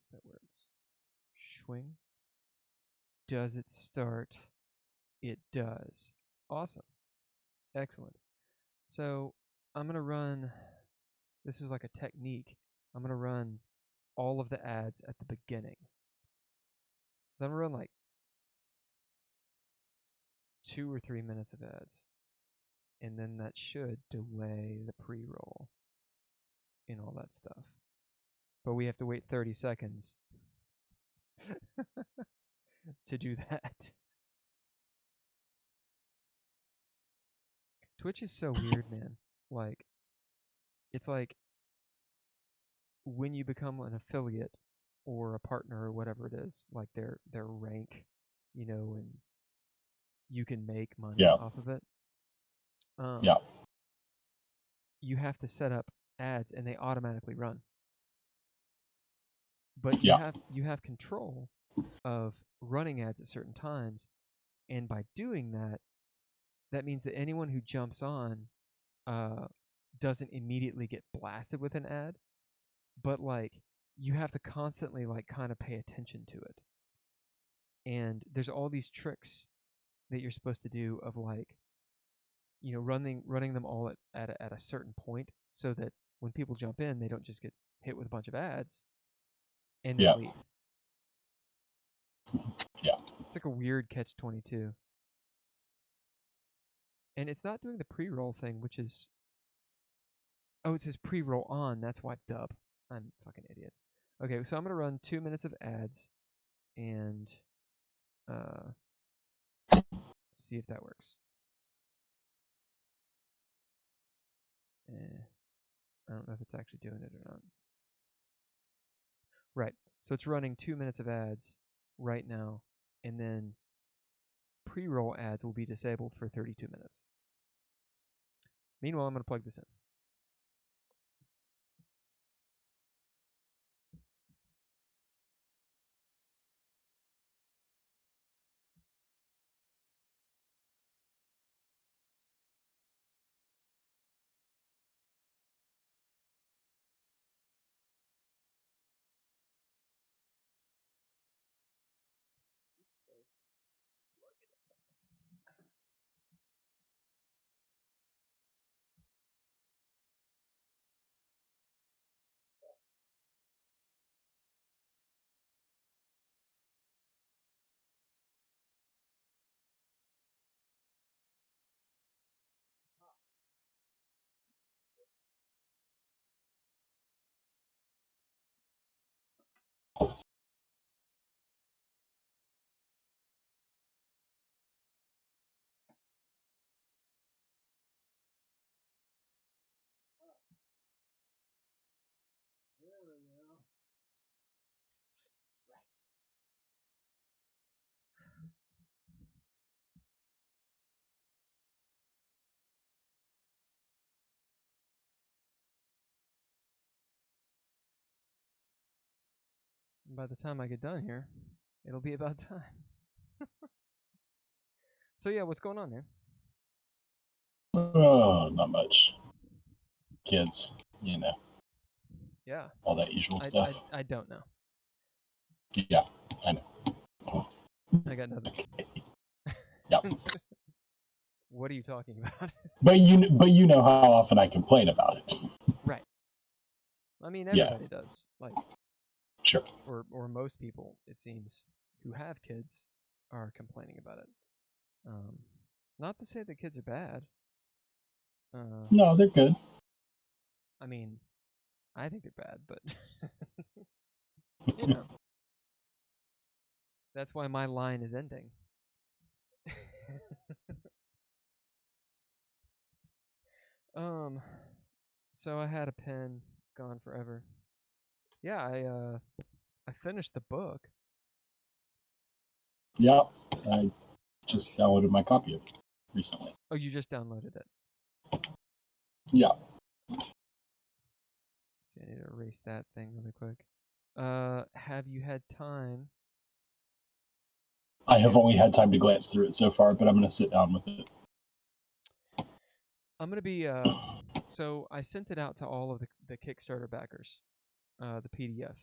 if that works. Swing. Does it start? It does. Awesome. Excellent. So I'm going to run, this is like a technique. I'm going to run all of the ads at the beginning. So I'm going to run like 2 or 3 minutes of ads. And then that should delay the pre-roll and all that stuff. But we have to wait 30 seconds to do that. Twitch is so weird, man. Like, it's like when you become an affiliate or a partner or whatever it is, like their rank, you know, and you can make money off of it. You have to set up ads and they automatically run. But you have control of running ads at certain times, and by doing that, that means that anyone who jumps on doesn't immediately get blasted with an ad, but like you have to constantly like kind of pay attention to it. And there's all these tricks that you're supposed to do of like, you know, running them all at a certain point so that when people jump in, they don't just get hit with a bunch of ads and then leave. Yeah. It's like a weird catch-22. And it's not doing the pre-roll thing, which is... Oh, it says pre-roll on. That's why dub. I'm a fucking idiot. Okay, so I'm going to run 2 minutes of ads and see if that works. I don't know if it's actually doing it or not. Right. So it's running 2 minutes of ads right now, and then pre-roll ads will be disabled for 32 minutes. Meanwhile, I'm going to plug this in. By the time I get done here, it'll be about time. So yeah, what's going on there? Oh, not much. Kids, you know. Yeah. All that usual stuff. I don't know. Yeah, I know. I got nothing. Yep. What are you talking about? But you know how often I complain about it. Right. I mean, everybody does. Like, sure. Or most people, it seems, who have kids are complaining about it. Not to say that kids are bad. No, they're good. I mean, I think they're bad, but you know, that's why my line is ending. So I had a pen, gone forever. Yeah, I finished the book. Yep, I just downloaded my copy of it recently. Oh, you just downloaded it? Yeah. See, I need to erase that thing really quick. Have you had time? I have only had time to glance through it so far, but I'm going to sit down with it. I'm going to be, so I sent it out to all of the Kickstarter backers, the PDF.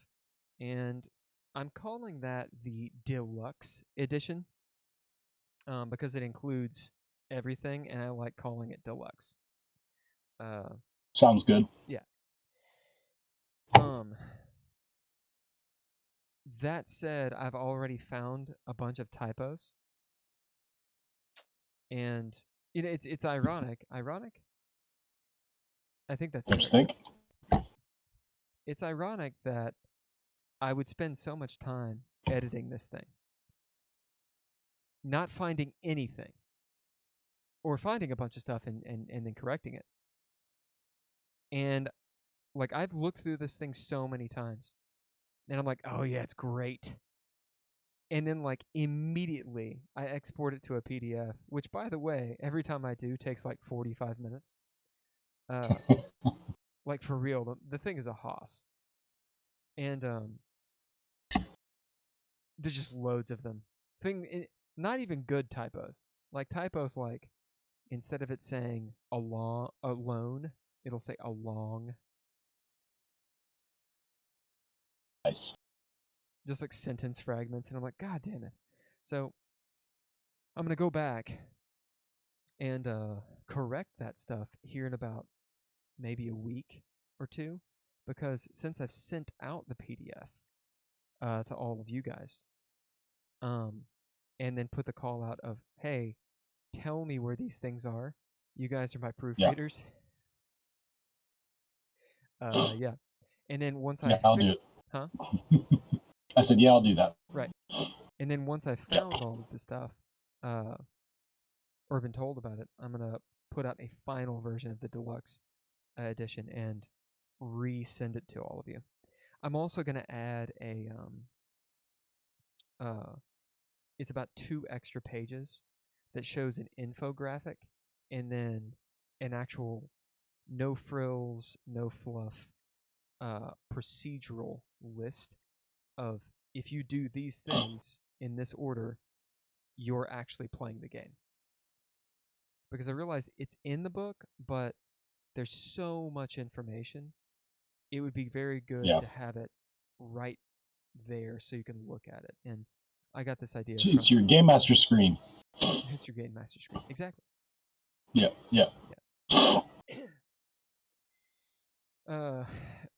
and I'm calling that the deluxe edition because it includes everything, and I like calling it deluxe. Sounds good. Yeah. That said, I've already found a bunch of typos, and it's ironic. Ironic? I think that's Don't you right. think? It's ironic that I would spend so much time editing this thing, not finding anything, or finding a bunch of stuff and then correcting it. And like I've looked through this thing so many times, and I'm like, oh yeah, it's great. And then like immediately I export it to a PDF, which by the way, every time I do takes like 45 minutes. Like for real, the thing is a hoss. And there's just loads of them. Not even good typos. Like typos like instead of it saying alone, it'll say along. Nice. Just like sentence fragments, and I'm like, God damn it. So I'm gonna go back and correct that stuff here in about maybe a week or two, because since I've sent out the PDF to all of you guys, and then put the call out of, hey, tell me where these things are. You guys are my proofreaders. Yeah. And then once Yeah, I'll do it. Huh? I said, yeah, I'll do that. Right. And then once I've found all of the stuff, or been told about it, I'm gonna put out a final version of the deluxe edition and resend it to all of you. I'm also gonna add a it's about 2 extra pages that shows an infographic and then an actual no frills, no fluff procedural list of if you do these things in this order, you're actually playing the game. Because I realized it's in the book, but there's so much information. It would be very good to have it right there so you can look at it. And I got this idea. It's your Game Master screen. It's your Game Master screen. Exactly. Yeah.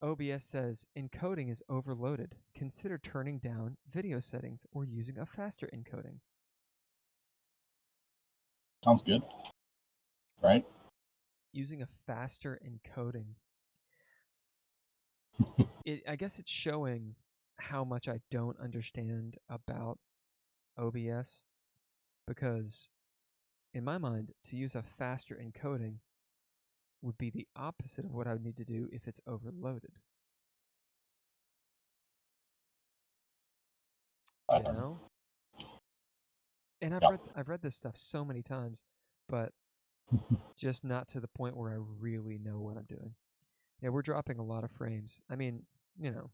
OBS says encoding is overloaded. Consider turning down video settings or using a faster encoding. Sounds good. Right? Using a faster encoding. I guess it's showing how much I don't understand about OBS, because in my mind, to use a faster encoding would be the opposite of what I would need to do if it's overloaded. You know? And I've read this stuff so many times, but just not to the point where I really know what I'm doing. Yeah, we're dropping a lot of frames. I mean, you know,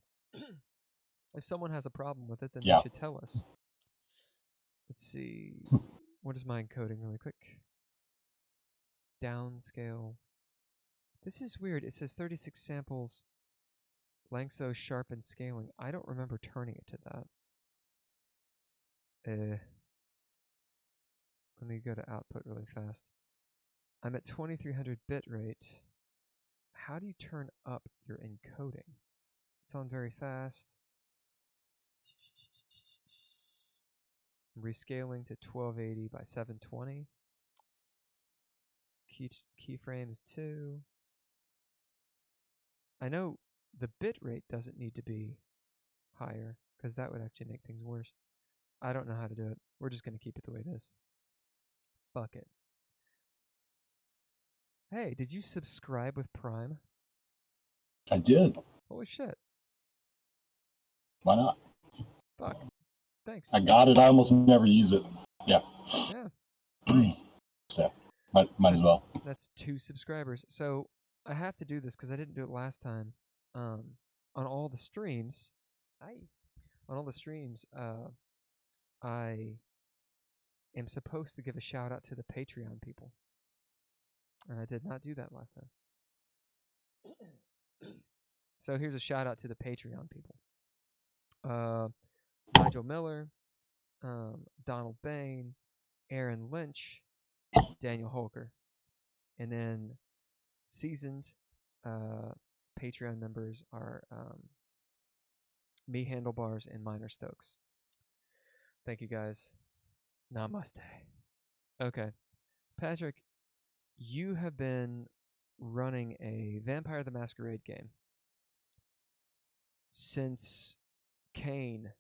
if someone has a problem with it, then they should tell us. Let's see. What is my encoding really quick? Downscale. This is weird. It says 36 samples, Langso sharpen scaling. I don't remember turning it to that. Let me go to output really fast. I'm at 2300 bit rate. How do you turn up your encoding? It's on very fast. I'm rescaling to 1280 by 720. Keyframes 2. I know the bit rate doesn't need to be higher, because that would actually make things worse. I don't know how to do it. We're just going to keep it the way it is. Fuck it. Hey, did you subscribe with Prime? I did. Holy shit. Why not? Fuck. Thanks. I got it. I almost never use it. Yeah. Yeah. Nice. So, might as well. That's 2 subscribers. So I have to do this because I didn't do it last time. On all the streams, I am supposed to give a shout out to the Patreon people, and I did not do that last time. So here's a shout out to the Patreon people. Nigel Miller, Donald Bain, Aaron Lynch, Daniel Holker, and then seasoned Patreon members are me, Handlebars, and Minor Stokes. Thank you guys. Namaste. Okay, Patrick, you have been running a Vampire the Masquerade game since Cain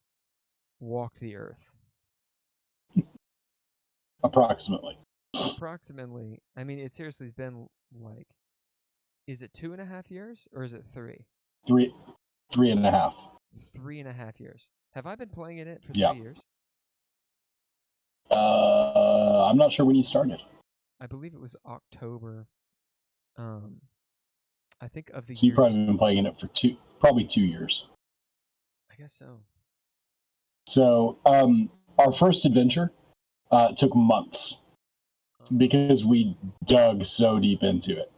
walked the earth. Approximately. Approximately. I mean, it seriously has been like, is it 2.5 years or is it 3? 3.5. 3.5 years. Have I been playing in it for Yeah. 3 years? I'm not sure when you started. I believe it was October. I think of the So you've years. probably been playing in it for probably 2 years. I guess so. So our first adventure took months because we dug so deep into it,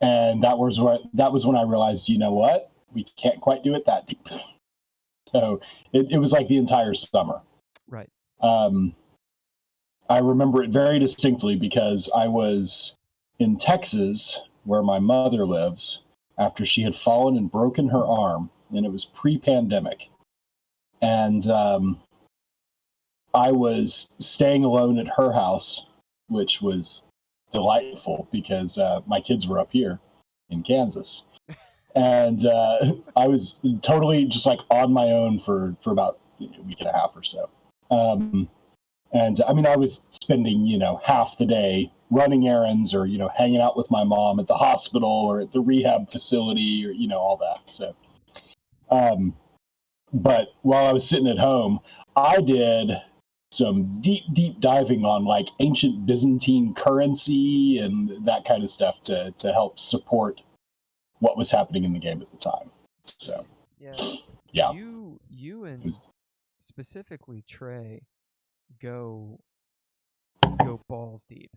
and that was when I realized, you know what, we can't quite do it that deep. So it was like the entire summer. Right. I remember it very distinctly because I was in Texas, where my mother lives, after she had fallen and broken her arm, and it was pre-pandemic. And I was staying alone at her house, which was delightful because my kids were up here in Kansas. And I was totally just like on my own for about a week and a half or so. And I mean, I was spending, half the day running errands or, hanging out with my mom at the hospital or at the rehab facility or, all that. So, but while I was sitting at home, I did some deep diving on like ancient Byzantine currency and that kind of stuff to help support what was happening in the game at the time. So, yeah. You and specifically Trey go balls deep.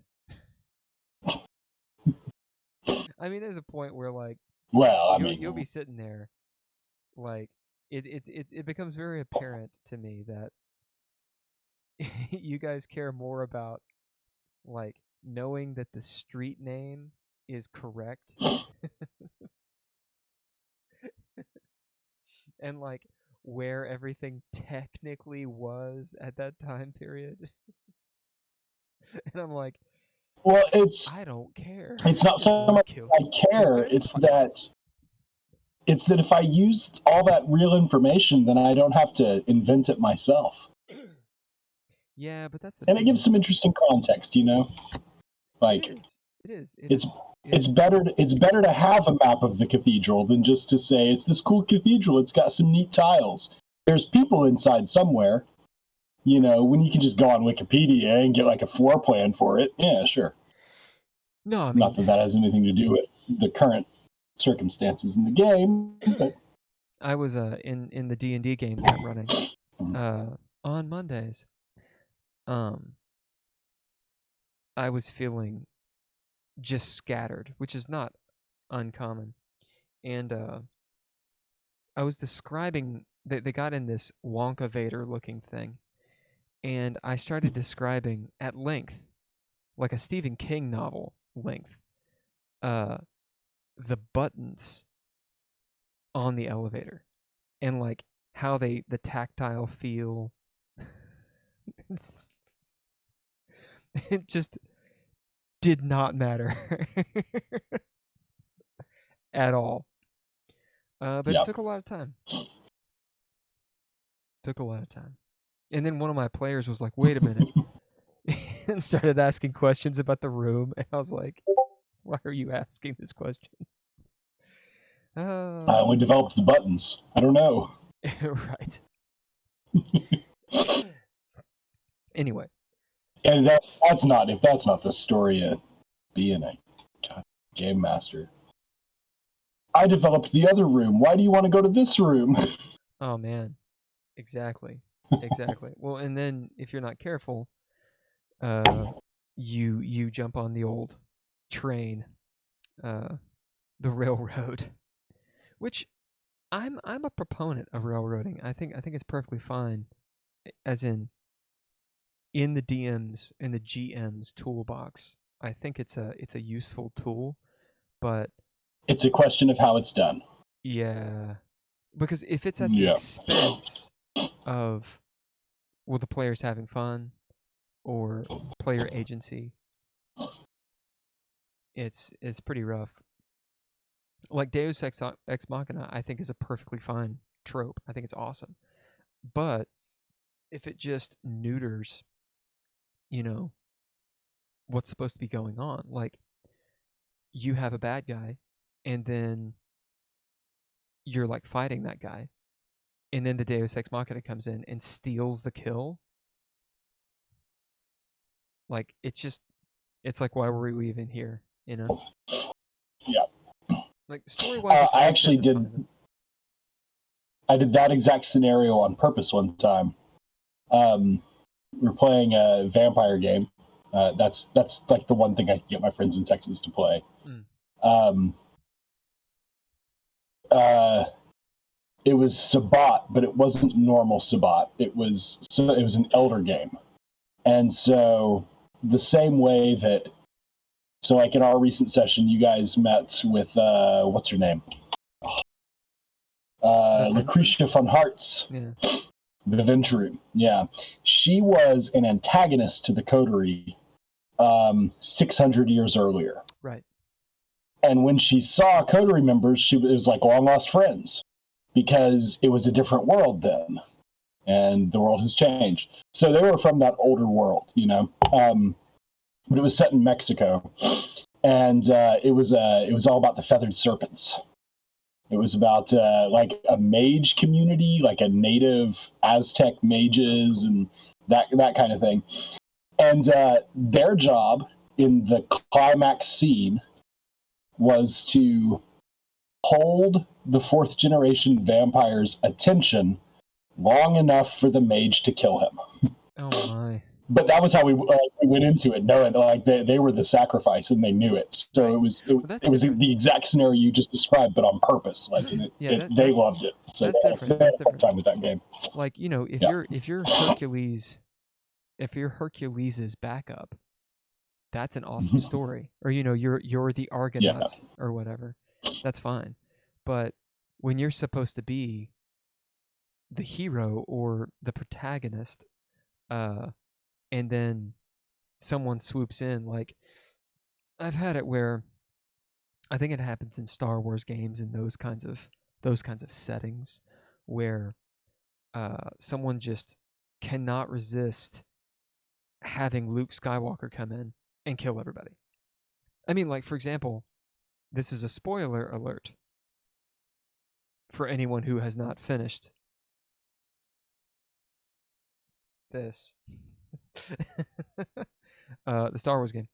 I mean, there's a point where like, well, you'll be sitting there, like it becomes very apparent to me that you guys care more about like knowing that the street name is correct and like where everything technically was at that time period. And I'm like, well, I don't care. It's not so much I care. It's that if I use all that real information, then I don't have to invent it myself. Yeah, but that's the and thing. It gives some interesting context, Like it is. It's better to have a map of the cathedral than just to say it's this cool cathedral. It's got some neat tiles. There's people inside somewhere. When you can just go on Wikipedia and get like a floor plan for it. Yeah, sure. No, I mean, not that has anything to do with the current circumstances in the game. But I was in the D&D game that I'm running on Mondays. I was feeling just scattered, which is not uncommon. And I was describing they got in this Wonka Vader looking thing, and I started describing at length, like a Stephen King novel length, the buttons on the elevator and like how the tactile feel. It just did not matter at all. But It took a lot of time. And then one of my players was like, wait a minute. And started asking questions about the room. And I was like, why are you asking this question? I only developed the buttons. I don't know. Right. Anyway. And that's not the story of being a game master. I developed the other room. Why do you want to go to this room? Oh man. Exactly. Well, and then if you're not careful, you jump on the old train, the railroad, which I'm a proponent of railroading. I think it's perfectly fine, as in the DM's in the GM's toolbox. I think it's a useful tool, but It's a question of how it's done. yeah, because if it's at the Yeah. expense of the players having fun or player agency, it's pretty rough. Like Deus Ex Machina, I think is a perfectly fine trope. I think it's awesome. But if it just neuters, you know, what's supposed to be going on, like you have a bad guy and then you're like fighting that guy, and then the Deus Ex Machina comes in and steals the kill. Like it's like, why were we even here? You know? Yeah. Like story wise, if it I makes actually sense, it's did. fine. I did that exact scenario on purpose one time. We were playing a vampire game. That's like the one thing I can get my friends in Texas to play. Mm. It was Sabbat, but it wasn't normal Sabbat. It was an elder game, and so the same way that, so like in our recent session, you guys met with what's her name, Lucretia von Hartz, Yeah. the Venturum. Yeah, she was an antagonist to the Coterie 600 years earlier. Right. And when she saw Coterie members, it was like long lost friends, because it was a different world then, and the world has changed. So they were from that older world, you know. But it was set in Mexico, and it was all about the feathered serpents. It was about like a mage community, like a native Aztec mages and that kind of thing. And their job in the climax scene was to hold the fourth generation vampire's attention long enough for the mage to kill him. Oh my. But that was how we went into it, knowing like they were the sacrifice and they knew it. So Right. it was Well, the exact scenario you just described, but on purpose. Like they loved it. So that's different. They That's had a fun different. time with that game. Like, you know, if Yeah. you're Hercules, if you're Hercules's backup, that's an awesome story. Or you know, you're the Argonauts or whatever. That's fine. But when you're supposed to be the hero or the protagonist, and then someone swoops in, like I've had it where I think it happens in Star Wars games and those kinds of settings where someone just cannot resist having Luke Skywalker come in and kill everybody. I mean, like, for example, this is a spoiler alert for anyone who has not finished this. The Star Wars game,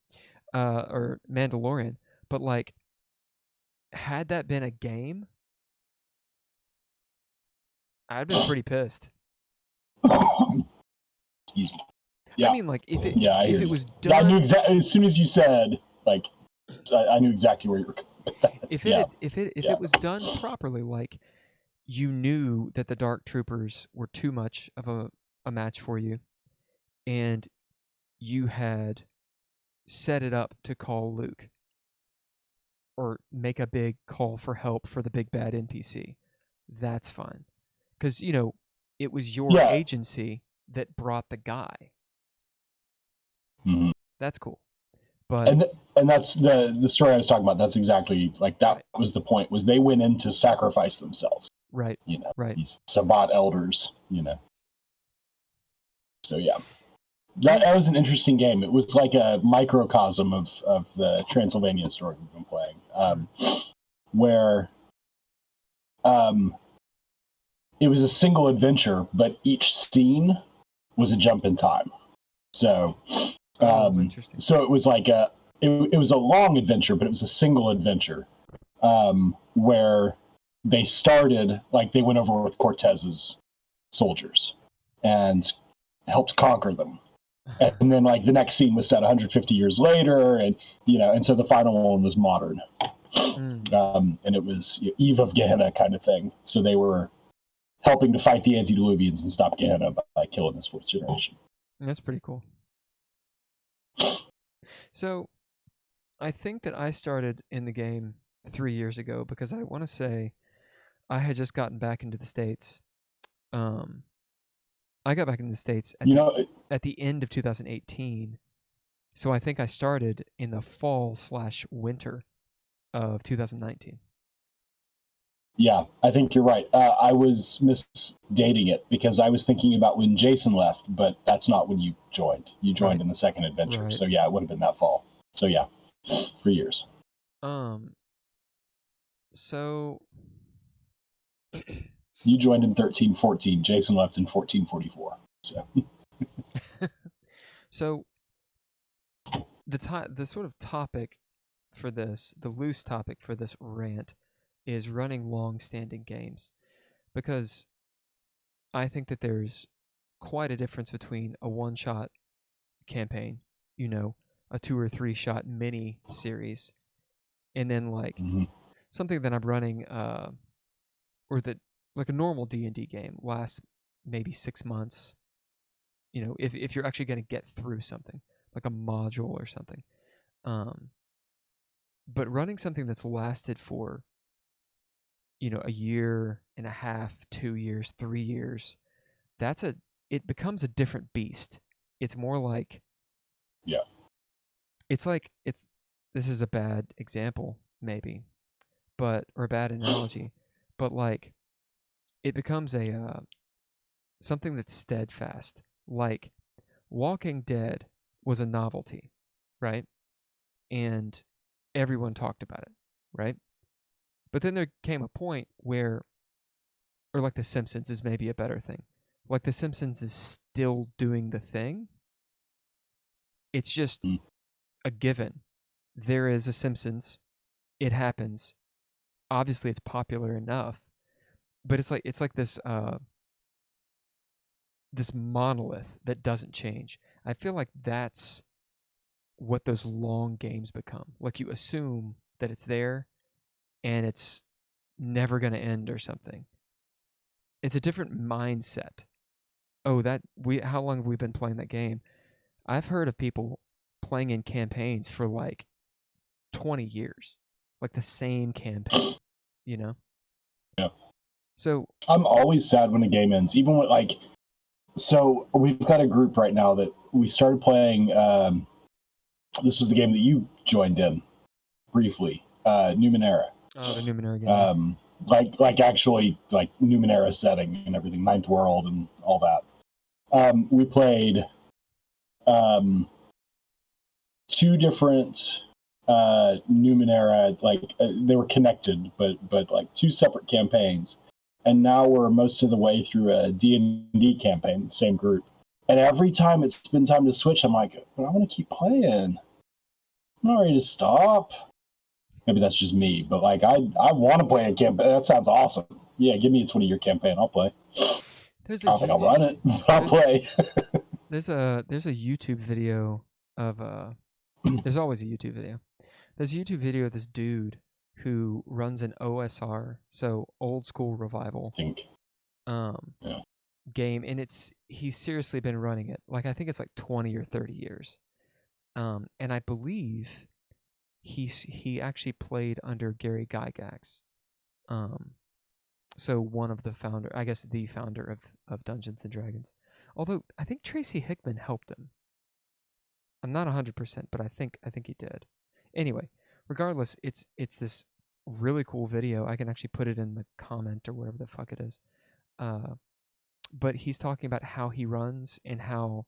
or Mandalorian. But, like, had that been a game, I'd been pretty pissed. Excuse me. Yeah. I mean, like, if it was done, I knew exactly as soon as you said, like, I knew exactly where you were. If it was done properly, like, you knew that the Dark Troopers were too much of a match for you, and you had set it up to call Luke or make a big call for help for the big bad NPC, that's fine. Because, you know, it was your agency that brought the guy. Mm-hmm. That's cool. But and that's the story I was talking about. That's exactly, like, that was the point, was they went in to sacrifice themselves. Right. You know, right. These Sabbat elders, you know. So, yeah. That was an interesting game. It was like a microcosm of the Transylvania story we've been playing, where it was a single adventure, but each scene was a jump in time. So, interesting. So it was like it was a long adventure, but it was a single adventure, where they started, like, they went over with Cortez's soldiers and helped conquer them. And then, like, the next scene was set 150 years later, and, you know, and so the final one was modern. And it was Eve of Gehenna kind of thing. So they were helping to fight the antediluvians and stop Gehenna by killing this fourth generation. That's pretty cool. So I think that I started in the game 3 years ago because I want to say I had just gotten back into the States. I got back in the States at the end of 2018. So I think I started in the fall/winter of 2019. Yeah, I think you're right. I was misdating it because I was thinking about when Jason left, but that's not when you joined. You joined in the second adventure. Right. So yeah, it would have been that fall. So yeah, 3 years. So you joined in 1314. Jason left in 1444. So the sort of topic for this, the loose topic for this rant, is running long-standing games, because I think that there's quite a difference between a one-shot campaign, a 2 or 3 shot mini series, and then like something that I'm running, or that like a normal D&D game lasts maybe 6 months. If you're actually going to get through something like a module or something, but running something that's lasted for a year and a half, 2 years, 3 years, it becomes a different beast. It's more like, this is a bad example maybe, or a bad analogy, but like it becomes something that's steadfast. Like Walking Dead was a novelty, right? And everyone talked about it, right? But then there came a point where, or like The Simpsons is maybe a better thing. Like The Simpsons is still doing the thing. It's just a given. There is a Simpsons. It happens. Obviously, it's popular enough, but it's like this this monolith that doesn't change. I feel like that's what those long games become. Like you assume that it's there and it's never going to end or something. It's a different mindset. How long have we been playing that game? I've heard of people playing in campaigns for like 20 years, like the same campaign, Yeah. So I'm always sad when a game ends, even when so we've got a group right now that we started playing. This was the game that you joined in briefly, Numenera. Oh, the Numenera game. Actually Numenera setting and everything, Ninth World and all that. We played 2 different Numenera, they were connected, but like 2 separate campaigns. And now we're most of the way through a D&D campaign, same group. And every time it's been time to switch, I'm like, but I want to keep playing. I'm not ready to stop. Maybe that's just me, but I want to play a campaign. That sounds awesome. Yeah, give me a 20-year campaign. I'll play. I don't think I'll run it. I'll play. There's a YouTube video of there's always a YouTube video. There's a YouTube video of this dude who runs an OSR, so old school revival game, and he's seriously been running it. Like I think it's like 20 or 30 years. And I believe he actually played under Gary Gygax. So one of the founder, I guess the founder of Dungeons and Dragons. Although I think Tracy Hickman helped him. I'm not 100%, but I think he did. Anyway, regardless, it's this really cool video. I can actually put it in the comment or whatever the fuck it is. But he's talking about how he runs and how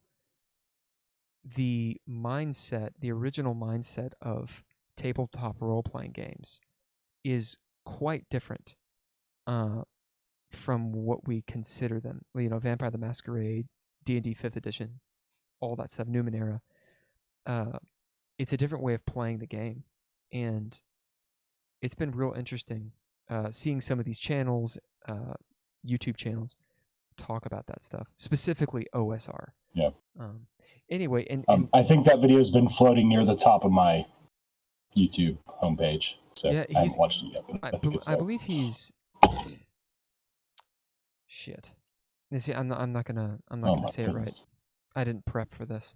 the original mindset of tabletop role-playing games is quite different from what we consider them. Vampire the Masquerade, D&D 5th edition, all that stuff, Numenera. It's a different way of playing the game, and it's been real interesting seeing some of these channels, YouTube channels, talk about that stuff, specifically OSR. Yeah. Anyway, and I think that video has been floating near the top of my YouTube homepage. So Yeah, I haven't watched it yet, but I think it's I believe he's shit. You see, I'm not gonna say it right. I didn't prep for this.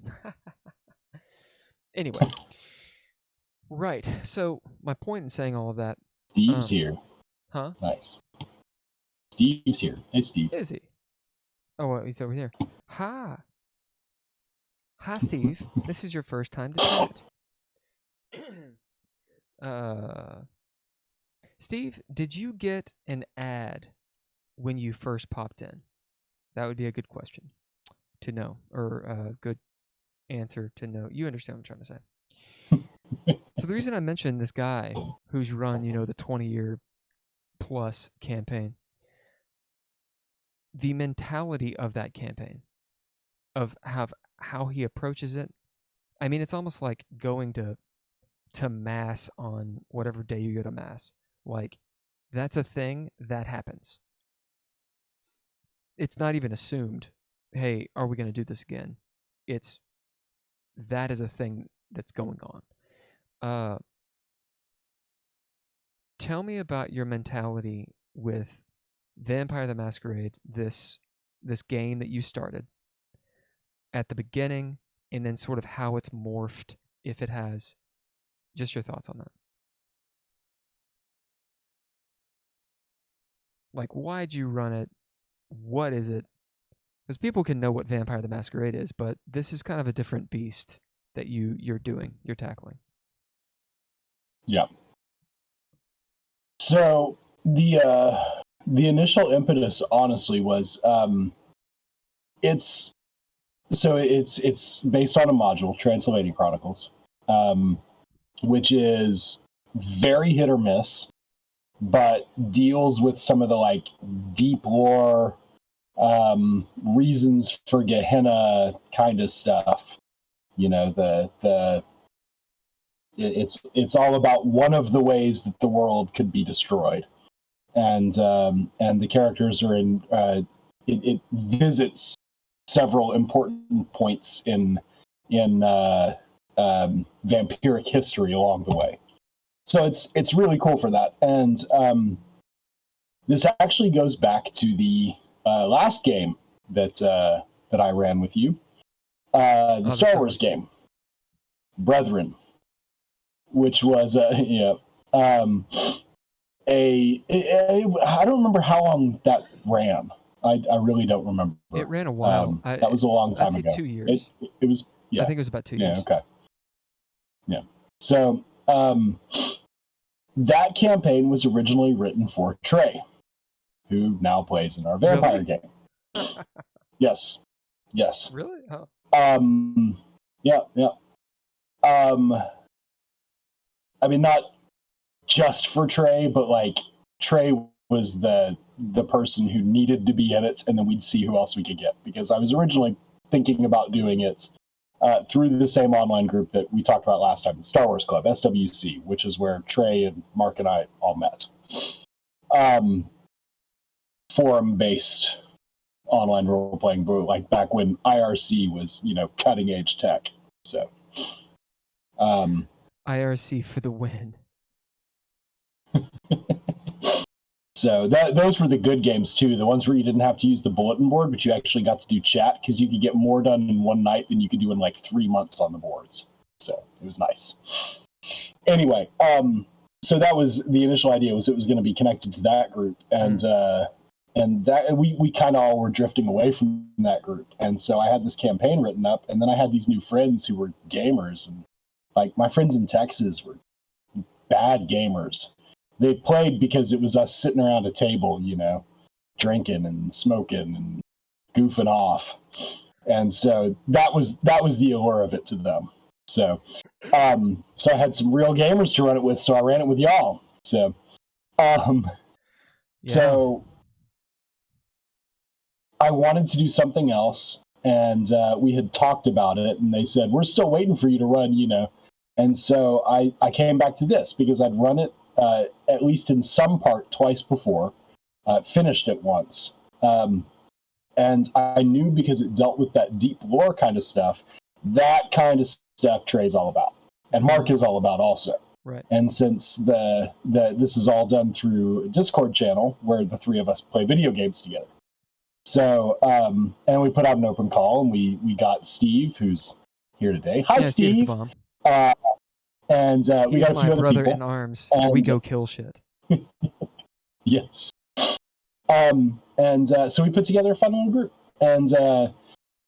Anyway, right. So my point in saying all of that. Steve's here. Huh? Nice. Steve's here. Hey, Steve. Is he? Oh, well, he's over here. Hi, Steve. This is your first time to chat. Steve, did you get an ad when you first popped in? That would be a good question to know, or a good answer to know. You understand what I'm trying to say. So the reason I mentioned this guy who's run, the 20-year plus campaign, the mentality of that campaign, of how he approaches it. I mean, it's almost like going to mass on whatever day you go to mass. Like, that's a thing that happens. It's not even assumed, hey, are we going to do this again? That is a thing that's going on. Tell me about your mentality with Vampire the Masquerade, this game that you started at the beginning, and then sort of how it's morphed, if it has. Just your thoughts on that. Like, why'd you run it? What is it? Because people can know what Vampire the Masquerade is, but this is kind of a different beast that you're tackling. Yeah. So the initial impetus, honestly, was it's based on a module, Transylvania Chronicles, which is very hit or miss, but deals with some of the deep lore, reasons for Gehenna kind of stuff. It's all about one of the ways that the world could be destroyed, and the characters are in. It visits several important points in vampiric history along the way. So it's really cool for that, and this actually goes back to the last game that I ran with you, the Star Wars game, Brethren, which was I don't remember how long that ran. I really don't remember. It ran a while. That was a long time ago. 2 years. It was. Yeah. I think it was about 2 years. Yeah. Okay. Yeah. So that campaign was originally written for Trey, who now plays in our vampire game. Yes. Really? Oh. Yeah. I mean, not just for Trey, but Trey was the person who needed to be in it, and then we'd see who else we could get, because I was originally thinking about doing it through the same online group that we talked about last time, the Star Wars Club, SWC, which is where Trey and Mark and I all met. Forum-based online role-playing, back when IRC was, cutting-edge tech. So, IRC for the win. So those were the good games too, the ones where you didn't have to use the bulletin board, but you actually got to do chat, because you could get more done in one night than you could do in 3 months on the boards. So it was nice. Anyway, so that was the initial idea, was it was going to be connected to that group, and that we kind of all were drifting away from that group, and so I had this campaign written up, and then I had these new friends who were gamers, and my friends in Texas were bad gamers. They played because it was us sitting around a table, drinking and smoking and goofing off. And so that was the allure of it to them. So I had some real gamers to run it with, so I ran it with y'all. So so I wanted to do something else, and we had talked about it, and they said, we're still waiting for you to run, And so I came back to this because I'd run it at least in some part twice before, finished it once. And I knew, because it dealt with that deep lore kind of stuff, that kind of stuff Trey's all about. And Mark is all about also. Right. And since this is all done through a Discord channel where the three of us play video games together. So, and we put out an open call, and we got Steve, who's here today. Hi, yeah, Steve. Steve's the bomb. And we got a few other brother people. in arms. And we go kill shit. Yes. So we put together a fun little group, and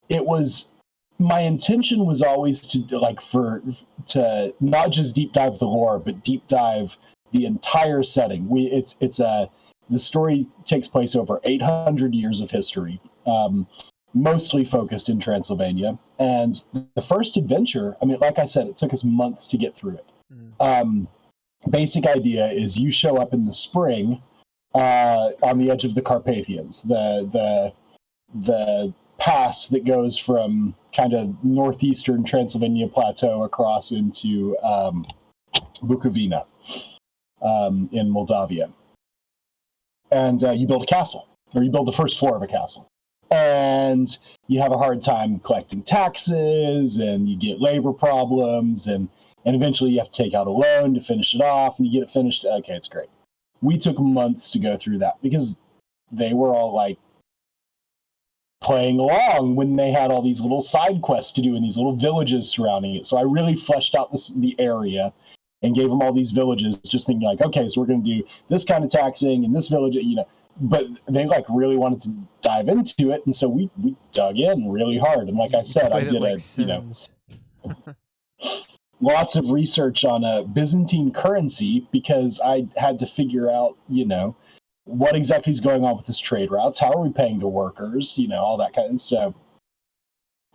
it was, my intention was always to not just deep dive the lore, but deep dive the entire setting. The story takes place over 800 years of history, mostly focused in Transylvania. And the first adventure, I mean, like I said, it took us months to get through it. Basic idea is you show up in the spring on the edge of the Carpathians, the pass that goes from kind of northeastern Transylvania plateau across into Bukovina in Moldavia. And you build a castle, or you build the first floor of a castle. And you have a hard time collecting taxes, and you get labor problems, and eventually you have to take out a loan to finish it off, and you get it finished. Okay, it's great. We took months to go through that because they were all like playing along when they had all these little side quests to do in these little villages surrounding it. So I really fleshed out the area and gave them all these villages, just thinking like, okay, so we're going to do this kind of taxing in this village, but they like really wanted to dive into it. And so we dug in really hard. And like I said, I did lots of research on a Byzantine currency because I had to figure out, what exactly is going on with this trade routes. How are we paying the workers? All that kind of stuff.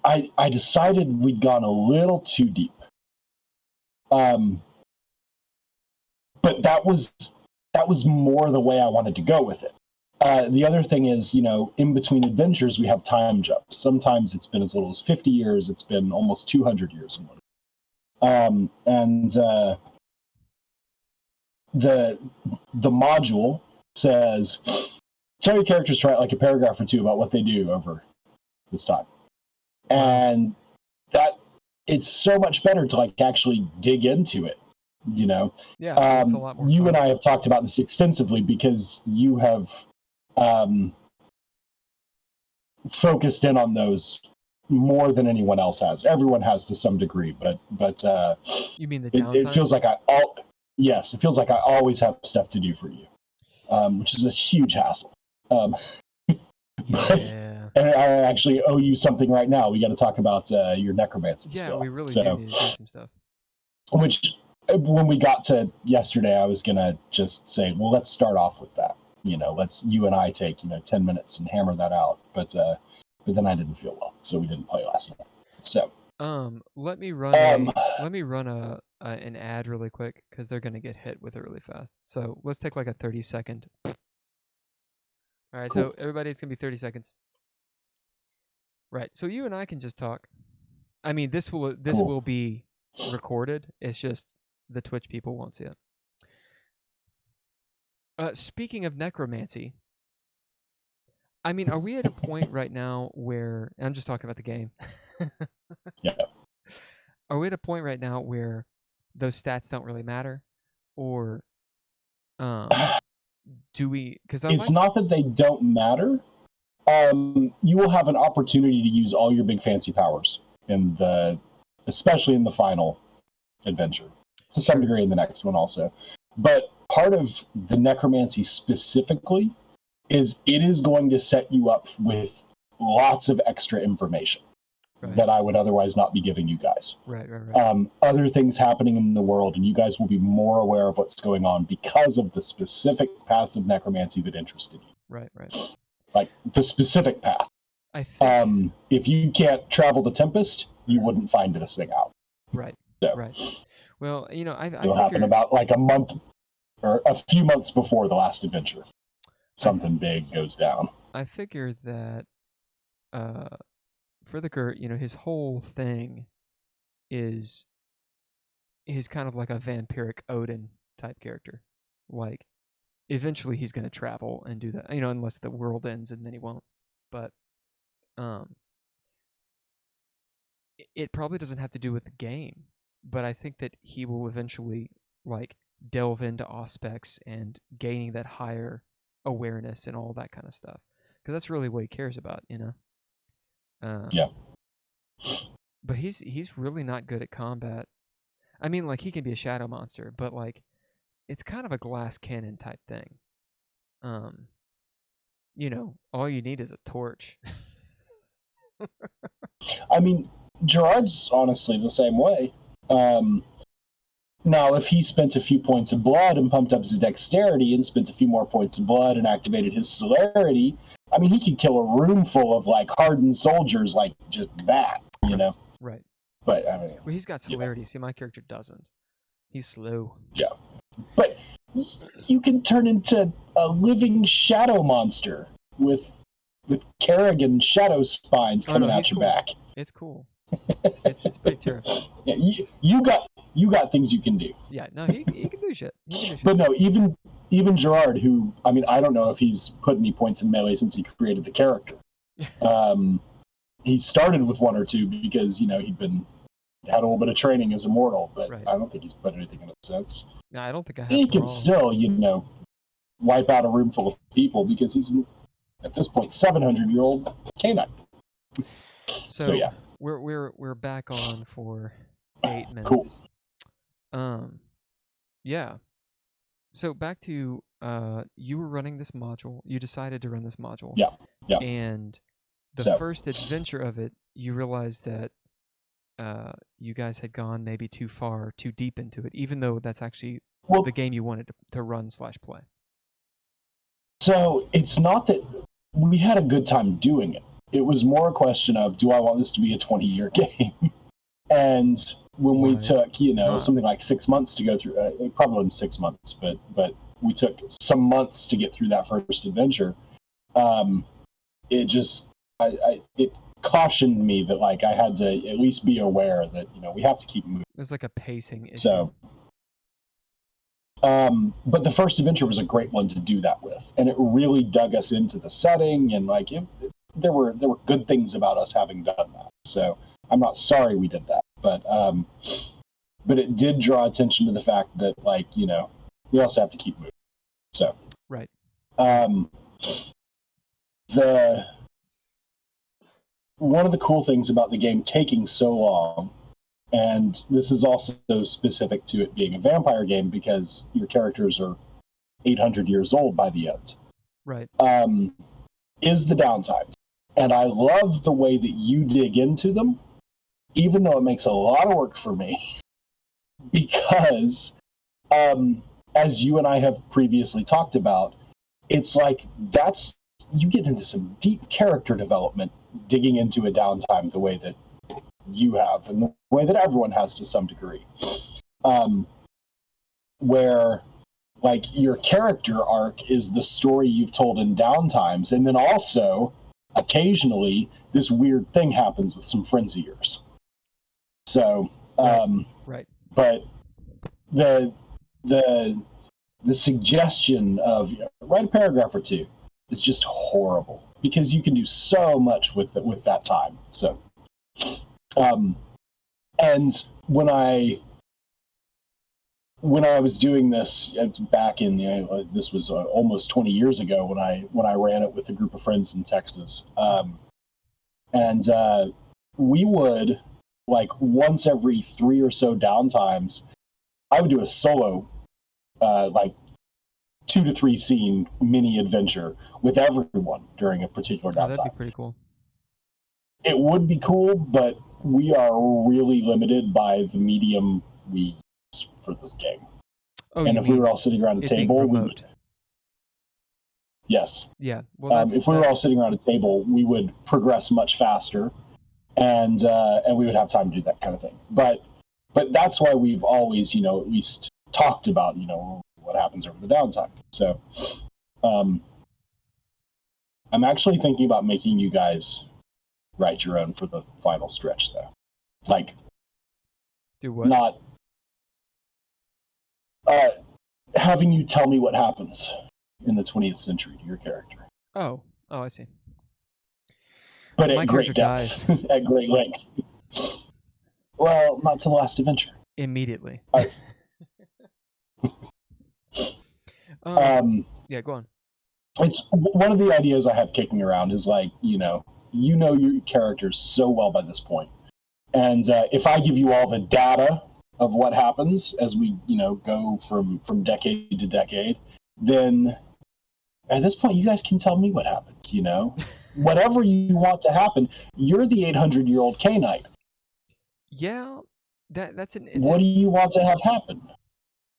I decided we'd gone a little too deep. But that was more the way I wanted to go with it. The other thing is, in between adventures, we have time jumps. Sometimes it's been as little as 50 years. It's been almost 200 years in one. The module says, tell your characters to write like a paragraph or two about what they do over this time. And that it's so much better to like actually dig into it, Yeah, it's a lot more you fun. and I have talked about this extensively because you have focused in on those more than anyone else has. Everyone has to some degree, but you mean the downtime? It feels like it feels like I always have stuff to do for you, which is a huge hassle. Yeah. And I actually owe you something right now. We got to talk about your necromancy. Yeah, still. We really do need to do some stuff. Which, when we got to yesterday, I was gonna just say, well, let's start off with that. Let's you and I take 10 minutes and hammer that out. But then I didn't feel well, so we didn't play last night. So let me run an ad really quick because they're gonna get hit with it really fast. So let's take like a 30-second. All right, cool. So everybody, it's gonna be 30 seconds. Right. So you and I can just talk. I mean, this will be recorded. It's just the Twitch people won't see it. Speaking of necromancy, I mean, are we at a point right now where I'm just talking about the game? Yeah. Are we at a point right now where those stats don't really matter, or do we? Because it's not that they don't matter. You will have an opportunity to use all your big fancy powers especially in the final adventure, to some degree in the next one also. But part of the necromancy specifically is it is going to set you up with lots of extra information that I would otherwise not be giving you guys. Right. Other things happening in the world, and you guys will be more aware of what's going on because of the specific paths of necromancy that interested you. Right. Like the specific path. I think if you can't travel the Tempest, you wouldn't find this thing out. Right. So, right. Well, it'll happen about like a month or a few months before the last adventure. Something big goes down. I figure that Frithicur, his whole thing is kind of like a vampiric Odin type character. Like, eventually he's going to travel and do that, unless the world ends, and then he won't. But it probably doesn't have to do with the game, but I think that he will eventually like delve into Auspex and gaining that higher awareness and all that kind of stuff, because that's really what he cares about, you know. Yeah. But he's really not good at combat. I mean, like, he can be a shadow monster, but like it's kind of a glass cannon type thing. You know, all you need is a torch. I mean, Gerard's honestly the same way. Now, if he spent a few points of blood and pumped up his dexterity and spent a few more points of blood and activated his celerity, I mean, he could kill a room full of like hardened soldiers like just that, you know. Right. But I mean, well, he's got celerity. See, my character doesn't. He's slow. Yeah, but you can turn into a living shadow monster with Kerrigan shadow spines coming out your back. It's cool. It's pretty terrifying. Yeah, you got things you can do. Yeah, no, he can do shit. But no, even Gerard, who, I mean, I don't know if he's put any points in melee since he created the character. He started with 1 or 2 because, you know, had a little bit of training as a mortal, but right. I don't think he's put anything in it since. No, I don't think I have. He can still, you know, wipe out a room full of people because he's, at this point, 700-year-old canine. So yeah, we're back on for 8 minutes. Cool. Yeah. So back to you were running this module. You decided to run this module. Yeah. And the first adventure of it, you realized that you guys had gone maybe too far, too deep into it, even though that's actually the game you wanted to run/play. So it's not that we had a good time doing it. It was more a question of, do I want this to be a 20-year game? And when we took, you know, something like 6 months to go through, it probably wasn't 6 months, but we took some months to get through that first adventure. It just, it cautioned me that, like, I had to at least be aware that, you know, we have to keep moving. It was like a pacing issue. So, but the first adventure was a great one to do that with, and it really dug us into the setting, and like there were good things about us having done that. So I'm not sorry we did that, but it did draw attention to the fact that, like, you know, we also have to keep moving. So right. One of the cool things about the game taking so long, and this is also specific to it being a vampire game because your characters are 800 years old by the end. Right. Is the downtime. And I love the way that you dig into them, even though it makes a lot of work for me. Because, as you and I have previously talked about, it's like you get into some deep character development digging into a downtime the way that you have and the way that everyone has to some degree. Where, like, your character arc is the story you've told in downtimes, and then also occasionally this weird thing happens with some friends of yours. So, right. But the suggestion of write a paragraph or two is just horrible because you can do so much with that time. So, and when I was doing this back in this was almost 20 years ago when I ran it with a group of friends in Texas, and we would, like, once every 3 or so downtimes, I would do a solo, like 2 to 3 scene mini adventure with everyone during a particular downtime. That'd be pretty cool. It would be cool, but we are really limited by the medium we use for this game. Oh, and if we were all sitting around a table, yes. Yeah. Well, if we were all sitting around a table, we would progress much faster, and we would have time to do that kind of thing. But that's why we've always, you know, at least talked about, you know, what happens over the downtime. So, I'm actually thinking about making you guys write your own for the final stretch, though. Like, do what? Not having you tell me what happens in the 20th century to your character. Oh, I see. But at great depth, at great length. Well, not to the last adventure. Immediately. Yeah, go on. It's one of the ideas I have kicking around is like, you know your characters so well by this point. And if I give you all the data of what happens as we, go from decade to decade, then at this point, you guys can tell me what happens, Whatever you want to happen, you're the 800-year-old K-Knight. Yeah, what do you want to have happen?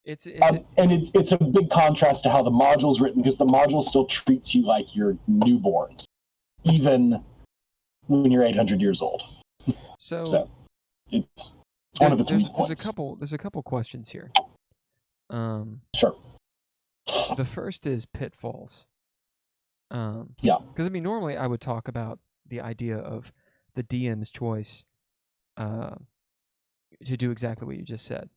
It's a big contrast to how the module's written, because the module still treats you like you're newborns, even when you're 800 years old. So it's one of its weak points. There's a couple questions here. Sure. The first is pitfalls. Yeah. Because normally I would talk about the idea of the DM's choice to do exactly what you just said.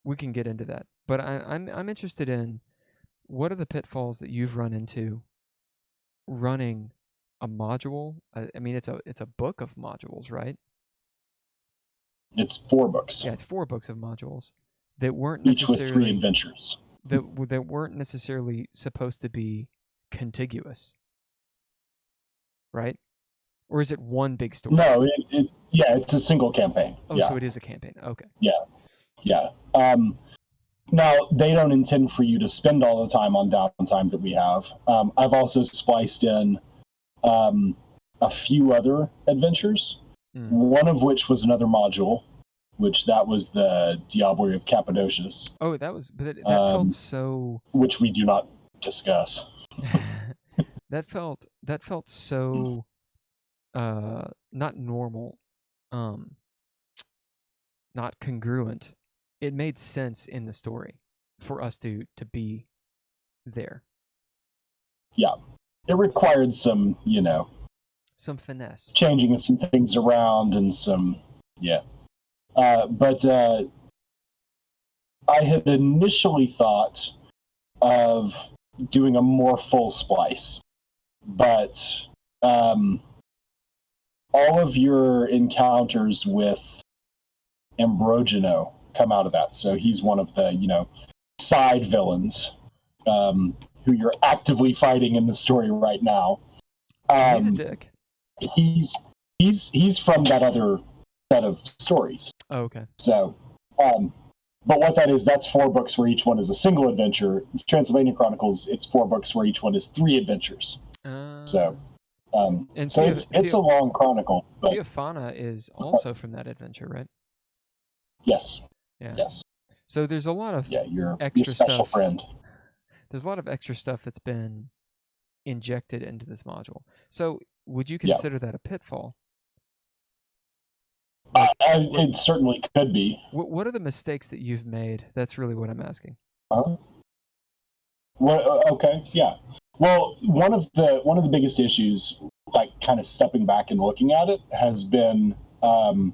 We can get into that, but I'm interested in what are the pitfalls that you've run into running a module. It's a book of modules, right? It's 4 books. Yeah, it's 4 books of modules that weren't each necessarily with 3 adventures that weren't necessarily supposed to be contiguous, right? Or is it one big story? No, it's a single campaign. Oh, yeah. So it is a campaign. Okay. Yeah. Now, they don't intend for you to spend all the time on downtime that we have. I've also spliced in a few other adventures, one of which was another module, which that was the Diablerie of Cappadocius. Oh, that felt so... Which we do not discuss. that felt so not normal, not congruent. It made sense in the story for us to be there. Yeah. It required some, some finesse. Changing some things around and some, but I had initially thought of doing a more full splice, but all of your encounters with Ambrogino come out of that. So he's one of the, side villains who you're actively fighting in the story right now. He's a dick. He's from that other set of stories. Oh, okay. So, but what that is, that's 4 books where each one is a single adventure. Transylvania Chronicles, it's 4 books where each one is 3 adventures. It's a long chronicle. But Theophana is also from that adventure, right? Yes. Yeah. Yes. So there's a lot of your extra special stuff. Friend. There's a lot of extra stuff that's been injected into this module. So would you consider that a pitfall? It certainly could be. What are the mistakes that you've made? That's really what I'm asking. Okay, yeah. Well, one of the biggest issues, like kind of stepping back and looking at it, has been the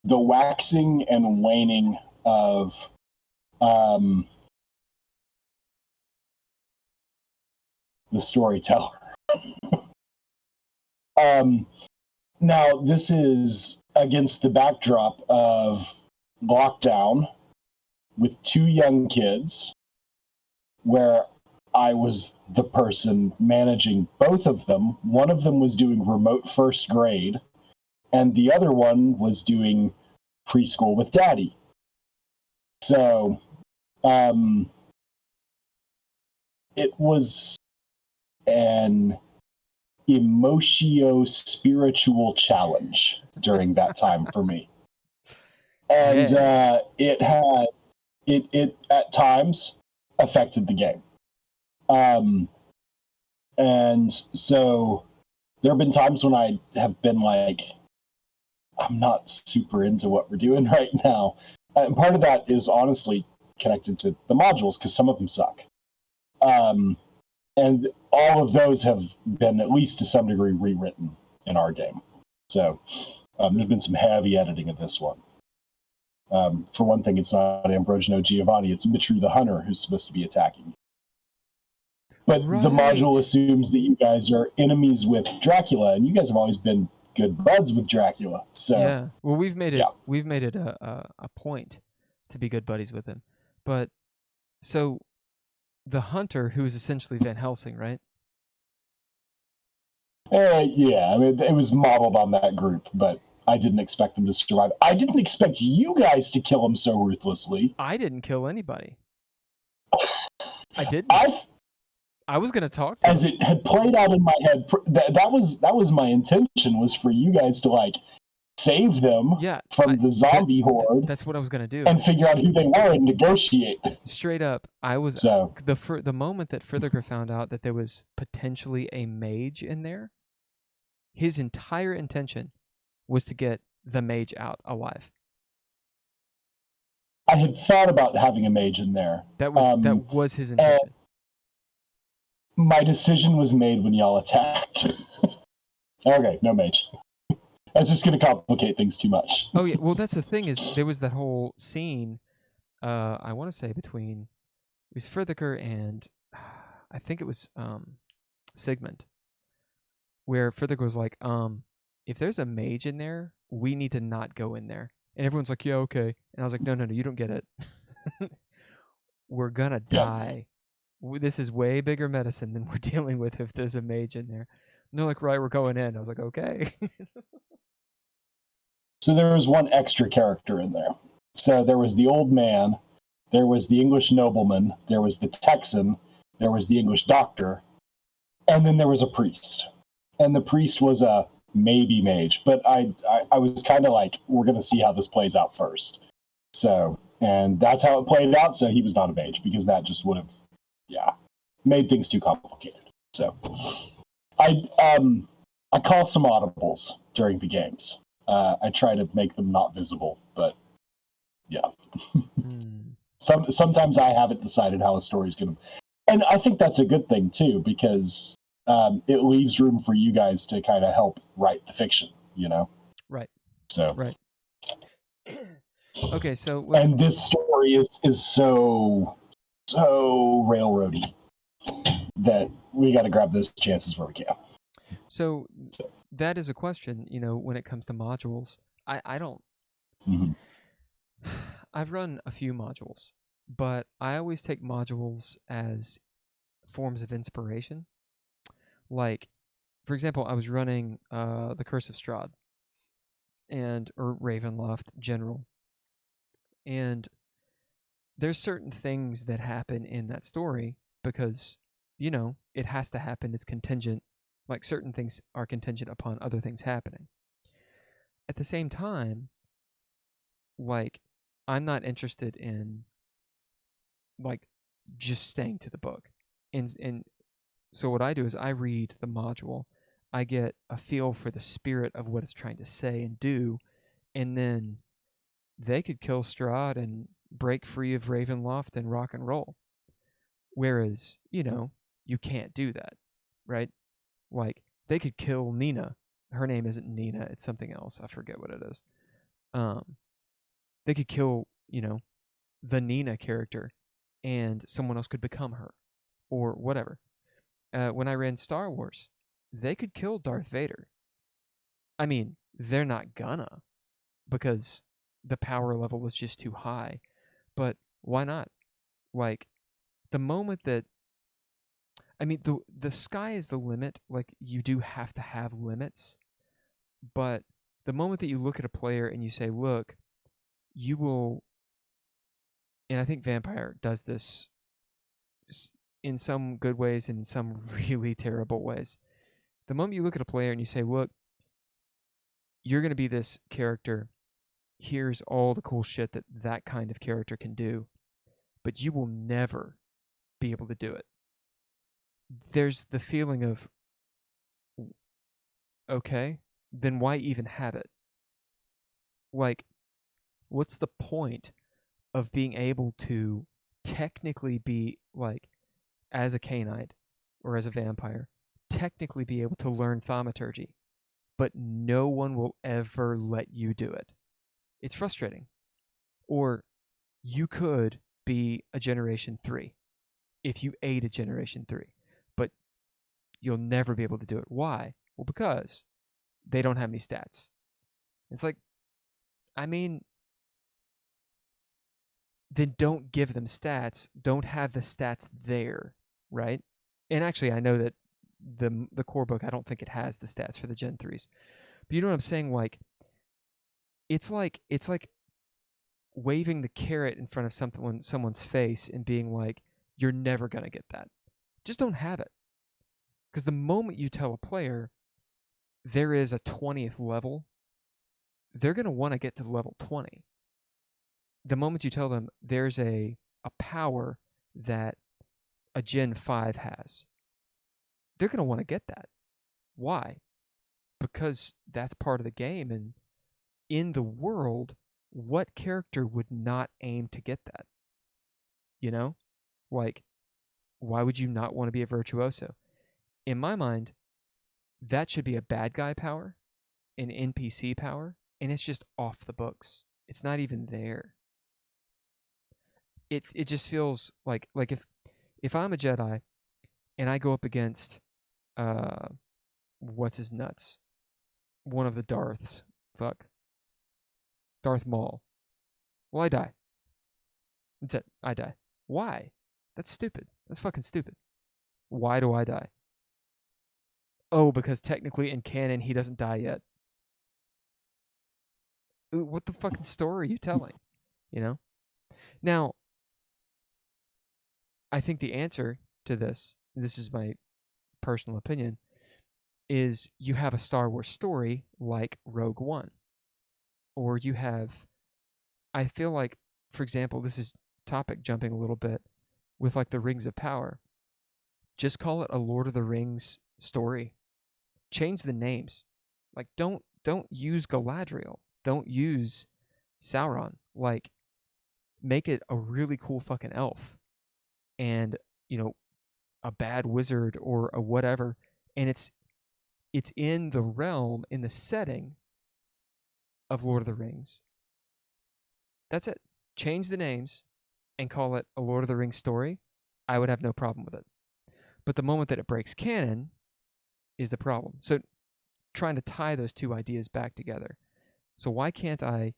waxing and waning of the storyteller. Now, this is against the backdrop of lockdown with 2 young kids, where I was the person managing both of them. One of them was doing remote first grade, and the other one was doing preschool with daddy. So, it was an emotio-spiritual challenge during that time for me. And it at times affected the game. And so there have been times when I have been like, I'm not super into what we're doing right now. And part of that is honestly connected to the modules, because some of them suck. And all of those have been, at least to some degree, rewritten in our game. So there's been some heavy editing of this one. For one thing, it's not Ambrogino Giovanni, it's Mitru the Hunter who's supposed to be attacking. But the module assumes that you guys are enemies with Dracula, and you guys have always been good buds with Dracula. So yeah, well, we've made it a point to be good buddies with him. But So the hunter, who is essentially Van Helsing, right? Yeah, I mean, it was modeled on that group, but I didn't expect them to survive. I didn't expect you guys to kill him so ruthlessly. I didn't kill anybody. I didn't. I was gonna talk to as him. it had played out in my head. That was my intention, was for you guys to like save them from the zombie horde. That's what I was gonna do. And figure out who they were and negotiate. Straight up, I was the moment that Frithiger found out that there was potentially a mage in there, his entire intention was to get the mage out alive. I had thought about having a mage in there. That was his intention. My decision was made when y'all attacked. Okay, no mage. That's just going to complicate things too much. Oh yeah, well that's the thing, is there was that whole scene, I want to say between, it was Frithiger and I think it was Sigmund, where Frithiger was like, if there's a mage in there, we need to not go in there. And everyone's like, yeah, okay. And I was like, no, you don't get it. We're gonna die. This is way bigger medicine than we're dealing with if there's a mage in there. And they're like, right, we're going in. I was like, okay. So there was one extra character in there. So there was the old man, there was the English nobleman, there was the Texan, there was the English doctor, and then there was a priest. And the priest was a maybe mage, but I was kind of like, we're going to see how this plays out first. So, and that's how it played out. So he was not a mage, because that just would have, made things too complicated. So I call some audibles during the games. I try to make them not visible, but yeah. Sometimes I haven't decided how a story's going to, and I think that's a good thing too, because it leaves room for you guys to kind of help write the fiction, Right. So. Right. Okay, so and this story is so railroady that we got to grab those chances where we can. So that is a question, when it comes to modules. I don't. Mm-hmm. I've run a few modules, but I always take modules as forms of inspiration. Like, for example, I was running The Curse of Strahd or Ravenloft General, and there's certain things that happen in that story because, it has to happen. It's contingent. Like, certain things are contingent upon other things happening. At the same time, like, I'm not interested in, like, just staying to the book. And so what I do is I read the module, I get a feel for the spirit of what it's trying to say and do, and then they could kill Strahd and break free of Ravenloft and rock and roll. Whereas, you can't do that, right? Like, they could kill Nina. Her name isn't Nina, it's something else. I forget what it is. They could kill, the Nina character, and someone else could become her, or whatever. When I ran Star Wars, they could kill Darth Vader. I mean, they're not gonna, because the power level is just too high. But why not? Like, the moment that, the sky is the limit. Like, you do have to have limits. But the moment that you look at a player and you say, look, you will, and I think Vampire does this in some good ways and in some really terrible ways. The moment you look at a player and you say, look, you're going to be this character. Here's all the cool shit that kind of character can do, but you will never be able to do it. There's the feeling of, okay, then why even have it? Like, what's the point of being able to technically be, like, as a Cainite or as a vampire, technically be able to learn thaumaturgy, but no one will ever let you do it? It's frustrating. Or you could be a Generation 3 if you ate a Generation 3, but you'll never be able to do it. Why? Well, because they don't have any stats. It's like, then don't give them stats. Don't have the stats there, right? And actually, I know that the core book, I don't think it has the stats for the Gen 3s. But you know what I'm saying? Like it's like waving the carrot in front of someone's face and being like, "You're never gonna get that." Just don't have it. Because the moment you tell a player there is a 20th level, they're gonna want to get to level 20. The moment you tell them there's a power that a Gen 5 has, they're going to want to get that. Why? Because that's part of the game. And in the world, what character would not aim to get that? You know? Like, why would you not want to be a virtuoso? In my mind, that should be a bad guy power, an NPC power, and it's just off the books. It's not even there. It just feels like if I'm a Jedi and I go up against what's his nuts? One of the Darths. Fuck. Darth Maul. Well, I die. That's it. I die. Why? That's stupid. That's fucking stupid. Why do I die? Oh, because technically in canon he doesn't die yet. Ooh, what the fucking story are you telling? You know? Now, I think the answer to this is my personal opinion, is you have a Star Wars story like Rogue One. Or you have, I feel like, for example, this is topic jumping a little bit, with like the Rings of Power. Just call it a Lord of the Rings story. Change the names. Like don't use Galadriel. Don't use Sauron. Like make it a really cool fucking elf. And, you know, a bad wizard or a whatever, and it's in the realm, in the setting of Lord of the Rings. That's it. Change the names and call it a Lord of the Rings story. I would have no problem with it. But the moment that it breaks canon is the problem. So trying to tie those two ideas back together. So why can't I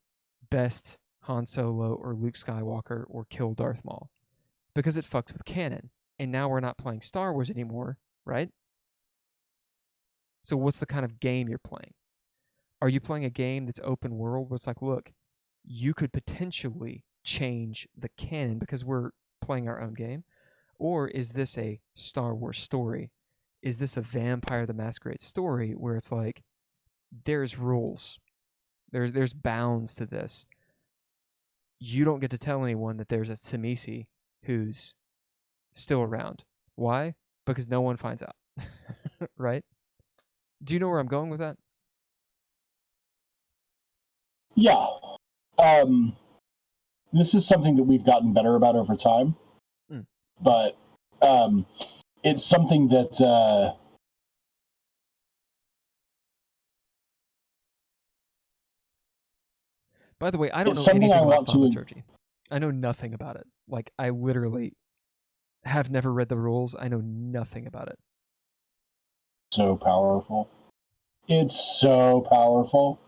best Han Solo or Luke Skywalker or kill Darth Maul? Because it fucks with canon. And now we're not playing Star Wars anymore, right? So what's the kind of game you're playing? Are you playing a game that's open world where it's like, look, you could potentially change the canon because we're playing our own game? Or is this a Star Wars story? Is this a Vampire the Masquerade story where it's like, there's rules, there's bounds to this. You don't get to tell anyone that there's a Tsimisi who's still around. Why? Because no one finds out. Right? Do you know where I'm going with that? Yeah. This is something that we've gotten better about over time, but it's something that by the way, I don't know anything about thaumaturgy. I know nothing about it. Like, I literally have never read the rules. I know nothing about it. So powerful. It's so powerful.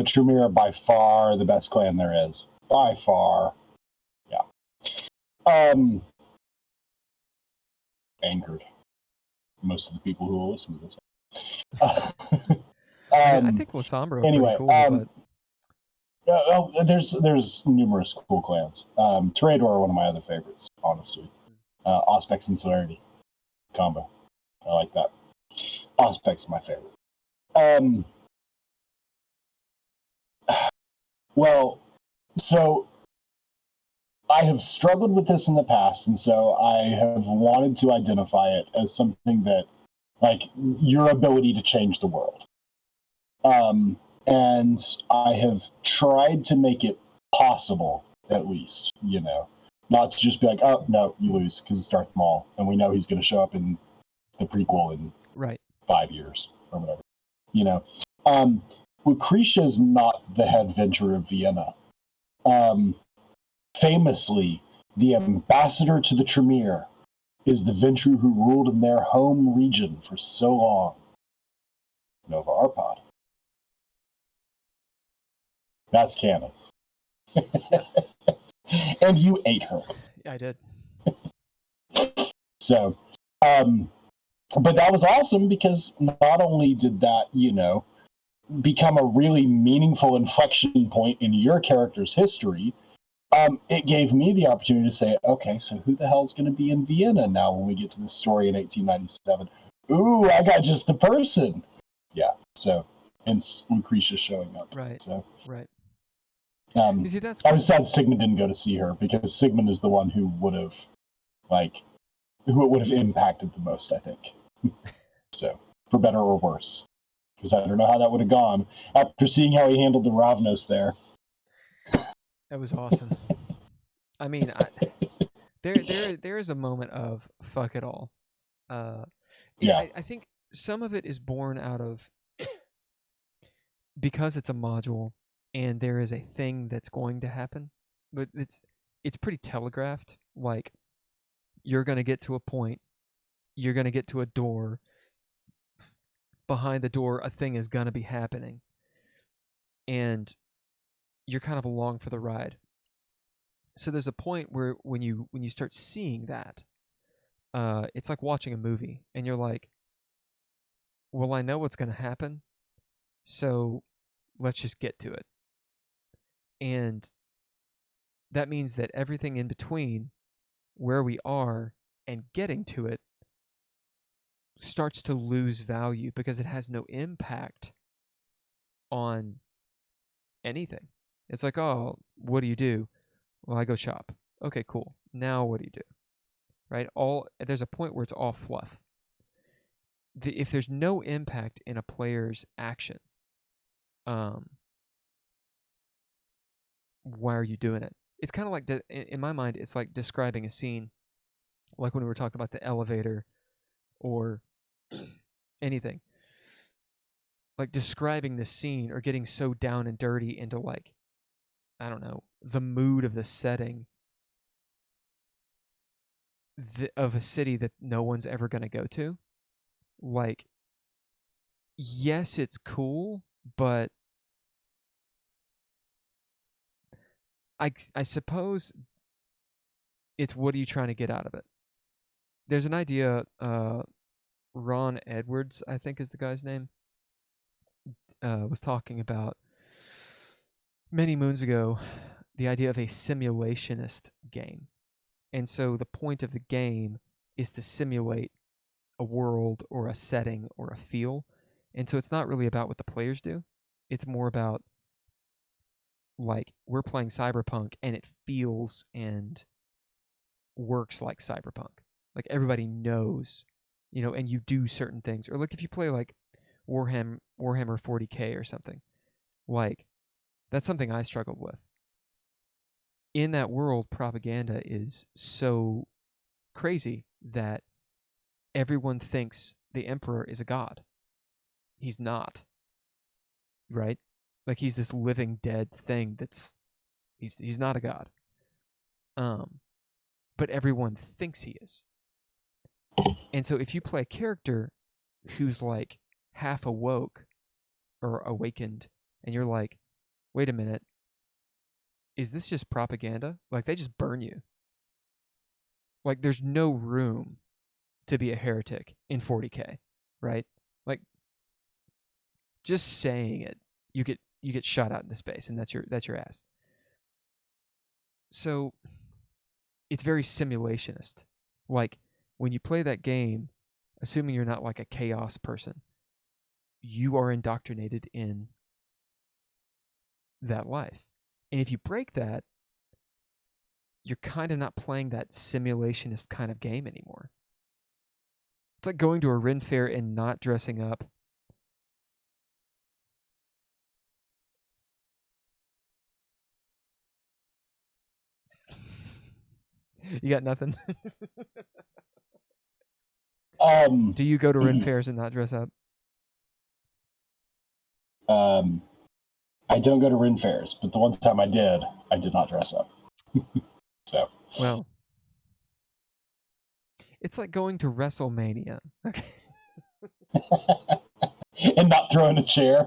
Tremere are by far the best clan there is. By far. Yeah. Angered. Most of the people who will listen to this. I think Lasombra are pretty cool, but there's numerous cool clans. DreadLore are one of my other favorites, honestly. Auspex and Celerity combo. I like that. Auspex is my favorite. Well, so I have struggled with this in the past, and so I have wanted to identify it as something that, like, your ability to change the world. And I have tried to make it possible, at least, you know, not to just be like, oh, no, you lose because it's Darth Maul, and we know he's going to show up in the prequel in 5 years or whatever, you know. Lucretia's not the head venturer of Vienna. Famously, the ambassador to the Tremere is the venturer who ruled in their home region for so long. Nova Arpad. That's canon. And you ate her. I did. So, but that was awesome because not only did that, become a really meaningful inflection point in your character's history, it gave me the opportunity to say, okay, so who the hell's going to be in Vienna now when we get to this story in 1897? Ooh, I got just the person. Yeah, so hence Lucretia showing up. Right. So, right. You see, that's I cool. was sad Sigmund didn't go to see her because Sigmund is the one who it would have impacted the most, I think. So, for better or worse. Because I don't know how that would have gone after seeing how he handled the Ravnos there. That was awesome. I mean, there is a moment of fuck it all. Yeah. I think some of it is born out of because it's a module and there is a thing that's going to happen, but it's pretty telegraphed. Like, you're going to get to a point, you're going to get to a door. Behind the door, a thing is going to be happening, and you're kind of along for the ride. So there's a point where when you start seeing that, it's like watching a movie, and you're like, well, I know what's going to happen, so let's just get to it. And that means that everything in between where we are and getting to it starts to lose value because it has no impact on anything. It's like, oh, what do? Well, I go shop. Okay, cool. Now what do you do? Right? There's a point where it's all fluff. If there's no impact in a player's action, why are you doing it? It's kind of like, in my mind, it's like describing a scene, like when we were talking about the elevator or anything. Like describing the scene or getting so down and dirty into, like, I don't know, the mood of the setting of a city that no one's ever going to go to. Like, yes, it's cool, but I suppose it's, what are you trying to get out of it? There's an idea, Ron Edwards, I think is the guy's name, was talking about many moons ago, the idea of a simulationist game. And so the point of the game is to simulate a world or a setting or a feel. And so it's not really about what the players do. It's more about, like, we're playing Cyberpunk and it feels and works like Cyberpunk. Like, everybody knows, and you do certain things. Or, like, if you play, like, Warhammer 40K or something, like, that's something I struggled with. In that world, propaganda is so crazy that everyone thinks the Emperor is a god. He's not. Right? Like, he's this living dead thing he's not a god. But everyone thinks he is. And so if you play a character who's, like, half awoke or awakened, and you're like, wait a minute, is this just propaganda? Like, they just burn you. Like, there's no room to be a heretic in 40K, right? Like, just saying it, you get shot out into space, and that's your ass. So it's very simulationist. Like, when you play that game, assuming you're not like a chaos person, you are indoctrinated in that life. And if you break that, you're kind of not playing that simulationist kind of game anymore. It's like going to a Ren fair and not dressing up. You got nothing? Do you go to Ren fairs and not dress up? I don't go to Ren fairs, but the one time I did not dress up. So. Well, it's like going to WrestleMania. Okay. And not throwing a chair.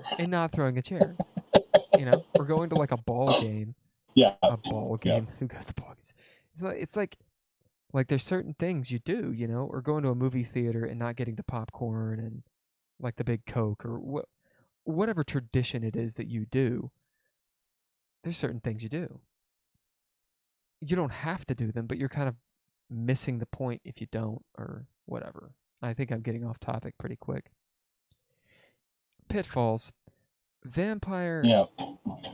Or going to, like, a ball game Yeah. a ball game. Who goes to ball games? It's like there's certain things you do, or going to a movie theater and not getting the popcorn and like the big Coke or whatever tradition it is that you do. There's certain things you do. You don't have to do them, but you're kind of missing the point if you don't or whatever. I think I'm getting off topic pretty quick. Pitfalls. Vampire. Yeah.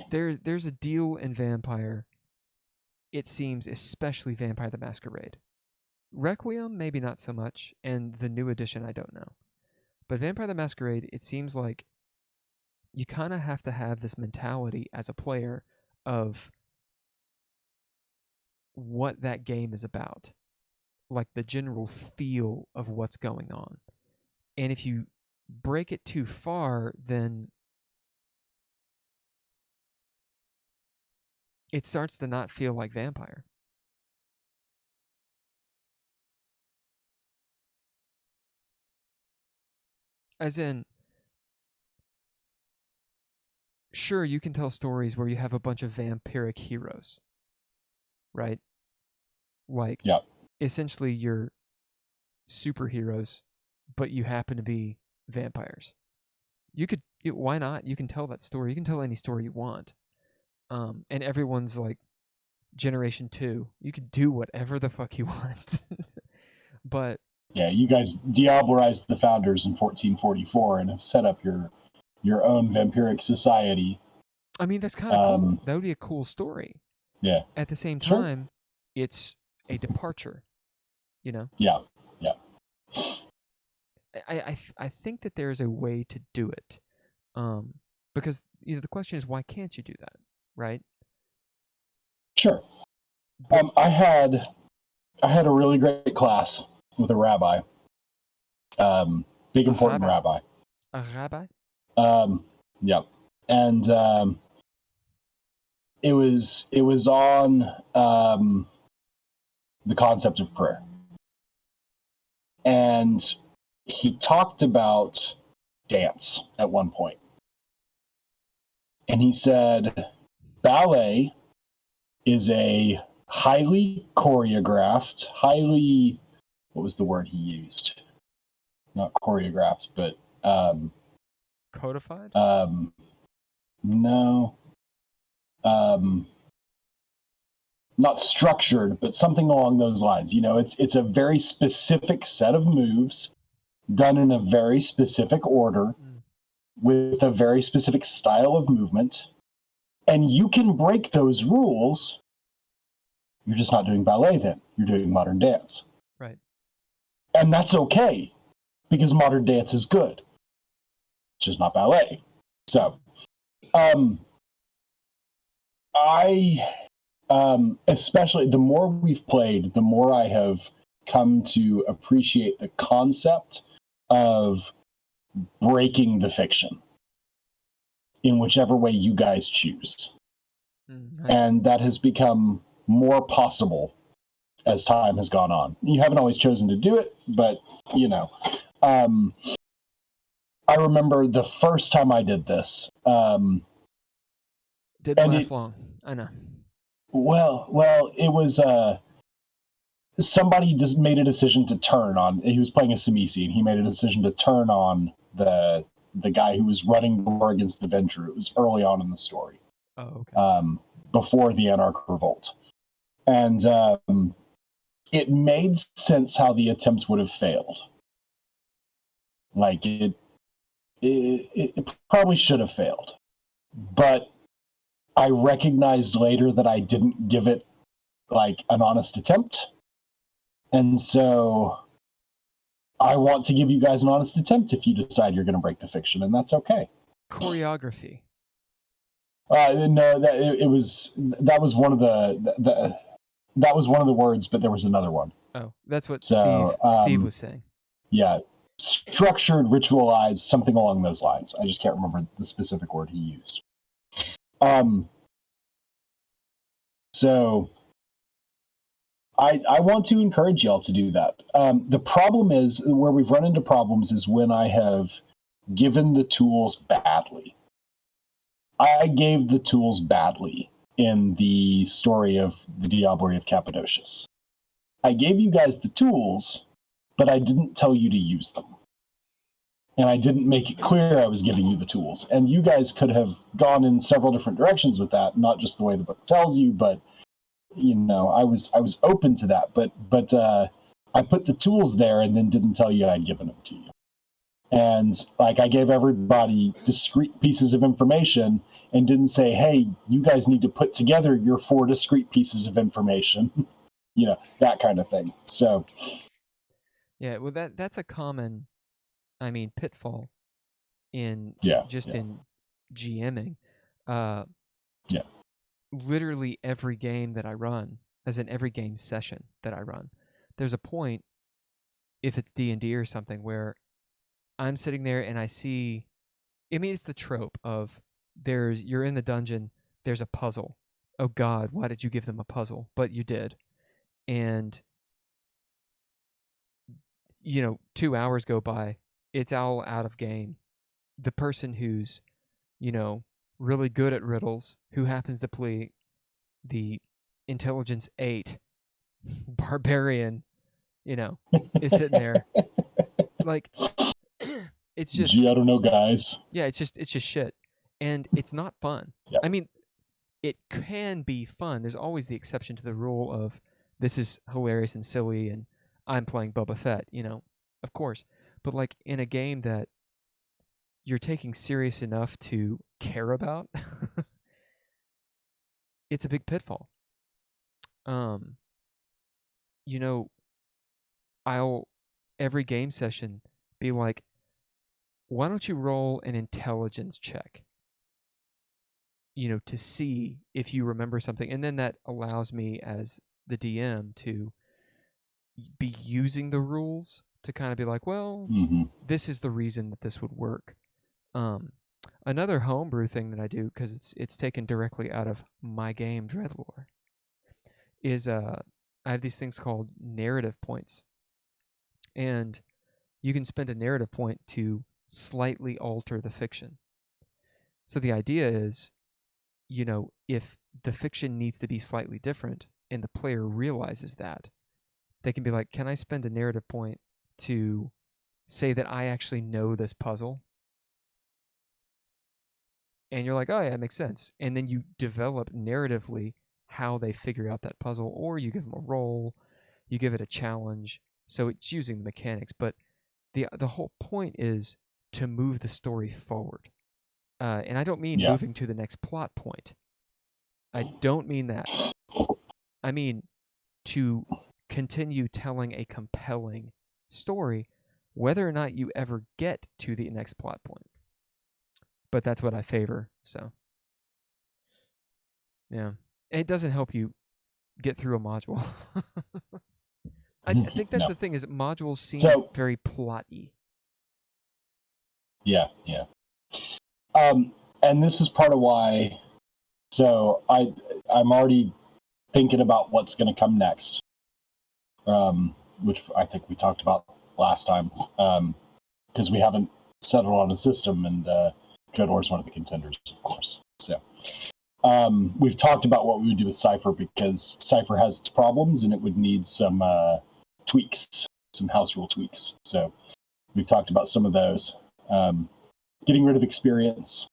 There's a deal in Vampire. It seems, especially Vampire the Masquerade. Requiem, maybe not so much, and the new edition, I don't know. But Vampire the Masquerade, it seems like you kind of have to have this mentality as a player of what that game is about, like the general feel of what's going on. And if you break it too far, then it starts to not feel like Vampire. As in, sure, you can tell stories where you have a bunch of vampiric heroes, right? Like, Yeah. essentially you're superheroes, but you happen to be vampires. Why not? You can tell that story. You can tell any story you want. And everyone's like Generation 2. You could do whatever the fuck you want. But yeah, you guys diablerized the founders in 1444 and have set up your own vampiric society. I mean, that's kind of cool. That would be a cool story. Yeah. At the same Sure. time, it's a departure, Yeah. I think that there's a way to do it. Because, the question is, why can't you do that, right? Sure. I had a really great class with a rabbi. Big important rabbi. A rabbi? Yeah. And it was on the concept of prayer. And he talked about dance at one point. And he said ballet is a highly choreographed, what was the word he used? Not choreographed, but codified? No. Not structured, but something along those lines. It's a very specific set of moves done in a very specific order with a very specific style of movement. And you can break those rules. You're just not doing ballet then. You're doing modern dance. Right. And that's okay, because modern dance is good. It's just not ballet. So, especially the more we've played, the more I have come to appreciate the concept of breaking the fiction in whichever way you guys choose. And that has become more possible as time has gone on. You haven't always chosen to do it, but, I remember the first time I did this. Didn't last long. I know. Well, it was somebody just made a decision to turn on. He was playing a Samisi, and he made a decision to turn on the guy who was running the war against the Venture. It was early on in the story. Oh, okay. Before the Anarch Revolt, and it made sense how the attempt would have failed. Like it probably should have failed, but I recognized later that I didn't give it like an honest attempt. And so I want to give you guys an honest attempt if you decide you're going to break the fiction, and that's okay. Choreography. No, that was one of the words, but there was another one. Oh, that's what Steve was saying. Yeah. Structured, ritualized, something along those lines. I just can't remember the specific word he used. So I want to encourage y'all to do that. The problem is, where we've run into problems is when I have given the tools badly. I gave the tools badly in the story of the Diablerie of Cappadocius. I gave you guys the tools, but I didn't tell you to use them. And I didn't make it clear I was giving you the tools. And you guys could have gone in several different directions with that, not just the way the book tells you, but I was open to that. But I put the tools there and then didn't tell you I'd given them to you. And like I gave everybody discrete pieces of information and didn't say, hey, you guys need to put together your 4 discrete pieces of information, that kind of thing. So yeah, well that's a common, pitfall in in GMing. Literally every game that I run, as in every game session that I run, there's a point, if it's D&D or something, where I'm sitting there and I see, it's the trope of you're in the dungeon, there's a puzzle. Oh God, why did you give them a puzzle? But you did. And, 2 hours go by, it's all out of game. The person who's, really good at riddles, who happens to play the intelligence 8 barbarian, is sitting there. Like, it's just, gee, I don't know, guys. Yeah, it's just shit. And it's not fun. Yeah. It can be fun. There's always the exception to the rule of this is hilarious and silly and I'm playing Boba Fett, of course. But like in a game that you're taking serious enough to care about, it's a big pitfall. I'll every game session be like, why don't you roll an intelligence check? To see if you remember something. And then that allows me as the DM to be using the rules to kind of be like, well, this is the reason that this would work. Another homebrew thing that I do, because it's taken directly out of my game, DreadLore, is I have these things called narrative points. And you can spend a narrative point to slightly alter the fiction. So the idea is, if the fiction needs to be slightly different and the player realizes that, they can be like, can I spend a narrative point to say that I actually know this puzzle? And you're like, oh yeah, it makes sense. And then you develop narratively how they figure out that puzzle, or you give them a roll, you give it a challenge. So it's using the mechanics, but the whole point is to move the story forward. And I don't mean moving to the next plot point. I don't mean that. I mean to continue telling a compelling story, whether or not you ever get to the next plot point. But that's what I favor, so. Yeah. It doesn't help you get through a module. I think that's the thing, is modules seem very plotty. Yeah. And this is part of why, so I'm already thinking about what's going to come next, which I think we talked about last time, because we haven't settled on a system, and DreadLore is one of the contenders, of course. So we've talked about what we would do with Cypher, because Cypher has its problems and it would need some tweaks, some house rule tweaks. So we've talked about some of those. Getting rid of experience.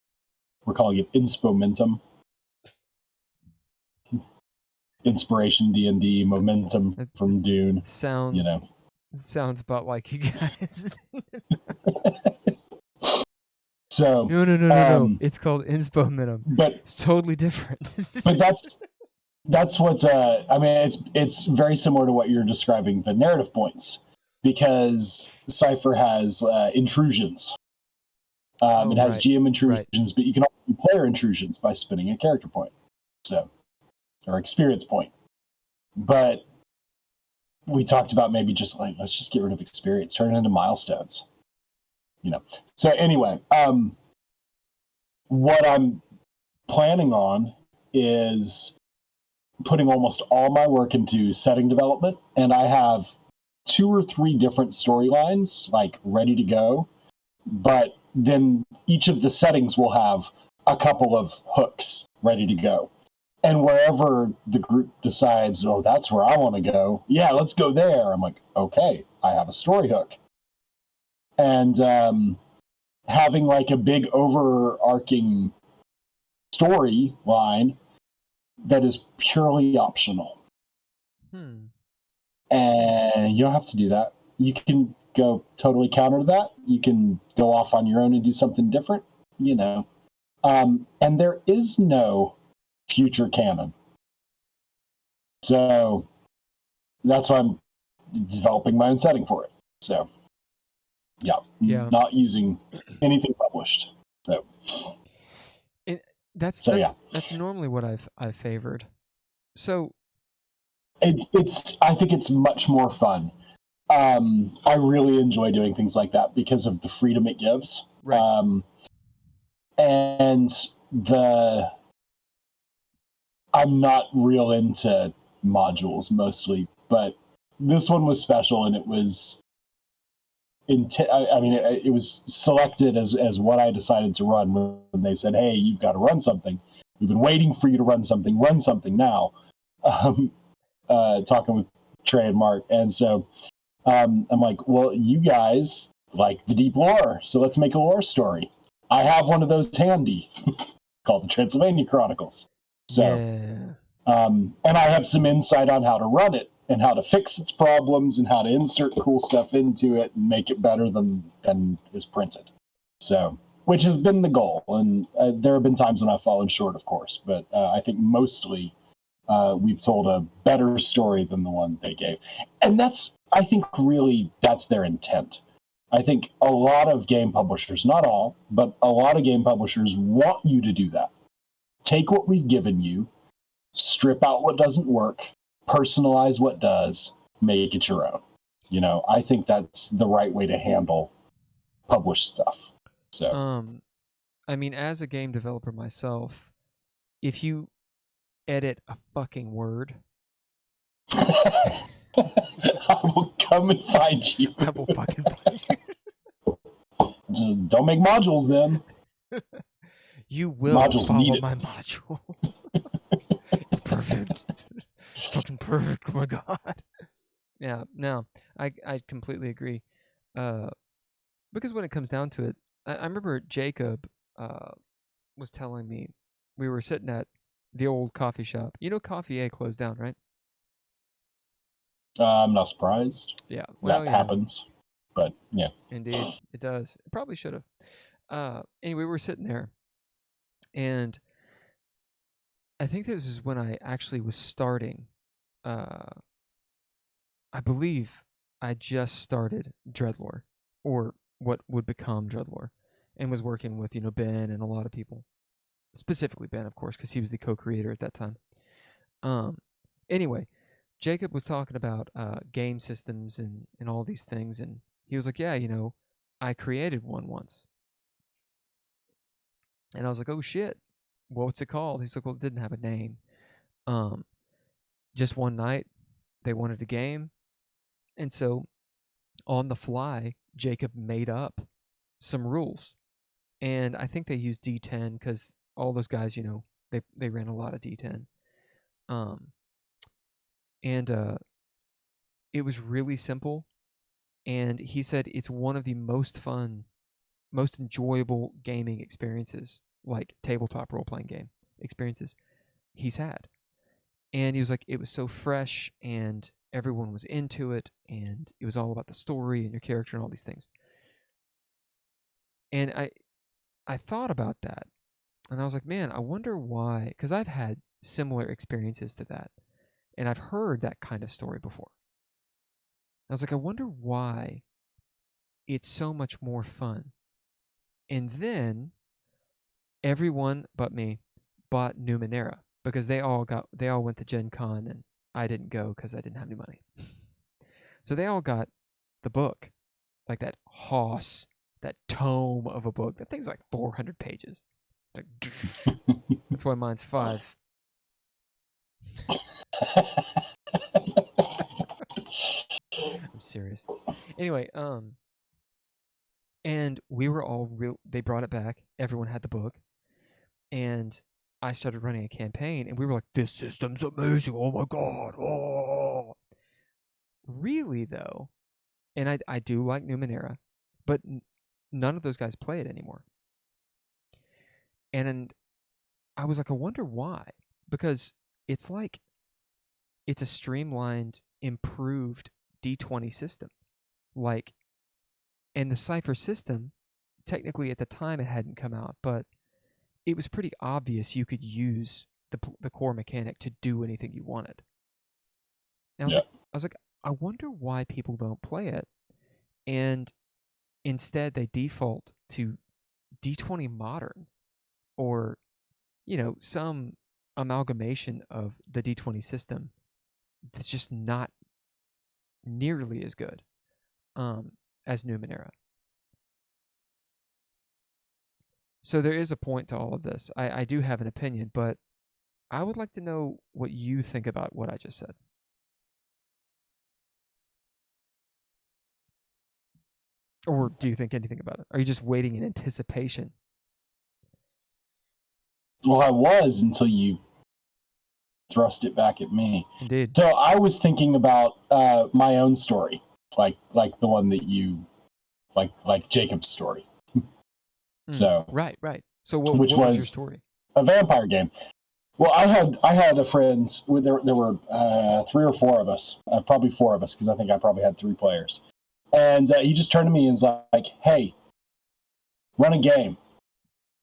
We're calling it inspomentum. Inspiration D&D, momentum from Dune. Sounds about like you guys. So no. It's called inspomentum. But it's totally different. But that's what's it's very similar to what you're describing, the narrative points, because Cypher has intrusions. It has GM intrusions, but you can also do player intrusions by spending a character point, or experience point. But we talked about maybe just like, let's just get rid of experience, turn it into milestones. So anyway, what I'm planning on is putting almost all my work into setting development, and I have 2 or 3 different storylines like ready to go, but then each of the settings will have a couple of hooks ready to go. And wherever the group decides, oh, that's where I want to go, yeah, let's go there. I'm like, okay, I have a story hook. And having like a big overarching storyline that is purely optional. And you don't have to do that. You can go totally counter to that. You can go off on your own and do something different, you know. And there is no future canon. So that's why I'm developing my own setting for it. So, yeah. Not using anything published. So, that's normally what I've favored. So, I think it's much more fun. I really enjoy doing things like that because of the freedom it gives. Right. And I'm not real into modules mostly, but this one was special, and it was it was selected as what I decided to run when they said, hey, you've got to run something. We've been waiting for you to run something now. Talking with Trey and Mark. And so I'm like, well, you guys like the deep lore, so let's make a lore story. I have one of those handy called the Transylvania Chronicles. So, and I have some insight on how to run it and how to fix its problems and how to insert cool stuff into it and make it better than is printed. So, which has been the goal. And there have been times when I've fallen short, of course, but I think mostly we've told a better story than the one they gave. And I think really that's their intent. I think a lot of game publishers, not all, but a lot of game publishers want you to do that. Take what we've given you, strip out what doesn't work, personalize what does, make it your own. You know, I think that's the right way to handle published stuff. So, I mean, as a game developer myself, if you edit a fucking word, I will come and find you. I will fucking find you. Just don't make modules then. You will modules follow my module. It's perfect. It's fucking perfect. Oh my god. Yeah, no, I completely agree. Because when it comes down to it, I remember Jacob was telling me, we were sitting at the old coffee shop. You know, Coffee A closed down, right? I'm not surprised. Yeah, well, that happens. But yeah, indeed, it does. It probably should have. Anyway, we were sitting there, and I think this is when I actually was starting. I believe I just started DreadLore, or what would become DreadLore, and was working with Ben and a lot of people, specifically Ben, of course, because he was the co-creator at that time. Anyway, Jacob was talking about game systems and all these things, and he was like, yeah, I created one once. And I was like, oh shit, what's it called? He's like, well, it didn't have a name. Just one night, they wanted a game. And so on the fly, Jacob made up some rules. And I think they used D10 because all those guys, they ran a lot of D10. And it was really simple. And he said it's one of the most fun, most enjoyable gaming experiences, like tabletop role-playing game experiences he's had. And he was like, it was so fresh and everyone was into it and it was all about the story and your character and all these things. And I thought about that and I was like, man, I wonder why, because I've had similar experiences to that and I've heard that kind of story before. I was like, I wonder why it's so much more fun. And then everyone but me bought Numenera because they all went to Gen Con and I didn't go because I didn't have any money. So they all got the book, like that hoss, that tome of a book. That thing's like 400 pages. Like, that's why mine's 5. I'm serious. Anyway, and we were all real. They brought it back. Everyone had the book, and I started running a campaign, and we were like, "This system's amazing! Oh my god!" Oh, really though, and I do like Numenera, but none of those guys play it anymore. And I was like, I wonder why, because it's like it's a streamlined, improved D20 system, like, and the Cypher system. Technically, at the time, it hadn't come out, but it was pretty obvious you could use the core mechanic to do anything you wanted. And I was like, I wonder why people don't play it, and instead they default to D20 Modern, or some amalgamation of the D20 system that's just not nearly as good as Numenera. So there is a point to all of this. I do have an opinion, but I would like to know what you think about what I just said. Or do you think anything about it? Are you just waiting in anticipation? Well, I was until you thrust it back at me. Indeed. So I was thinking about my own story, like the one that you like Jacob's story. So right. So what was your story? A vampire game. Well, I had a friend. There were 3 or 4 of us, probably 4 of us, because I think I probably had 3 players. And he just turned to me and was like, "Hey, run a game,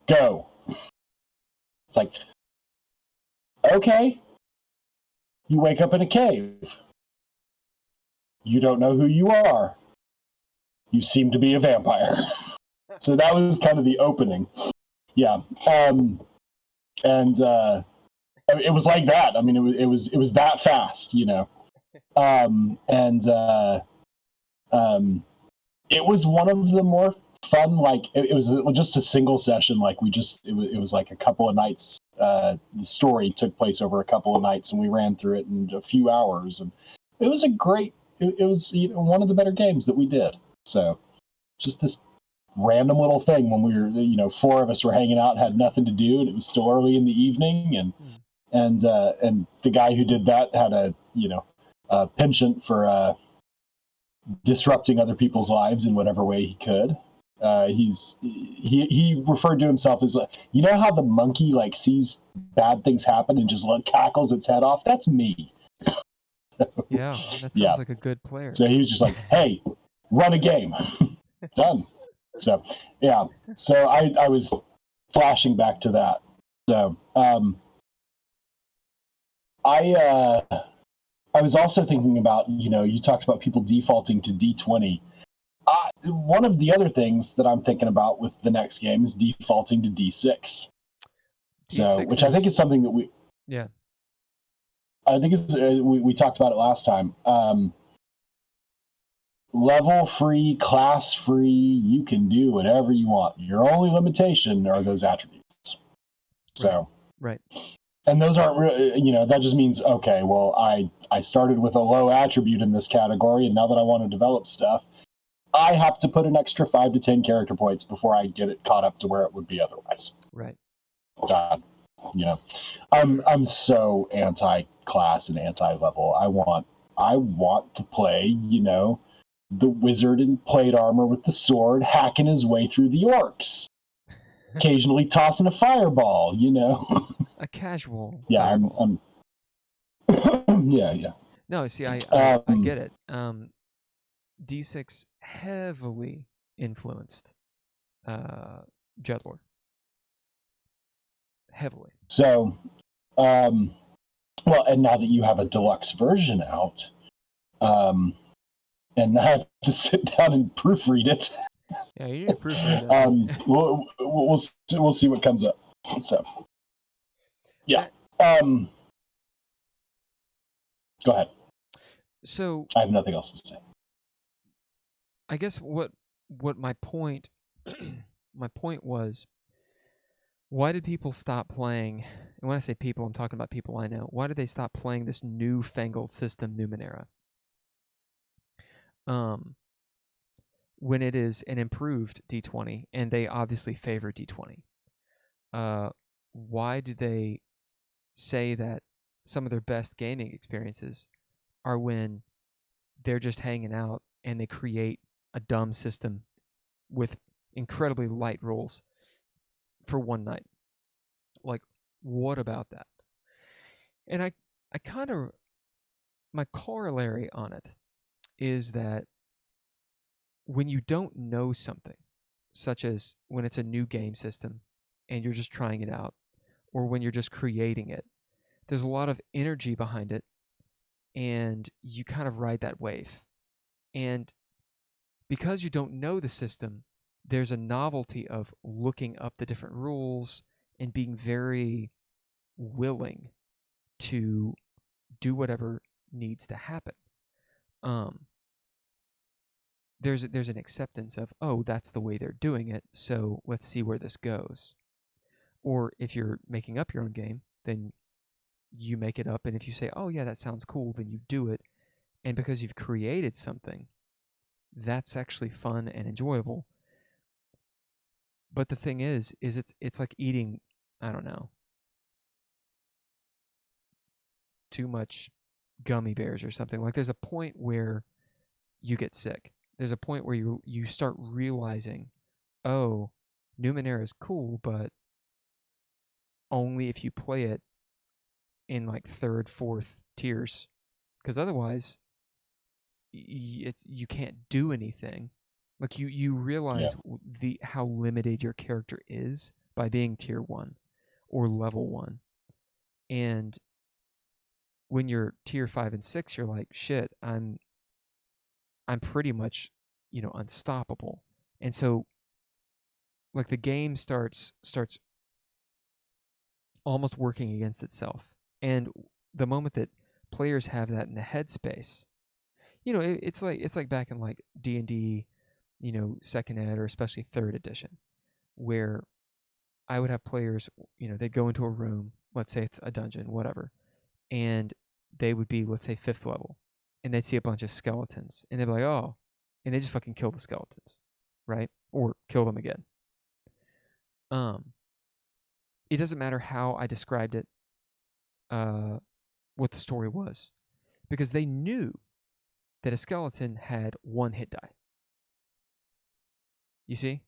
go." It's like, okay. You wake up in a cave. You don't know who you are. You seem to be a vampire. So that was kind of the opening. Yeah. And it was like that. I mean, it was that fast, it was one of the more fun. Like it was just a single session. Like it was like a couple of nights. The story took place over a couple of nights, and we ran through it in a few hours, and it was a great. It was one of the better games that we did. So just this random little thing when we were 4 of us were hanging out, had nothing to do, and it was still early in the evening, and the guy who did that had a penchant for disrupting other people's lives in whatever way he could. He referred to himself as how the monkey sees bad things happen and just cackles its head off. That's me. Yeah, that sounds like a good player. So he was just like, "Hey, run a game." Done. So yeah. So I was flashing back to that. So I was also thinking about, you talked about people defaulting to D20. One of the other things that I'm thinking about with the next game is defaulting to D6. So, which I think is something that I think it's, we talked about it last time. Level free, class free, you can do whatever you want. Your only limitation are those attributes. So, right. And those aren't really, that just means, okay, well, I started with a low attribute in this category, and now that I want to develop stuff, I have to put an extra 5 to 10 character points before I get it caught up to where it would be otherwise. Right. I'm so anti-class and anti-level. I want to play, the wizard in plate armor with the sword hacking his way through the orcs. Occasionally tossing a fireball, A casual. Yeah, I'm yeah. No, see, I get it. D6 heavily influenced DreadLore. Heavily. So, well, and now that you have a deluxe version out, and I have to sit down and proofread it. Yeah, you need to proofread it. We'll see what comes up. So, yeah. Go ahead. So I have nothing else to say. I guess what my point was, why did people stop playing? And when I say people, I'm talking about people I know. Why did they stop playing this newfangled system, Numenera? When it is an improved D20, and they obviously favor D20. why do they say that some of their best gaming experiences are when they're just hanging out and they create a dumb system with incredibly light rules for one night? Like, what about that? And I kind of, my corollary on it is that when you don't know something, such as when it's a new game system and you're just trying it out, or when you're just creating it, there's a lot of energy behind it, and you kind of ride that wave. And because you don't know the system, there's a novelty of looking up the different rules and being very willing to do whatever needs to happen. There's an acceptance of, oh, that's the way they're doing it, so let's see where this goes. Or if you're making up your own game, then you make it up, and if you say, oh yeah, that sounds cool, then you do it. And because you've created something, that's actually fun and enjoyable. But the thing is it's like eating, I don't know, too much gummy bears or something. Like, there's a point where you get sick. There's a point where you start realizing, oh, Numenera is cool, but only if you play it in like third, fourth tiers, because otherwise, you can't do anything. Like, you realize how limited your character is by being tier 1 or level 1, and when you're tier 5 and 6, you're like, shit, I'm pretty much, unstoppable. And so, like, the game starts almost working against itself. And the moment that players have that in the headspace, it's like back in like D&D, second ed, or especially third edition, where I would have players, they'd go into a room, let's say it's a dungeon, whatever, and they would be, let's say, 5th level, and they'd see a bunch of skeletons, and they'd be like, oh, and they just fucking kill the skeletons, right? Or kill them again. It doesn't matter how I described it, what the story was, because they knew that a skeleton had 1 hit die. You see?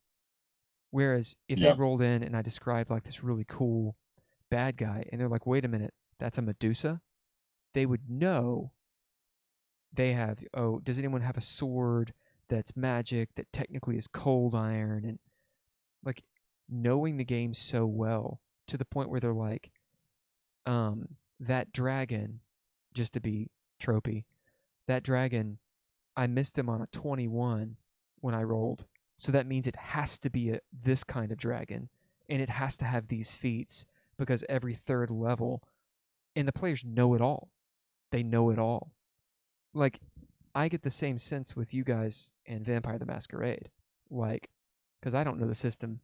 Whereas if they rolled in and I described like this really cool bad guy, and they're like, wait a minute, that's a Medusa, they would know they have, oh, does anyone have a sword that's magic that technically is cold iron? And like, knowing the game so well to the point where they're like, that dragon, just to be tropey, that dragon, I missed him on a 21 when I rolled. So that means it has to be this kind of dragon, and it has to have these feats, because every 3rd level, and the players know it all. They know it all. Like, I get the same sense with you guys and Vampire the Masquerade. Like, because I don't know the system.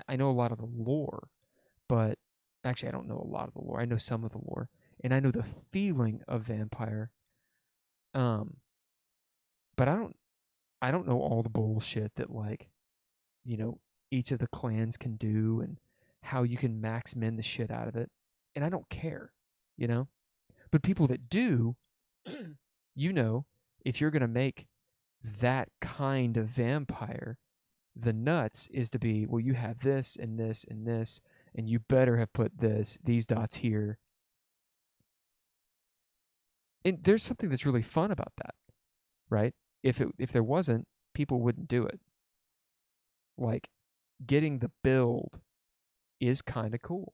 I know a lot of the lore, but actually I don't know a lot of the lore. I know some of the lore, and I know the feeling of Vampire. But I don't know all the bullshit that, like, each of the clans can do and how you can max min the shit out of it. And I don't care, But people that do, if you're going to make that kind of vampire, the nuts is to be, well, you have this and this and this, and you better have put these dots here. And there's something that's really fun about that, right? If there wasn't, people wouldn't do it. Like, getting the build is kind of cool,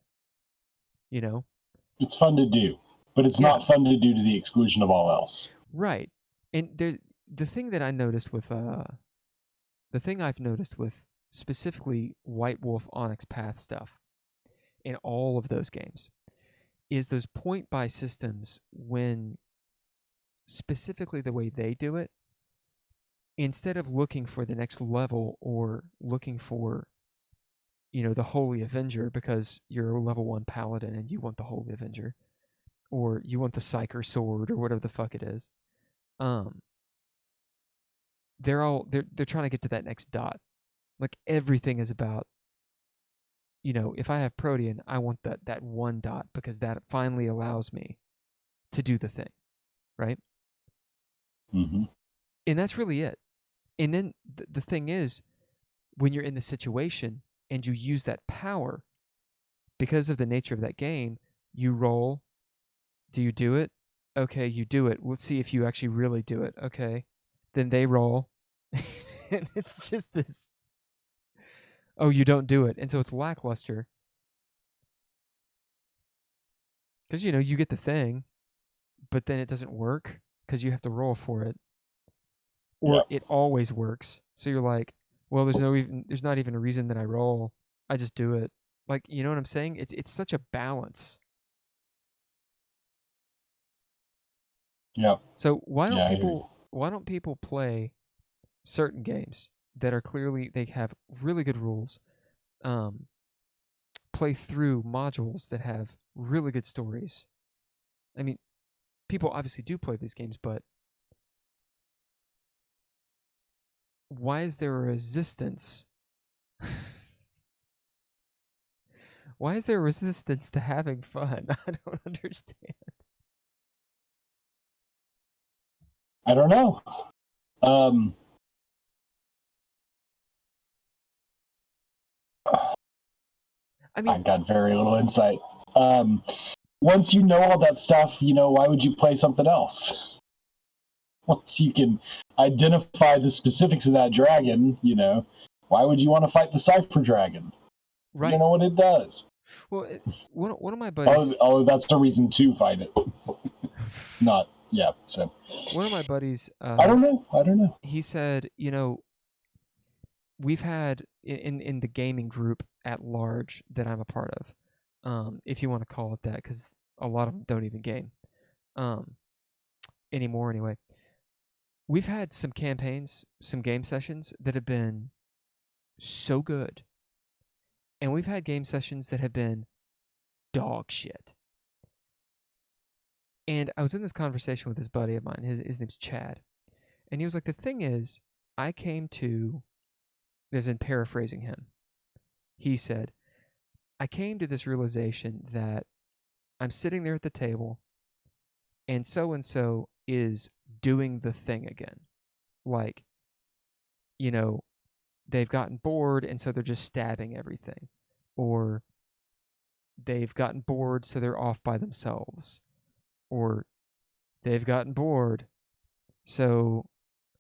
It's fun to do, but it's not fun to do to the exclusion of all else. Right. And the thing that I noticed with the thing I've noticed with specifically White Wolf Onyx Path stuff in all of those games is those point buy systems, when specifically the way they do it, instead of looking for the next level or looking for, the Holy Avenger because you're a level 1 paladin and you want the Holy Avenger, or you want the Psyker sword or whatever the fuck it is, they're trying to get to that next dot. Like, everything is about, if I have Protean, I want that one dot because that finally allows me to do the thing, right? Mm-hmm. And that's really it. And then the thing is, when you're in the situation and you use that power, because of the nature of that game, you roll. Do you do it? Okay, you do it. Let's see if you actually really do it. Okay. Then they roll. And it's just this, oh, you don't do it. And so it's lackluster. Because, you get the thing, but then it doesn't work because you have to roll for it. Or Yep. it always works. So you're like, well, there's not even a reason that I roll. I just do it. Like, you know what I'm saying? It's such a balance. Yep. So why Yeah, don't I hear you. people play certain games that are clearly they have really good rules, play through modules that have really good stories. I mean, people obviously do play these games, but why is there a resistance? Why is there a resistance to having fun? I don't understand. I don't know. I mean, I got very little insight. Once you know all that stuff, why would you play something else? Once you can identify the specifics of that dragon, why would you want to fight the Cypher Dragon? right. You know what it does. Well, one of my buddies. Oh, that's a reason to fight it. Not, yeah, so. One of my buddies. I don't know. He said, we've had in the gaming group at large that I'm a part of, if you want to call it that, because a lot of them don't even game anymore anyway. We've had some campaigns, some game sessions that have been so good, and we've had game sessions that have been dog shit. And I was in this conversation with this buddy of mine. His name's Chad, and he was like, "The thing is, I came to," as in paraphrasing him, he said, I came to this realization that I'm sitting there at the table and so is doing the thing again. Like, they've gotten bored and so they're just stabbing everything. Or they've gotten bored so they're off by themselves. Or they've gotten bored or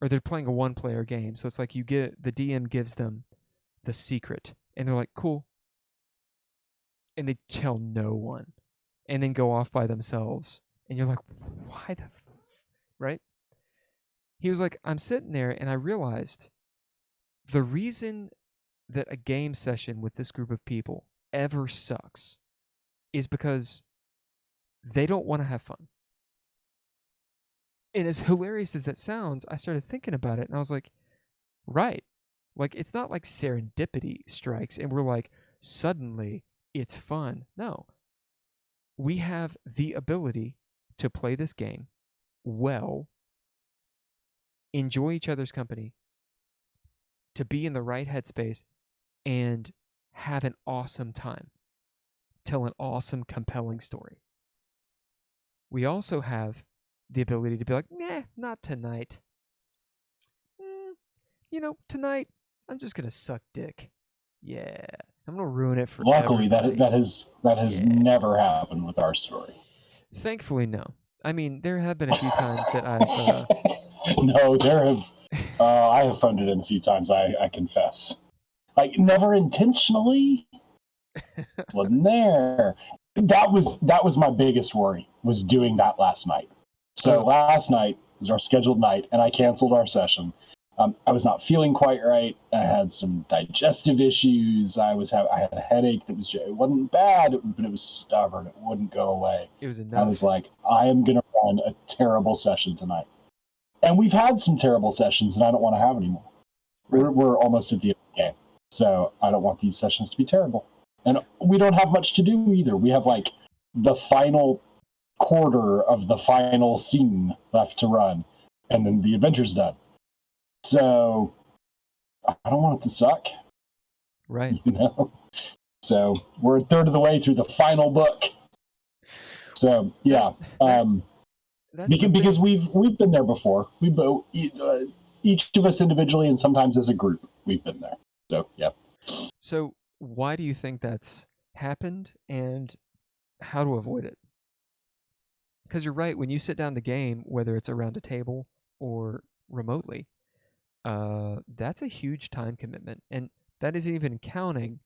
they're playing a one-player game. So it's like the DM gives them the secret and they're like, cool. And they tell no one and then go off by themselves. And you're like, why right? He was like, I'm sitting there and I realized the reason that a game session with this group of people ever sucks is because they don't want to have fun. And as hilarious as that sounds, I started thinking about it and I was like, right. Like, it's not like serendipity strikes and we're like, suddenly it's fun. No. We have the ability to play this game well, enjoy each other's company, to be in the right headspace, and have an awesome time. Tell an awesome, compelling story. We also have the ability to be like, nah, not tonight. Tonight, I'm just going to suck dick. Yeah. I'm going to ruin it for Luckily, everybody. that has never happened with our story. Thankfully, no. I mean, there have been a few times that I've... No, there have... I have phoned it in a few times, I confess. Like, never intentionally. Wasn't there. That was my biggest worry, was doing that last night. So last night was our scheduled night, and I canceled our session. I was not feeling quite right. I had some digestive issues. I had a headache it wasn't bad, but it was stubborn. It wouldn't go away. It was enough. I was like, I am going to run a terrible session tonight. And we've had some terrible sessions, and I don't want to have any more. Right. We're almost at the end of the game, so I don't want these sessions to be terrible. And we don't have much to do either. We have like the final quarter of the final scene left to run, and then the adventure's done. So I don't want it to suck. Right. So we're a third of the way through the final book. So yeah, because we've been there before. We both, each of us individually and sometimes as a group, we've been there. So yeah. So why do you think that's happened, and how to avoid it? Because you're right, when you sit down to game, whether it's around a table or remotely, that's a huge time commitment, and that isn't even counting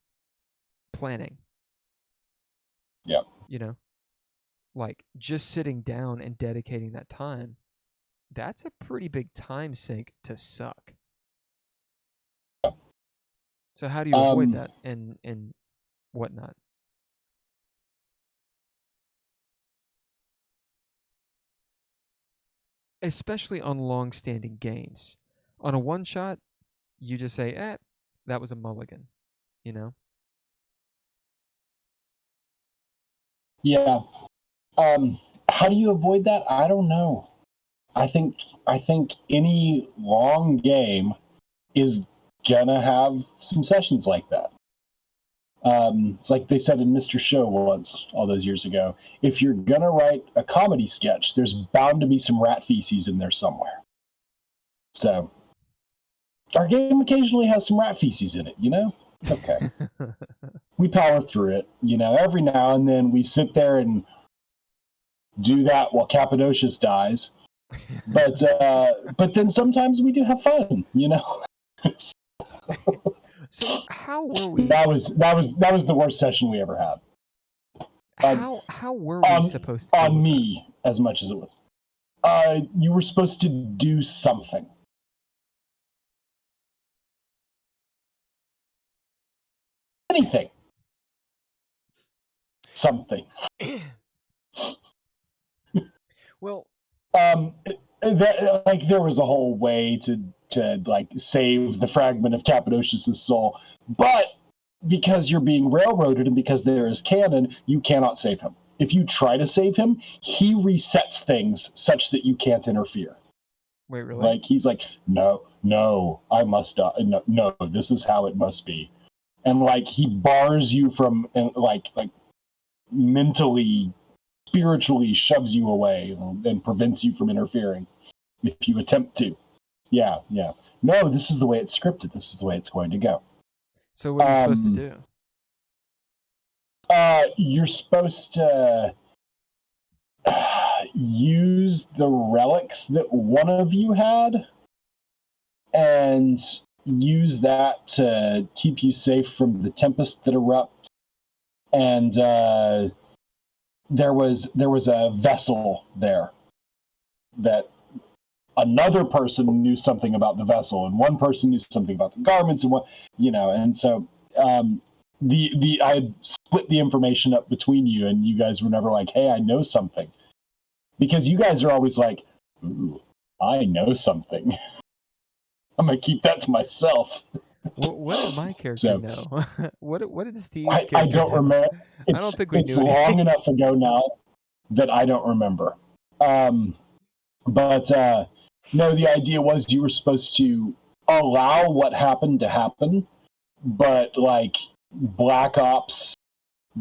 planning. Yeah. You know, like just sitting down and dedicating that time, that's a pretty big time sink to suck. So how do you avoid that and whatnot? Especially on long-standing games. On a one-shot, you just say, that was a mulligan, you know? Yeah. How do you avoid that? I don't know. I think any long game is gonna have some sessions like that. It's like they said in Mr. Show once, all those years ago. If you're gonna write a comedy sketch, there's bound to be some rat feces in there somewhere. So our game occasionally has some rat feces in it, you know? It's okay. We power through it, you know. Every now and then we sit there and do that while Cappadocius dies. But then sometimes we do have fun, you know. So how were we? That was the worst session we ever had. How were we supposed to? On me, that? As much as it was. You were supposed to do something. Anything. Something. Well, there was a whole way to like save the fragment of Cappadocius's soul, but because you're being railroaded and because there is canon, you cannot save him. If you try to save him, he resets things such that you can't interfere. Wait, really? Like he's like, no, I must die. No, this is how it must be, and like he bars you from like mentally, spiritually shoves you away and prevents you from interfering if you attempt to. Yeah. No, this is the way it's scripted. This is the way it's going to go. So what are you supposed to do? You're supposed to use the relics that one of you had and use that to keep you safe from the tempest that erupt. And there was a vessel there that another person knew something about the vessel, and one person knew something about the garments, and and so I split the information up between you, and you guys were never like, hey, I know something, because you guys are always like, ooh, I know something. I'm gonna keep that to myself. What did my character know? What did Steve's character I don't remember. I don't think we it's knew long anything. enough ago now that I don't remember. No, the idea was you were supposed to allow what happened to happen, but like Black Ops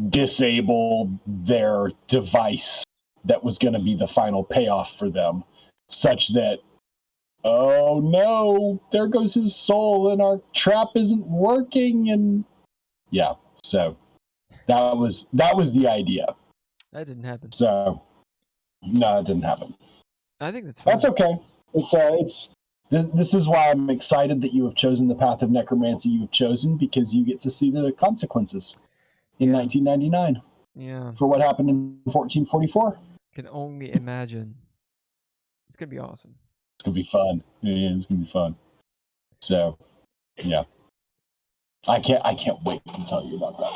disabled their device that was going to be the final payoff for them, such that, oh no, there goes his soul and our trap isn't working. And yeah, so that was the idea. That didn't happen. So no, it didn't happen. I think that's fine. That's okay. This is why I'm excited that you have chosen the path of necromancy you have chosen, because you get to see the consequences in 1999. Yeah. For what happened in 1444. Can only imagine. It's gonna be awesome. It's gonna be fun. Yeah, it's gonna be fun. So, yeah. I can't wait to tell you about that.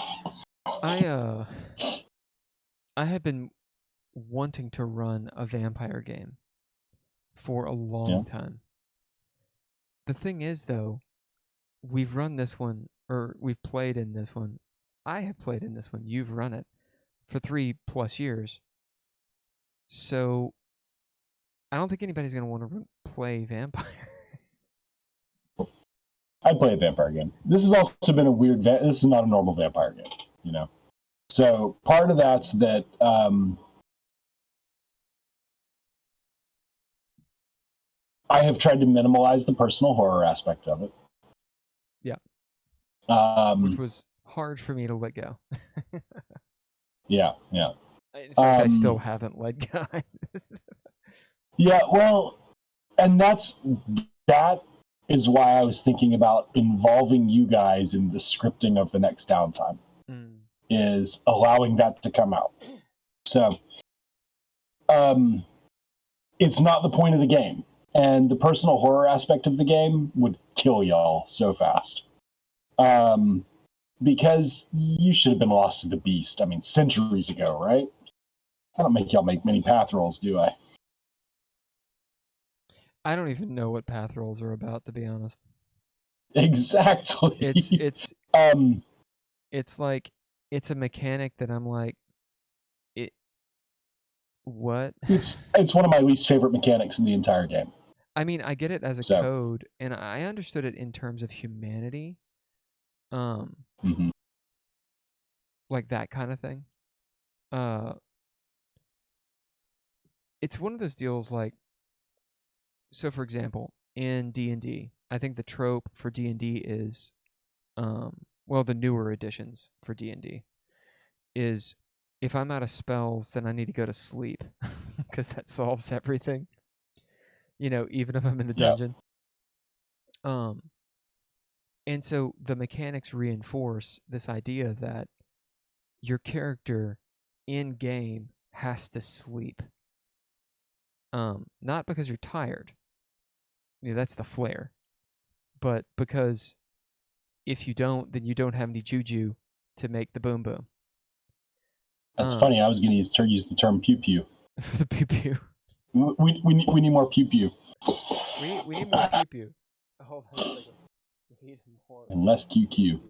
I have been wanting to run a vampire game for a long time. The thing is, though, we've run this one, or we've played in this one. I have played in this one. You've run it for 3+ years. So I don't think anybody's going to want to play vampire. I'd play a vampire game. This has also been a weird... This is not a normal vampire game. So part of that's that I have tried to minimize the personal horror aspect of it. Yeah. Um, Which was hard for me to let go. yeah. In fact, I still haven't let go. Yeah, well, and that is why I was thinking about involving you guys in the scripting of the next downtime. Is allowing that to come out. So, it's not the point of the game, and the personal horror aspect of the game would kill y'all so fast. Because you should have been lost to the beast. I mean, centuries ago, right? I don't make y'all make many path rolls, do I? I don't even know what path rolls are about, to be honest. Exactly. It's like it's a mechanic that I'm like, what? It's one of my least favorite mechanics in the entire game. I mean, I get it as a code, and I understood it in terms of humanity, like that kind of thing. It's one of those deals like, so for example, in D&D, I think the trope for D&D is, well, the newer editions for D&D is, if I'm out of spells, then I need to go to sleep because that solves everything. Even if I'm in the dungeon. And so the mechanics reinforce this idea that your character in game has to sleep. Not because you're tired. That's the flair. But because if you don't, then you don't have any juju to make the boom boom. That's funny. I was going to use the term pew pew. For the pew pew. We need more pew pew. We need more pew pew. Hold on a second. We need more. And less QQ.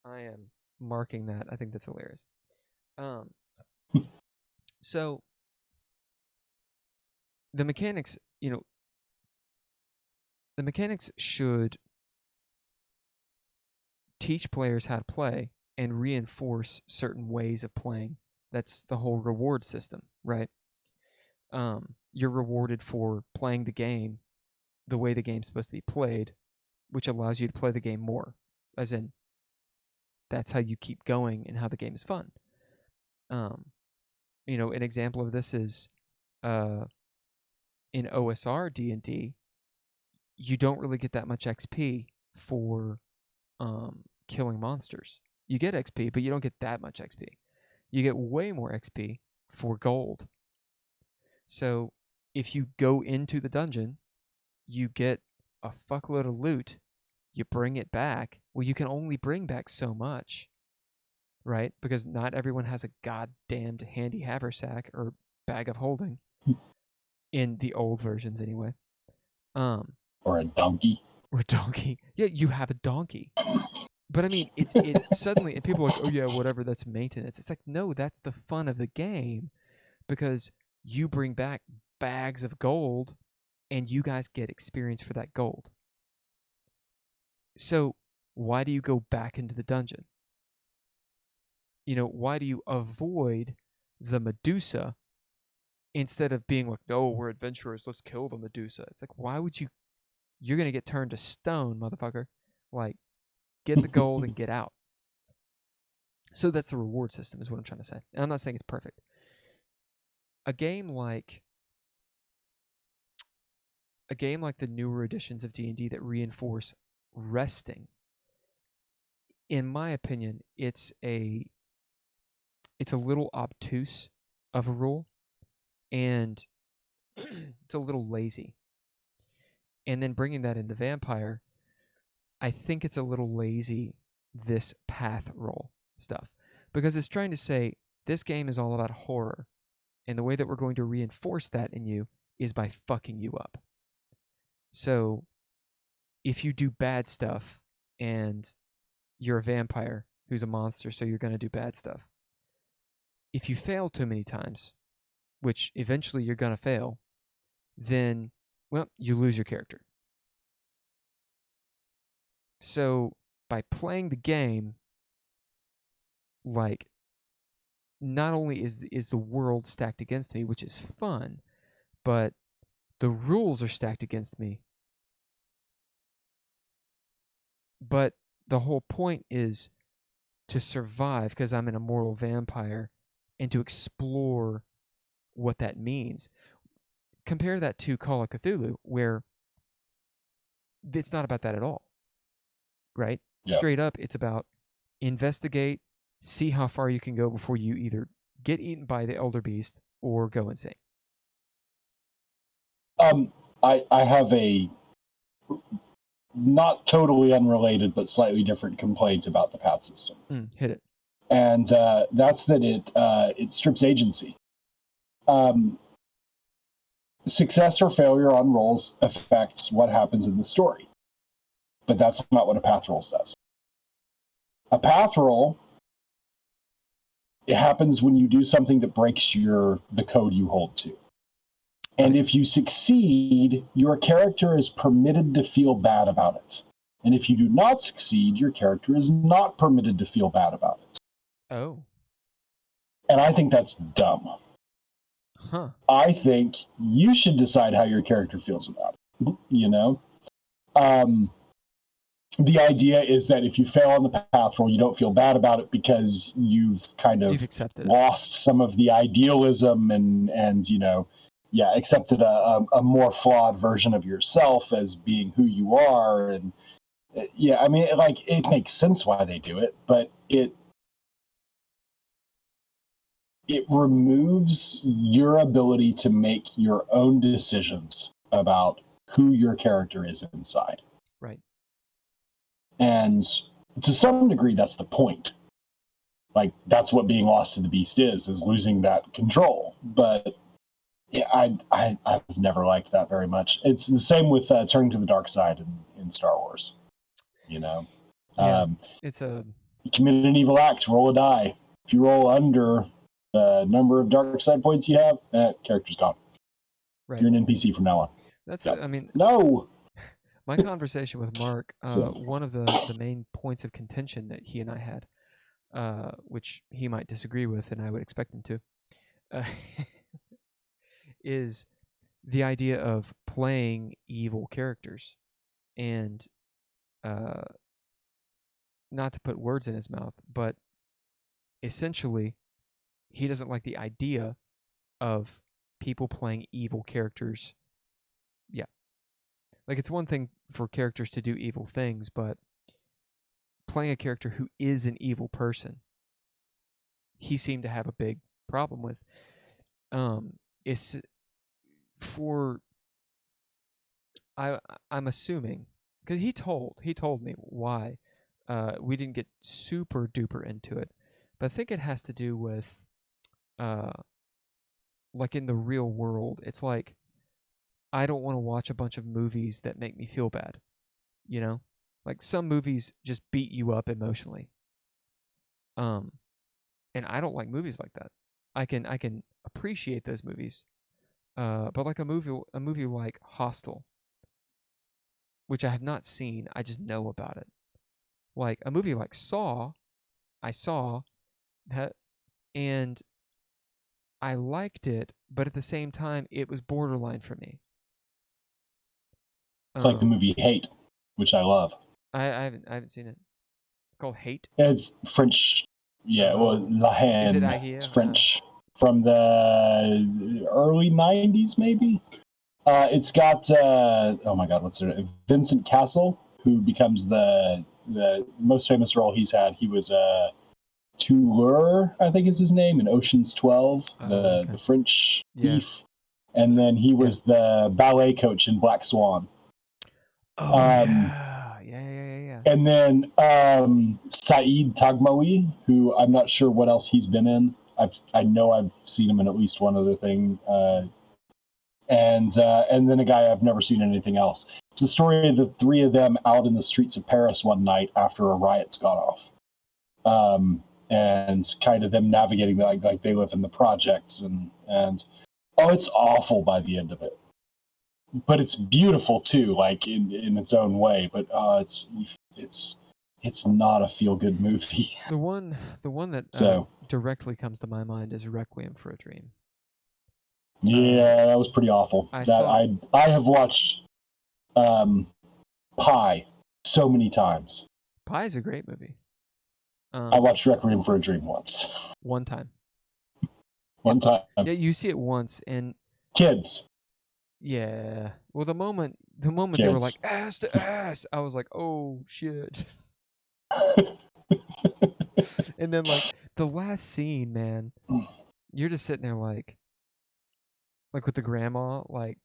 I am marking that. I think that's hilarious. So the mechanics, the mechanics should teach players how to play and reinforce certain ways of playing. That's the whole reward system, right? You're rewarded for playing the game the way the game's supposed to be played, which allows you to play the game more. As in, that's how you keep going and how the game is fun. An example of this is in OSR D&D, you don't really get that much XP for killing monsters. You get XP, but you don't get that much XP. You get way more XP for gold. So if you go into the dungeon, you get a fuckload of loot, you bring it back. Well, you can only bring back so much, right? Because not everyone has a goddamned handy haversack or bag of holding in the old versions anyway. Or a donkey. Or a donkey. Yeah, you have a donkey. But I mean, it suddenly, and people are like, oh yeah, whatever, that's maintenance. It's like, no, that's the fun of the game, because you bring back bags of gold and you guys get experience for that gold. So why do you go back into the dungeon? Why do you avoid the Medusa instead of being like, no, we're adventurers, let's kill the Medusa? It's like, why would you? You're going to get turned to stone, motherfucker. Like, get the gold and get out. So that's the reward system, is what I'm trying to say. And I'm not saying it's perfect. A game like the newer editions of D&D that reinforce resting, in my opinion, it's a little obtuse of a rule, and it's a little lazy. And then bringing that into Vampire, I think it's a little lazy, this path roll stuff, because it's trying to say this game is all about horror, and the way that we're going to reinforce that in you is by fucking you up. So if you do bad stuff and you're a vampire who's a monster, so you're going to do bad stuff. If you fail too many times, which eventually you're going to fail, then, well, you lose your character. So by playing the game, like, not only is the world stacked against me, which is fun, but the rules are stacked against me. But the whole point is to survive, because I'm an immortal vampire, and to explore what that means. Compare that to Call of Cthulhu, where it's not about that at all, right? Yeah. Straight up, it's about investigate, see how far you can go before you either get eaten by the elder beast or go insane. I have a not totally unrelated but slightly different complaint about the path system. Hit it. And that's that it strips agency. Success or failure on rolls affects what happens in the story, but that's not what a path roll does. A path roll, it happens when you do something that breaks the code you hold to. And if you succeed, your character is permitted to feel bad about it. And if you do not succeed, your character is not permitted to feel bad about it. Oh. And I think that's dumb. Huh. I think you should decide how your character feels about it. You know? The idea is that if you fail on the path roll, you don't feel bad about it because you've kind of lost some of the idealism and you know, accepted a more flawed version of yourself as being who you are. And I mean, like, it makes sense why they do it, but it removes your ability to make your own decisions about who your character is inside. Right. And to some degree, that's the point. Like, that's what being lost to the beast is losing that control. But I've never liked that very much. It's the same with turning to the dark side in Star Wars. You know? Yeah, it's you commit an evil act, roll a die. If you roll under the number of dark side points you have, that character's gone. Right. You're an NPC from now on. That's I mean, no. My conversation with Mark, one of the main points of contention that he and I had, which he might disagree with, and I would expect him to, is the idea of playing evil characters. And not to put words in his mouth, but essentially, he doesn't like the idea of people playing evil characters. Yeah. Like, it's one thing for characters to do evil things, but playing a character who is an evil person, he seemed to have a big problem with. I'm assuming, because he told me why we didn't get super duper into it, but I think it has to do with like, in the real world, it's like, I don't want to watch a bunch of movies that make me feel bad. You know? Like, some movies just beat you up emotionally. And I don't like movies like that. I can appreciate those movies. But like a movie like Hostel, which I have not seen, I just know about it. Like a movie like Saw, I saw that, and I liked it, but at the same time, it was borderline for me. It's like the movie Hate, which I love. I haven't seen it. It's called Hate? It's French. Yeah, well, La Haine. Is it Ahia? It's French. From the early 90s, maybe? It's got, oh my god, what's it? Vincent Cassel, who becomes the most famous role he's had. He was Touleur, I think is his name, in Ocean's 12, the French thief. And then he was the ballet coach in Black Swan. Oh, yeah. And then Saeed Tagmaoui, who I'm not sure what else he's been in. I know I've seen him in at least one other thing. And then a guy I've never seen in anything else. It's the story of the three of them out in the streets of Paris one night after a riot's gone off. And kind of them navigating that, like they live in the projects, and it's awful by the end of it. But it's beautiful too, like in its own way. But it's it's not a feel-good movie. The one that So directly comes to my mind is Requiem for a Dream. yeah, that was pretty awful. I have watched Pi so many times. Pi is a great movie. I watched Requiem for a Dream once. One time. One time. Yeah, you see it once, and kids. Yeah. Well, the moment Kids. They were like ass to ass, I was like, oh shit. And then like the last scene, man, you're just sitting there like with the grandma, like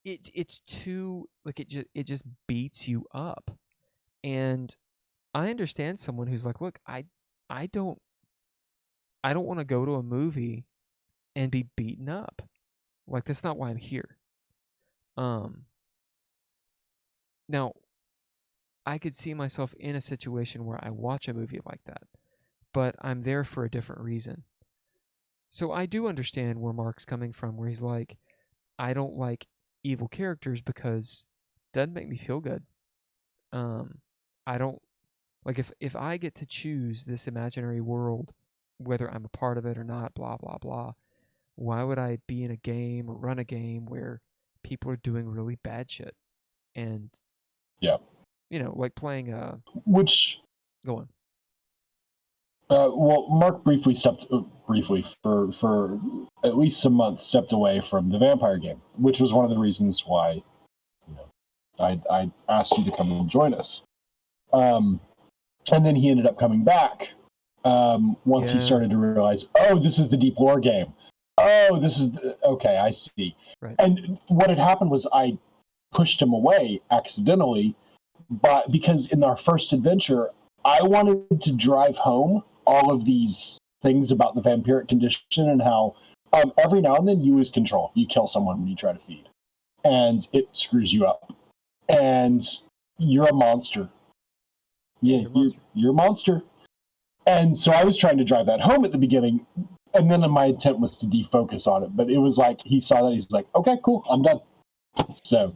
it's too like it just beats you up. And I understand someone who's like, look, I don't want to go to a movie and be beaten up. Like that's not why I'm here. Now I could see myself in a situation where I watch a movie like that, but I'm there for a different reason. So I do understand where Mark's coming from, where he's like, I don't like evil characters because it doesn't make me feel good. I don't like if I get to choose this imaginary world, whether I'm a part of it or not, blah blah blah. Why would I be in a game or run a game where people are doing really bad shit? And yeah, like playing which go on. Well, Mark briefly for at least a month stepped away from the vampire game, which was one of the reasons why I asked you to come and join us. And then he ended up coming back once he started to realize, oh, this is the deep lore game. Oh, this is okay. I see. Right. And what had happened was I pushed him away accidentally, but because in our first adventure, I wanted to drive home all of these things about the vampiric condition and how every now and then you lose control. You kill someone when you try to feed, and it screws you up, and you're a monster. Yeah, you're a monster. And so I was trying to drive that home at the beginning, and then my intent was to defocus on it. But it was like he saw that, he's like, okay, cool, I'm done. So,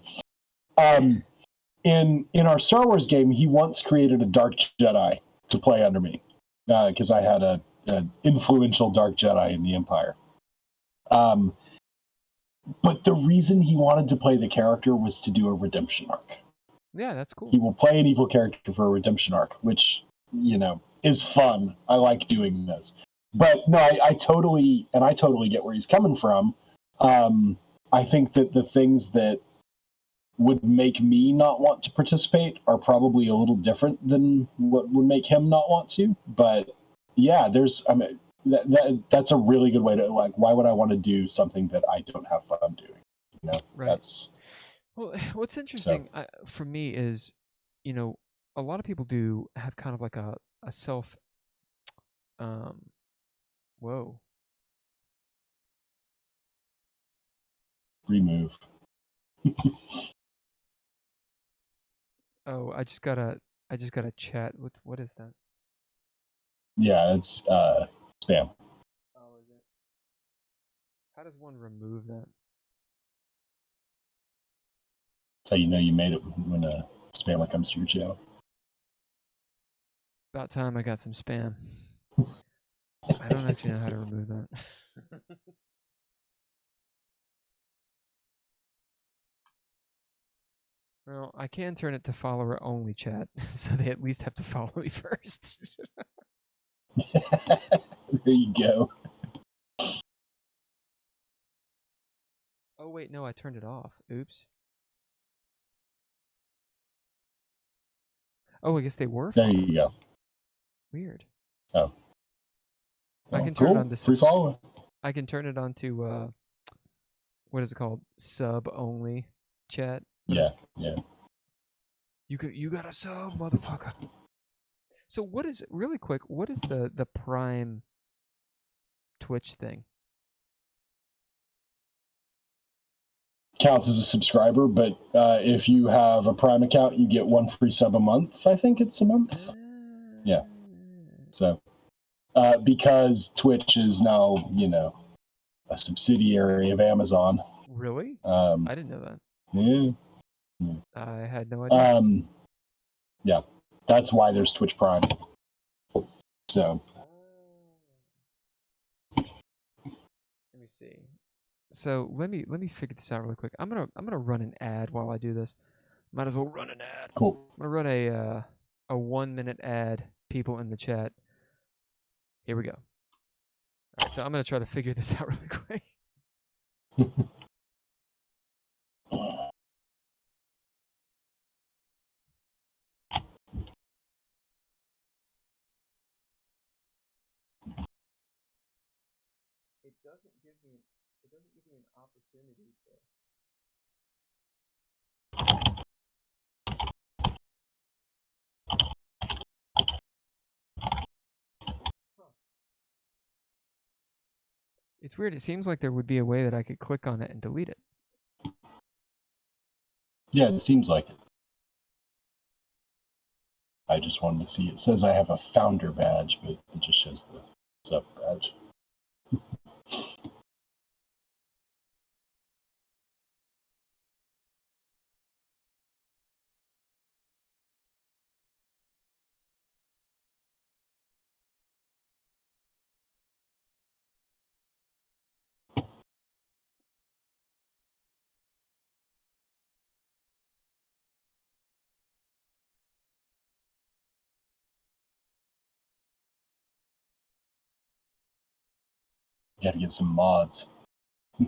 in our Star Wars game, he once created a Dark Jedi to play under me because I had an influential Dark Jedi in the Empire. But the reason he wanted to play the character was to do a redemption arc. Yeah, that's cool. He will play an evil character for a redemption arc, which, is fun. I like doing this. But no, I totally get where he's coming from. I think that the things that would make me not want to participate are probably a little different than what would make him not want to. But yeah, that's a really good way to, like, why would I want to do something that I don't have fun doing? Right. That's well, what's interesting for me is, a lot of people do have kind of like a self, whoa. Remove. Oh, I just got a chat. What is that? Yeah, it's spam. Oh, is it? How does one remove that? That's how you know you made it when a spammer comes to your channel. About time I got some spam. I don't actually know how to remove that. Well, I can turn it to follower only chat, so they at least have to follow me first. There you go. Oh wait, no, I turned it off. Oops. Oh, I guess they were. There you go. Weird. Oh. I can turn it on to free follow. I can turn it on to what is it called? Sub only chat. Yeah. You got a sub, motherfucker. So what is really quick? What is the Prime Twitch thing? Counts as a subscriber, but if you have a Prime account, you get 1 free sub a month. I think it's a month. Yeah. So, because Twitch is now, a subsidiary of Amazon. Really? I didn't know that. Yeah. I had no idea. Yeah. That's why there's Twitch Prime. So. Let me see. So let me figure this out really quick. I'm gonna run an ad while I do this. Might as well run an ad. Cool. I'm gonna run a 1-minute ad. People in the chat. Here we go. All right, so I'm gonna try to figure this out really quick. It doesn't give me an opportunity to. It's weird. It seems like there would be a way that I could click on it and delete it. Yeah, it seems like it. I just wanted to see. It says I have a founder badge, but it just shows the sub badge. You got to get some mods. Yeah.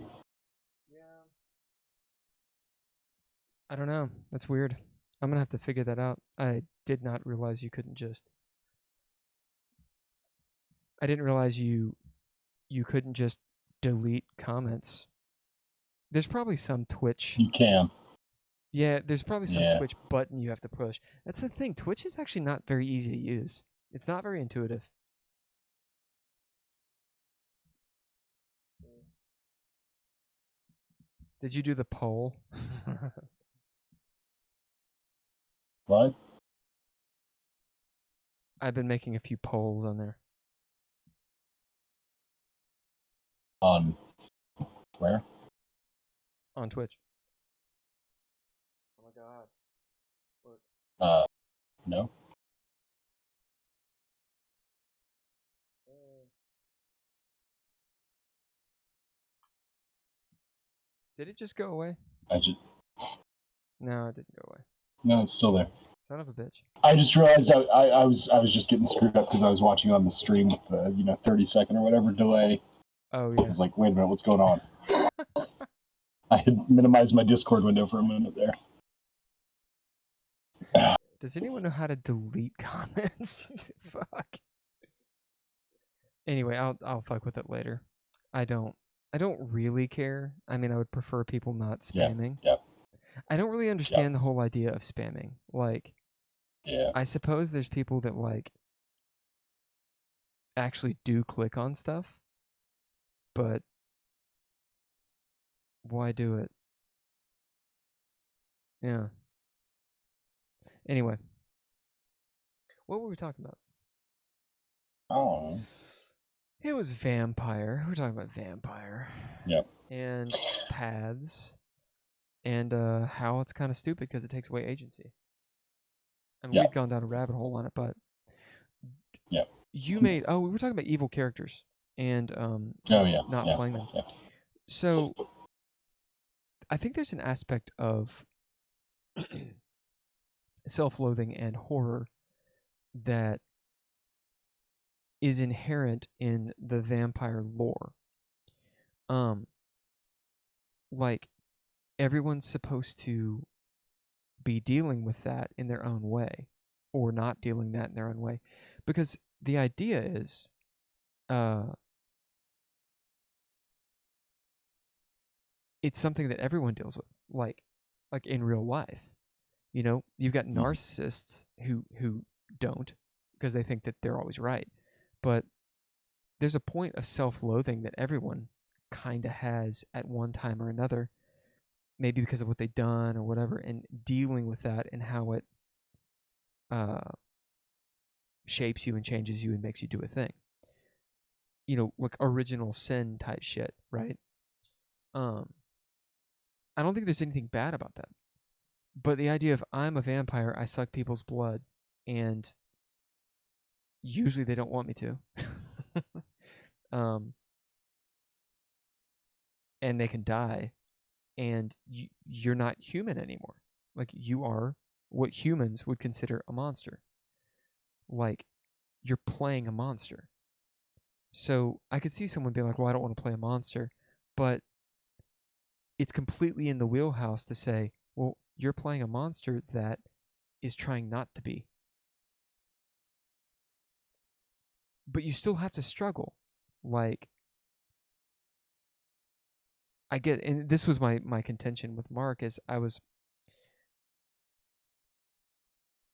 I don't know. That's weird. I'm gonna have to figure that out. I did not realize you couldn't just. I didn't realize you couldn't just delete comments. There's probably some Twitch. You can. Yeah, there's probably some Twitch button you have to push. That's the thing. Twitch is actually not very easy to use. It's not very intuitive. Did you do the poll? What? I've been making a few polls on there. On where? On Twitch. Oh my god. Look. No. Did it just go away? No, it didn't go away. No, it's still there. Son of a bitch. I just realized I was just getting screwed up because I was watching on the stream with the 30-second or whatever delay. Oh yeah. I was like, wait a minute, what's going on? I had minimized my Discord window for a minute there. Does anyone know how to delete comments? Fuck. Anyway, I'll fuck with it later. I don't really care. I mean, I would prefer people not spamming. Yeah. I don't really understand the whole idea of spamming. Like, I suppose there's people that like actually do click on stuff, but why do it? Yeah. Anyway, what were we talking about? Oh. It was vampire. We're talking about vampire. Yep. And paths. And how it's kind of stupid because it takes away agency. I mean, we've gone down a rabbit hole on it, but you made. Oh, we were talking about evil characters and not playing them. Yeah. So I think there's an aspect of self-loathing and horror that is inherent in the vampire lore. Like everyone's supposed to be dealing with that in their own way or not dealing that in their own way, because the idea is it's something that everyone deals with, like in real life. You know, you've got narcissists who don't, because they think that they're always right, but there's a point of self-loathing that everyone kind of has at one time or another, maybe because of what they've done or whatever, and dealing with that and how it shapes you and changes you and makes you do a thing. You know, like original sin type shit, right? I don't think there's anything bad about that. But the idea of I'm a vampire, I suck people's blood, and usually they don't want me to. And they can die, and you're not human anymore. Like, you are what humans would consider a monster. Like, you're playing a monster. So I could see someone being like, well, I don't want to play a monster. But it's completely in the wheelhouse to say, well, you're playing a monster that is trying not to be. But you still have to struggle. Like, I get, and this was my contention with Mark, is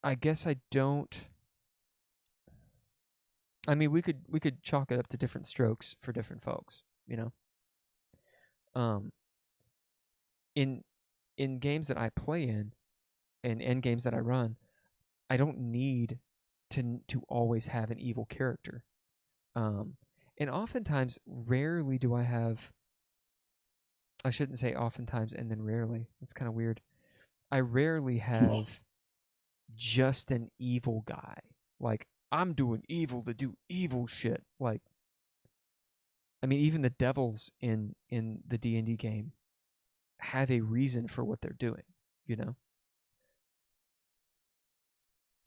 I guess I don't. I mean, we could chalk it up to different strokes for different folks, you know. In games that I play in, and games that I run, I don't need to always have an evil character. And oftentimes, rarely do I have. I shouldn't say oftentimes and then rarely. That's kind of weird. I rarely have just an evil guy. Like, I'm doing evil to do evil shit. Like, I mean, even the devils in the D&D game have a reason for what they're doing, you know?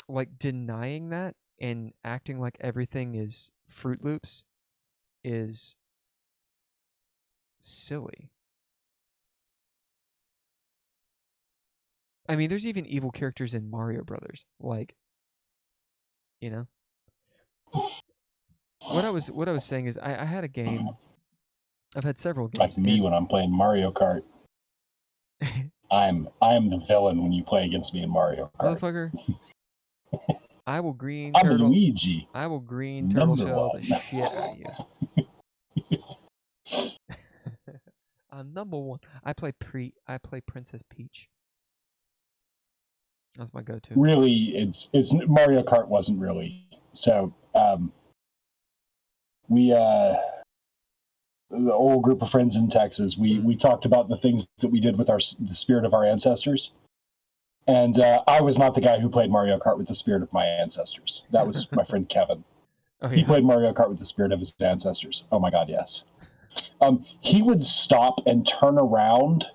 Like, denying that and acting like everything is Fruit Loops is silly. I mean, there's even evil characters in Mario Brothers, like, you know. What I was saying is, I had a game. I've had several games. Like me when I'm playing Mario Kart. I am the villain when you play against me in Mario Kart. Motherfucker. I will green I'm turtle. Luigi. I will green turtle shell the shit out of you. I'm number one. I play Princess Peach. That's my go-to. Really, it's Mario Kart wasn't really. So we the old group of friends in Texas, we talked about the things that we did with the spirit of our ancestors. And I was not the guy who played Mario Kart with the spirit of my ancestors. That was my friend Kevin. Oh, yeah. He played Mario Kart with the spirit of his ancestors. Oh my God, yes. He would stop and turn around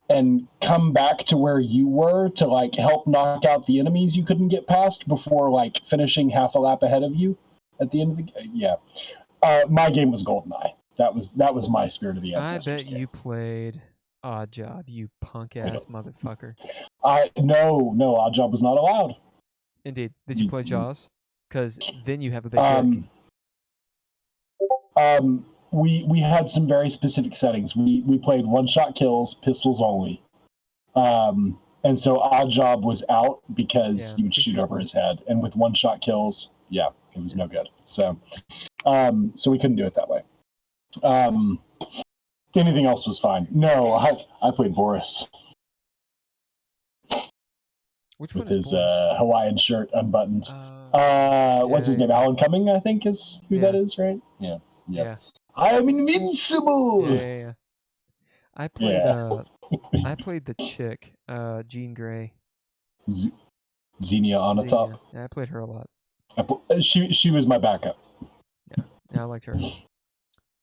and come back to where you were to like help knock out the enemies you couldn't get past before like finishing half a lap ahead of you at the end of the game. Yeah. My game was GoldenEye. That was my spirit of the ancestors. I bet you played Odd Job, you punk ass motherfucker. No, Odd Job was not allowed. Indeed. Did you play Jaws? Because then you have a big dick. We had some very specific settings. We played one-shot kills, pistols only. And so Odd Job was out because he would shoot over his head. And with one-shot kills, it was no good. So we couldn't do it that way. Anything else was fine. No, I played Boris. Which one with is his Hawaiian shirt unbuttoned. What's his name? Alan Cumming, I think, is who that is, right? Yeah. I am invincible. Yeah. I played I played the chick, Jean Grey. Xenia Onatopp. Yeah, I played her a lot. She was my backup. Yeah, I liked her.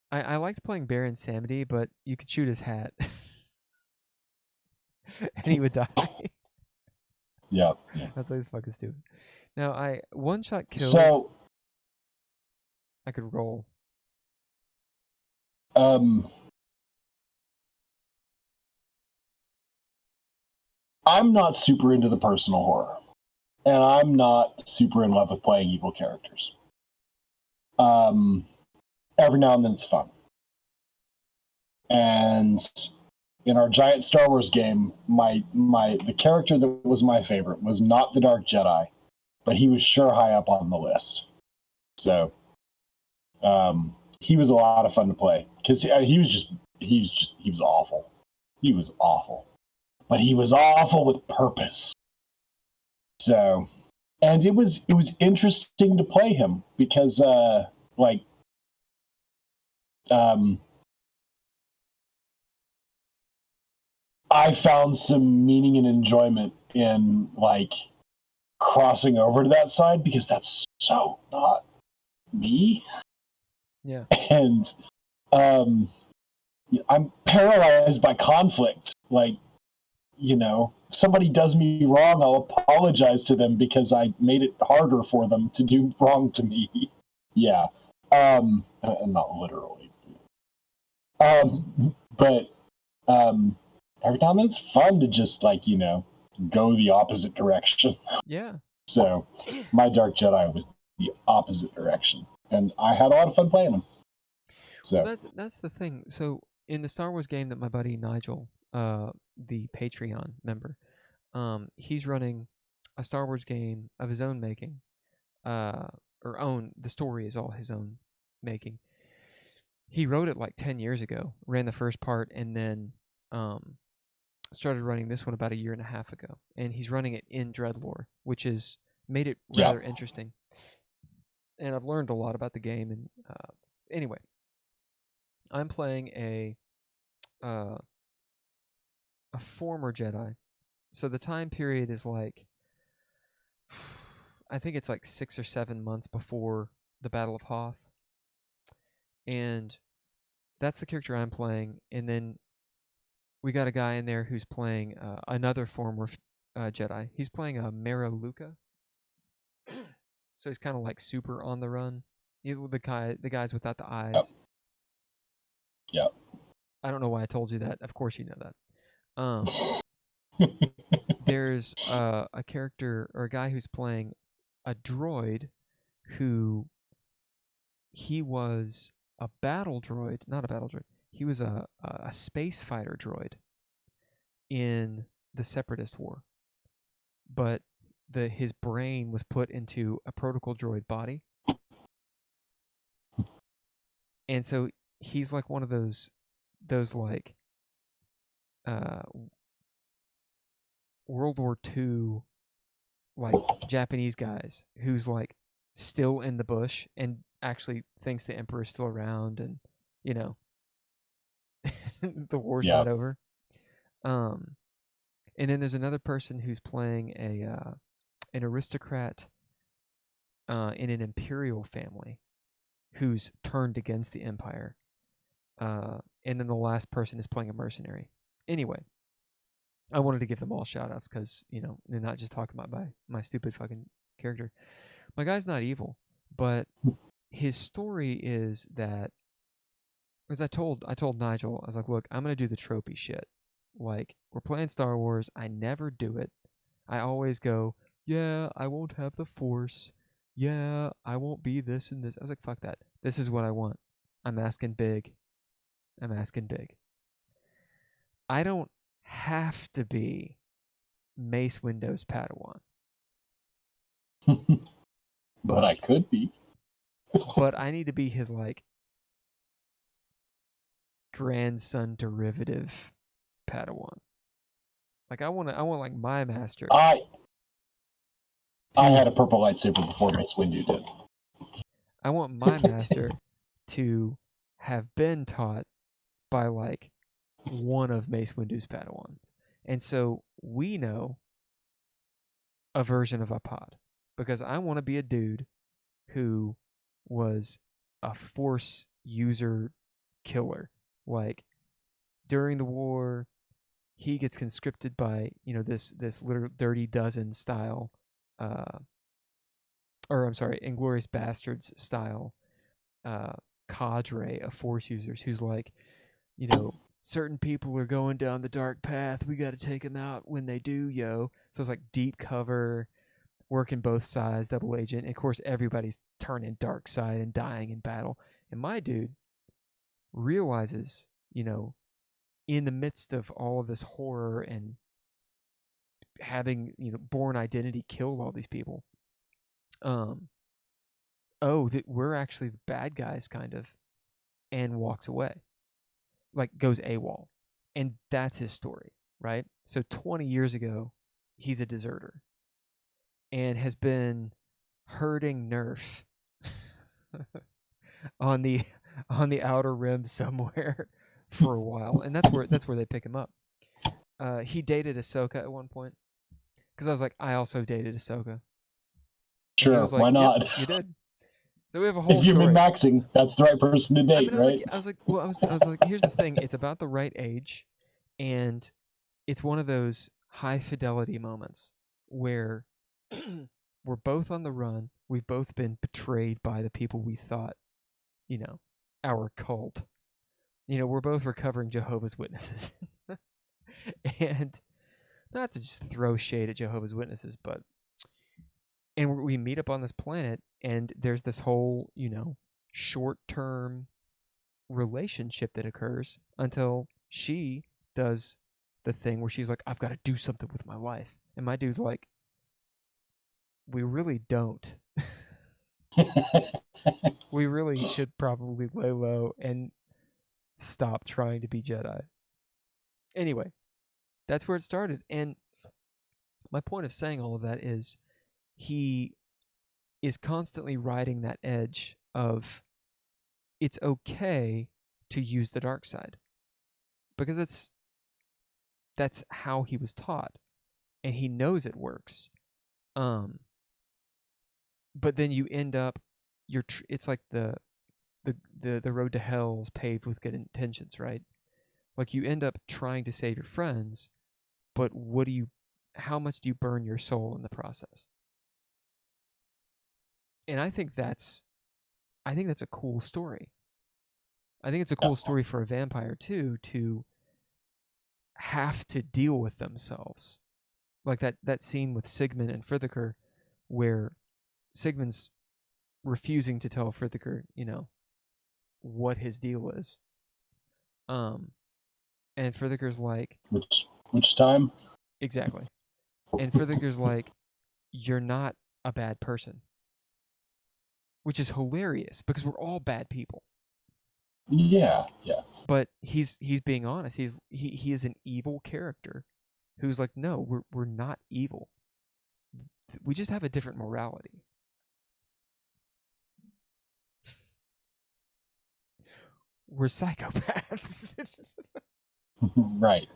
I liked playing Baron Samedi, but you could shoot his hat. And he would die. Yeah. That's always fucking stupid. Now, I one-shot kills. So I could roll. I'm not super into the personal horror, and I'm not super in love with playing evil characters. Every now and then it's fun. And in our giant Star Wars game, the character that was my favorite was not the Dark Jedi, but he was sure high up on the list. So he was a lot of fun to play because he was awful. He was awful, but he was awful with purpose. So, and it was interesting to play him because I found some meaning and enjoyment in like crossing over to that side because that's so not me. Yeah. And I'm paralyzed by conflict. Like, somebody does me wrong, I'll apologize to them because I made it harder for them to do wrong to me. Yeah. Not literally. But every time it's fun to just go the opposite direction. Yeah. So my Dark Jedi was the opposite direction, and I had a lot of fun playing them. So well, that's the thing. So in the Star Wars game that my buddy Nigel, the Patreon member, he's running a Star Wars game of his own making, the story is all his own making. He wrote it like 10 years ago, ran the first part, and then started running this one about a year and a half ago. And he's running it in DreadLore, which has made it rather interesting. And I've learned a lot about the game. And anyway, I'm playing a former Jedi. So the time period is like, I think it's like 6 or 7 months before the Battle of Hoth. And that's the character I'm playing. And then we got a guy in there who's playing another former Jedi. He's playing a Mara Luca. So he's kind of like super on the run. The guys without the eyes. Yep. I don't know why I told you that. Of course you know that. There's a character or a guy who's playing a droid who he was a battle droid, not a battle droid. He was a space fighter droid in the Separatist War. But his brain was put into a protocol droid body. And so he's like one of those like World War II like Japanese guys who's like still in the bush and actually thinks the Emperor's still around and the war's not over. And then there's another person who's playing an aristocrat in an imperial family who's turned against the Empire. And then the last person is playing a mercenary. Anyway, I wanted to give them all shout-outs because, they're not just talking about my stupid fucking character. My guy's not evil, but his story is that, because I told Nigel, I was like, look, I'm going to do the tropey shit. Like, we're playing Star Wars. I never do it. I always go, yeah, I won't have the Force. Yeah, I won't be this and this. I was like, fuck that. This is what I want. I'm asking big. I don't have to be Mace Windu's Padawan. But I could be. But I need to be his, like, grandson derivative Padawan. Like, I want like my master. I had a purple lightsaber before Mace Windu did. I want my master to have been taught by like one of Mace Windu's Padawans. And so we know a version of a pod because I want to be a dude who was a Force user killer. Like during the war, he gets conscripted by, this little Dirty Dozen style, Inglourious Bastards style cadre of Force users who's like, certain people are going down the dark path. We got to take them out when they do, yo. So it's like deep cover, working both sides, double agent. And of course, everybody's turning dark side and dying in battle. And my dude realizes, in the midst of all of this horror and having, Born Identity killed all these people, that we're actually the bad guys, kind of, and walks away. Like, goes AWOL. And that's his story, right? So 20 years ago, he's a deserter and has been herding Nerf on the Outer Rim somewhere for a while, and that's where they pick him up. He dated Ahsoka at one point, Because I was like, I also dated Ahsoka. And he Sure, was like, why yep, not? you did. So we have a whole If you're story. min-maxing, that's the right person to I date, mean, right? I was like, here's the thing. It's about the right age, and it's one of those high fidelity moments where we're both on the run. We've both been betrayed by the people we thought, our cult. We're both recovering Jehovah's Witnesses. And not to just throw shade at Jehovah's Witnesses, and we meet up on this planet, and there's this whole, short-term relationship that occurs until she does the thing where she's like, I've got to do something with my life. And my dude's like, we really don't. We really should probably lay low and stop trying to be Jedi. Anyway, that's where it started. And my point of saying all of that is he is constantly riding that edge of it's okay to use the dark side because that's how he was taught and he knows it works. But then you end up it's like the road to hell is paved with good intentions, right? Like you end up trying to save your friends, but how much do you burn your soul in the process? And I think that's a cool story. I think it's a cool story for a vampire too, to have to deal with themselves. Like that scene with Sigmund and Frithicr where Sigmund's refusing to tell Frithicr, what his deal is. And Frithicr's like, which time? Exactly. And Frithicr's like, you're not a bad person. Which is hilarious because we're all bad people. Yeah. But he's being honest. He is an evil character who's like, no, we're not evil. We just have a different morality. We're psychopaths. Right.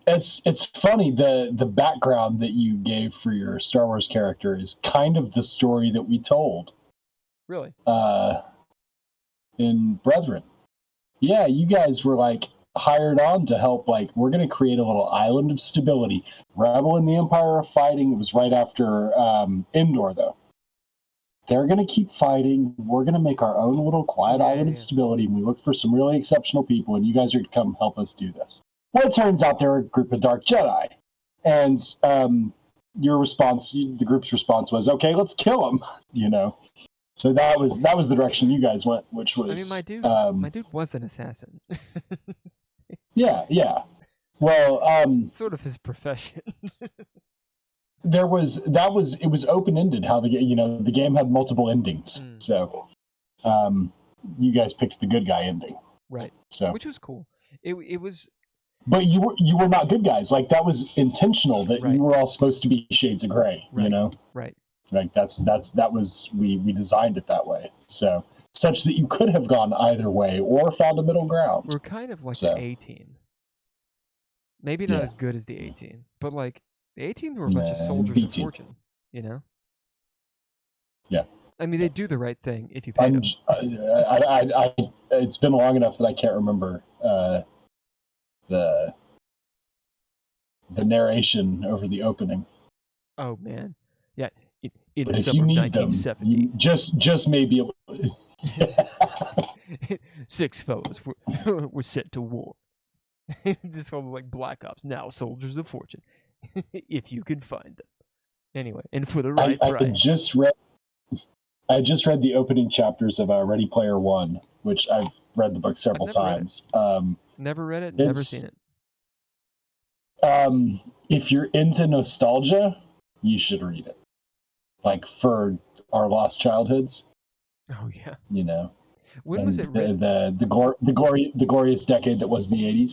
It's funny, the background that you gave for your Star Wars character is kind of the story that we told. Really? In Brethren. Yeah, you guys were like hired on to help, like, we're going to create a little island of stability. Rebel and the Empire are fighting. It was right after Endor, though. They're going to keep fighting. We're going to make our own little quiet island of stability, and we look for some really exceptional people, and you guys are going to come help us do this. Well, it turns out they're a group of Dark Jedi. And your response, the group's response was, okay, let's kill them, So that was the direction you guys went, which was... I mean, my dude was an assassin. Yeah. Well, sort of his profession. it was open-ended how the game had multiple endings. So you guys picked the good guy ending. Right. So which was cool. It was... But you were not good guys. Like, that was intentional, that you were all supposed to be shades of gray, Right. Like we designed it that way. So such that you could have gone either way or found a middle ground. We're kind of like the A-team. Maybe not as good as the A-team, but like the A-team were a bunch of soldiers of fortune, Yeah. I mean, they do the right thing if you pay them. It's been long enough that I can't remember the narration over the opening. Oh man, yeah. In but the summer of 1970, you just may be able. 6 fellows were sent to war. This whole like Black Ops, now soldiers of fortune, if you can find them. Anyway, and for the right price. I just read the opening chapters of Ready Player One, which I've read the book several times. Never read it, never seen it. If you're into nostalgia, you should read it. Like, for our lost childhoods. Oh yeah. When was it written? The glorious decade that was the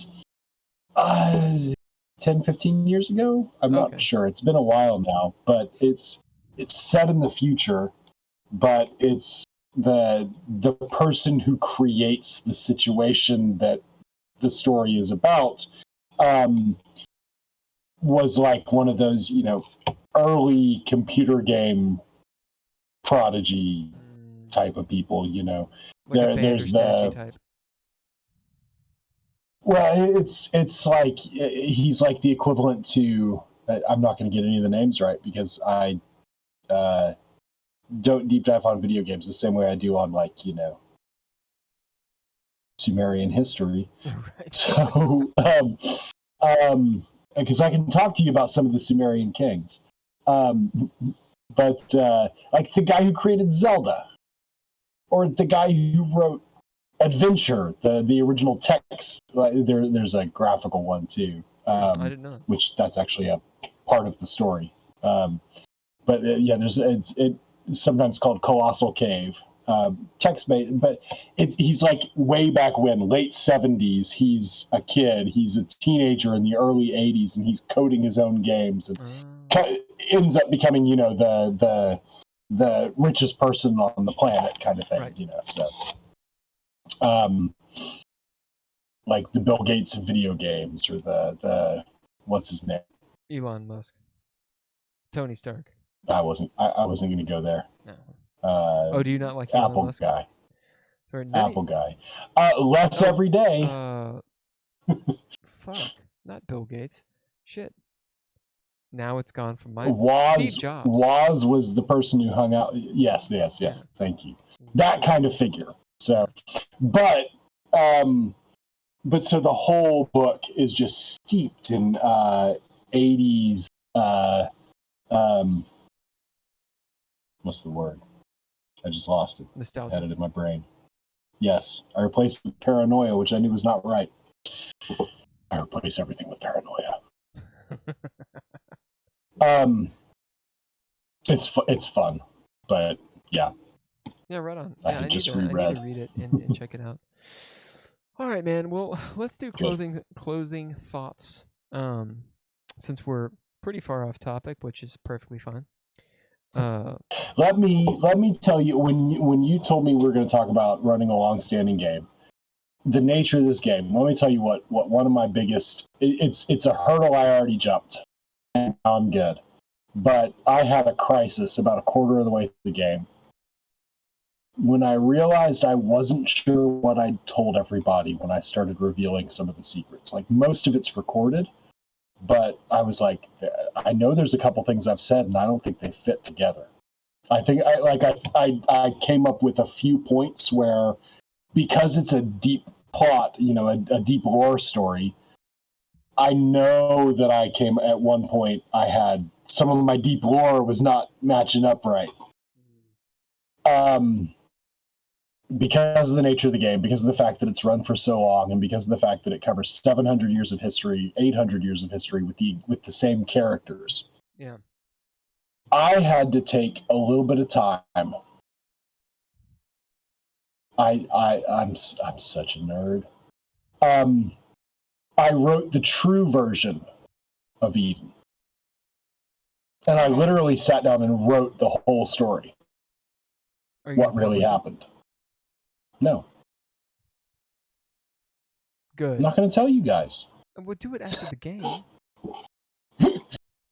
80s. 10, 15 years ago? I'm not sure. It's been a while now, but it's set in the future, but it's the person who creates the situation that the story is about was like one of those, early computer game prodigy type of people, Like a Bandersnatchy type. Well, it's like he's like the equivalent to. I'm not going to get any of the names right because I don't deep dive on video games the same way I do on Sumerian history. Right. So, because I can talk to you about some of the Sumerian kings, but like the guy who created Zelda, or the guy who wrote Adventure, the original text. There's a graphical one too. I didn't know that. Which that's actually a part of the story. But it's sometimes called Colossal Cave. Text-based, but he's like way back when, late 70s. He's a kid. He's a teenager in the early 80s, and he's coding his own games, and ends up becoming, the richest person on the planet, kind of thing. Right. So. Like the Bill Gates of video games, or the what's his name? Elon Musk. Tony Stark. I wasn't going to go there. No. Do you not like Elon Apple Musk? guy? Sorry, Apple guy. Less every day. Fuck, not Bill Gates. Shit. Now it's gone from my Steve Jobs. Woz was the person who hung out. Yes. Yeah. Thank you. That kind of figure. So, but so the whole book is just steeped in 80s. What's the word? I just lost it. Nostalgia. I had it in my brain. Yes, I replaced it with paranoia, which I knew was not right. I replace everything with paranoia. It's fun, but yeah. Yeah, right on. I Yeah, I need to read it and check it out. All right, man. Well, let's do closing thoughts. Since we're pretty far off topic, which is perfectly fine. Let me tell you, when you told me we were going to talk about running a long-standing game, the nature of this game. Let me tell you what one of my biggest. It's a hurdle I already jumped, and now I'm good. But I had a crisis about a quarter of the way through the game when I realized I wasn't sure what I'd told everybody when I started revealing some of the secrets. Like, most of it's recorded, but I was like, I know there's a couple things I've said, and I don't think they fit together. I think I came up with a few points where, because it's a deep plot, a deep lore story, I know that at one point I had some of my deep lore was not matching up right. Because of the nature of the game, because of the fact that it's run for so long, and because of the fact that it covers 700 years of history, 800 years of history with the same characters. Yeah. I had to take a little bit of time. I'm such a nerd. I wrote the true version of Eden. And I literally sat down and wrote the whole story. What really happened. No. Good. I'm not going to tell you guys. We'll do it after the game.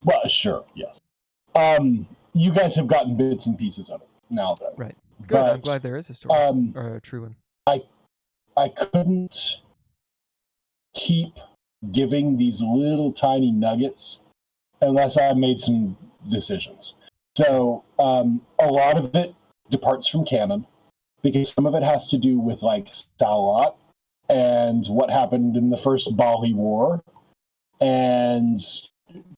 Well, sure, yes. You guys have gotten bits and pieces of it now, though. Right. Good. But, I'm glad there is a story, or a true one. I couldn't keep giving these little tiny nuggets unless I made some decisions. So a lot of it departs from canon, because some of it has to do with like Salat and what happened in the first Bali War and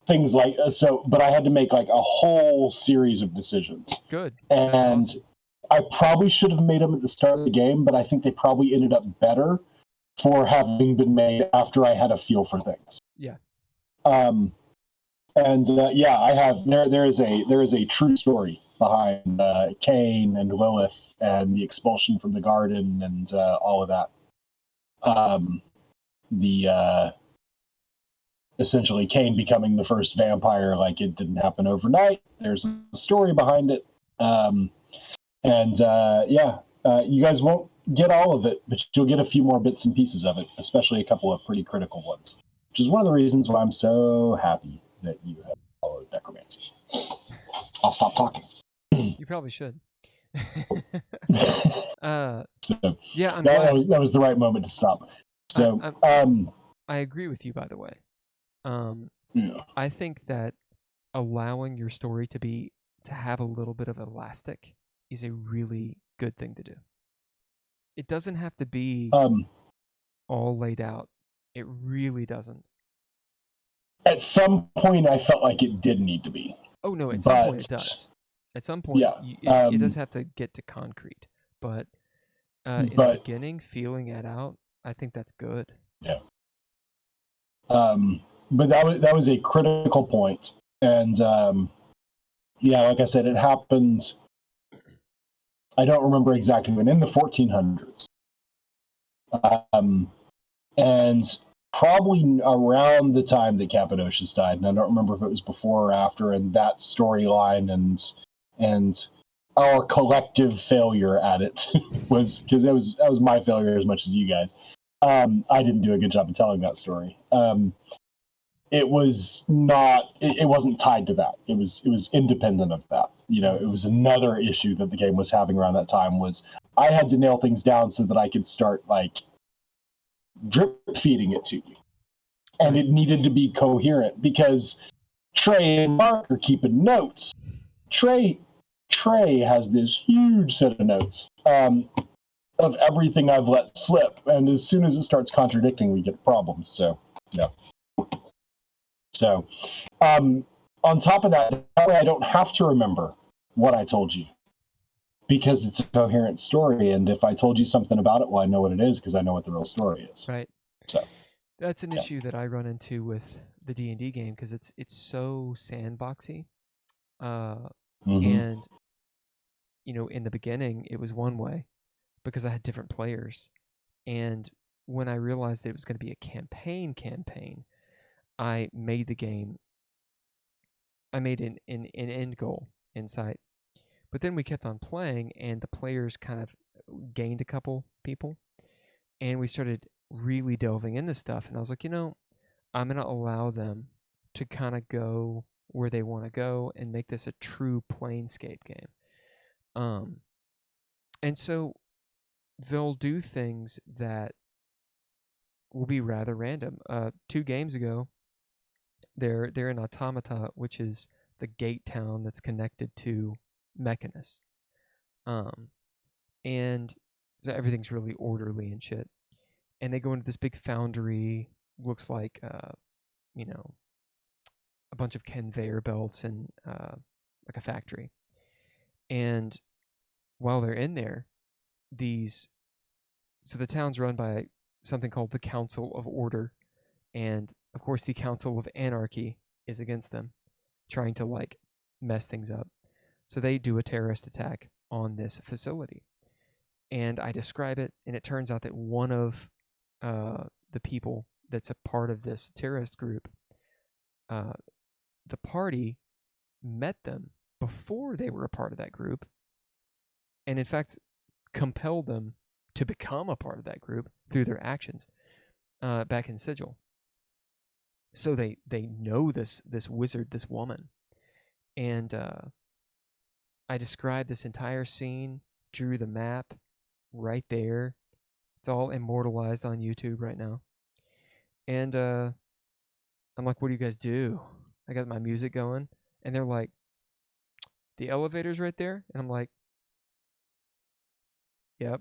things like so. But I had to make like a whole series of decisions. Good. And that's awesome. I probably should have made them at the start of the game, but I think they probably ended up better for having been made after I had a feel for things. Yeah. I have there is a true story behind Cain and Lilith and the expulsion from the garden and all of that. Essentially Cain becoming the first vampire, like, it didn't happen overnight. There's a story behind it. You guys won't get all of it, but you'll get a few more bits and pieces of it, especially a couple of pretty critical ones. which is one of the reasons why I'm so happy that you have followed necromancy. I'll stop talking. You probably should. So, yeah, I'm glad. That was the right moment to stop. So, I agree with you, by the way. Yeah. I think that allowing your story to have a little bit of elastic is a really good thing to do. It doesn't have to be all laid out. It really doesn't. At some point, I felt like it did need to be. Oh no, at some point it does. At some point, it does have to get to concrete. But in the beginning, feeling it out, I think that's good. Yeah. But that was a critical point, and yeah, like I said, it happened. I don't remember exactly when, in the 1400s, and probably around the time that Cappadocius died, and I don't remember if it was before or after. And that storyline and our collective failure at it was, because that was my failure as much as you guys. I didn't do a good job of telling that story. It was not. It wasn't tied to that. It was independent of that. You know, it was another issue that the game was having around that time. Was I had to nail things down so that I could start like drip feeding it to you, and it needed to be coherent because Trey and Mark are keeping notes. Trey has this huge set of notes of everything I've let slip, and as soon as it starts contradicting, we get problems. So, yeah. So, on top of that way I don't have to remember what I told you because it's a coherent story. And if I told you something about it, well, I know what it is because I know what the real story is. Right. So that's an issue that I run into with the D&D game because it's so sandboxy. And, you know, in the beginning, it was one way because I had different players. And when I realized that it was going to be a campaign, I made the game. I made an end goal in sight. But then we kept on playing, and the players kind of gained a couple people, and we started really delving into stuff. And I was like, you know, I'm going to allow them to kind of go where they want to go and make this a true Planescape game. And so they'll do things that will be rather random. 2 games ago, they're in Automata, which is the gate town that's connected to Mechanus. And so everything's really orderly and shit. And they go into this big foundry, looks like, you know, a bunch of conveyor belts and like a factory. And while they're in there, so the town's run by something called the Council of Order. And of course, the Council of Anarchy is against them, trying to like mess things up. So they do a terrorist attack on this facility. And I describe it, and it turns out that one of the people that's a part of this terrorist group, the party met them before they were a part of that group, and in fact compelled them to become a part of that group through their actions back in Sigil. So they know this wizard, this woman, and I described this entire scene, drew the map right there. It's all immortalized on YouTube right now. And I'm like, what do you guys do? I got my music going, and they're like, the elevator's right there, and I'm like, yep.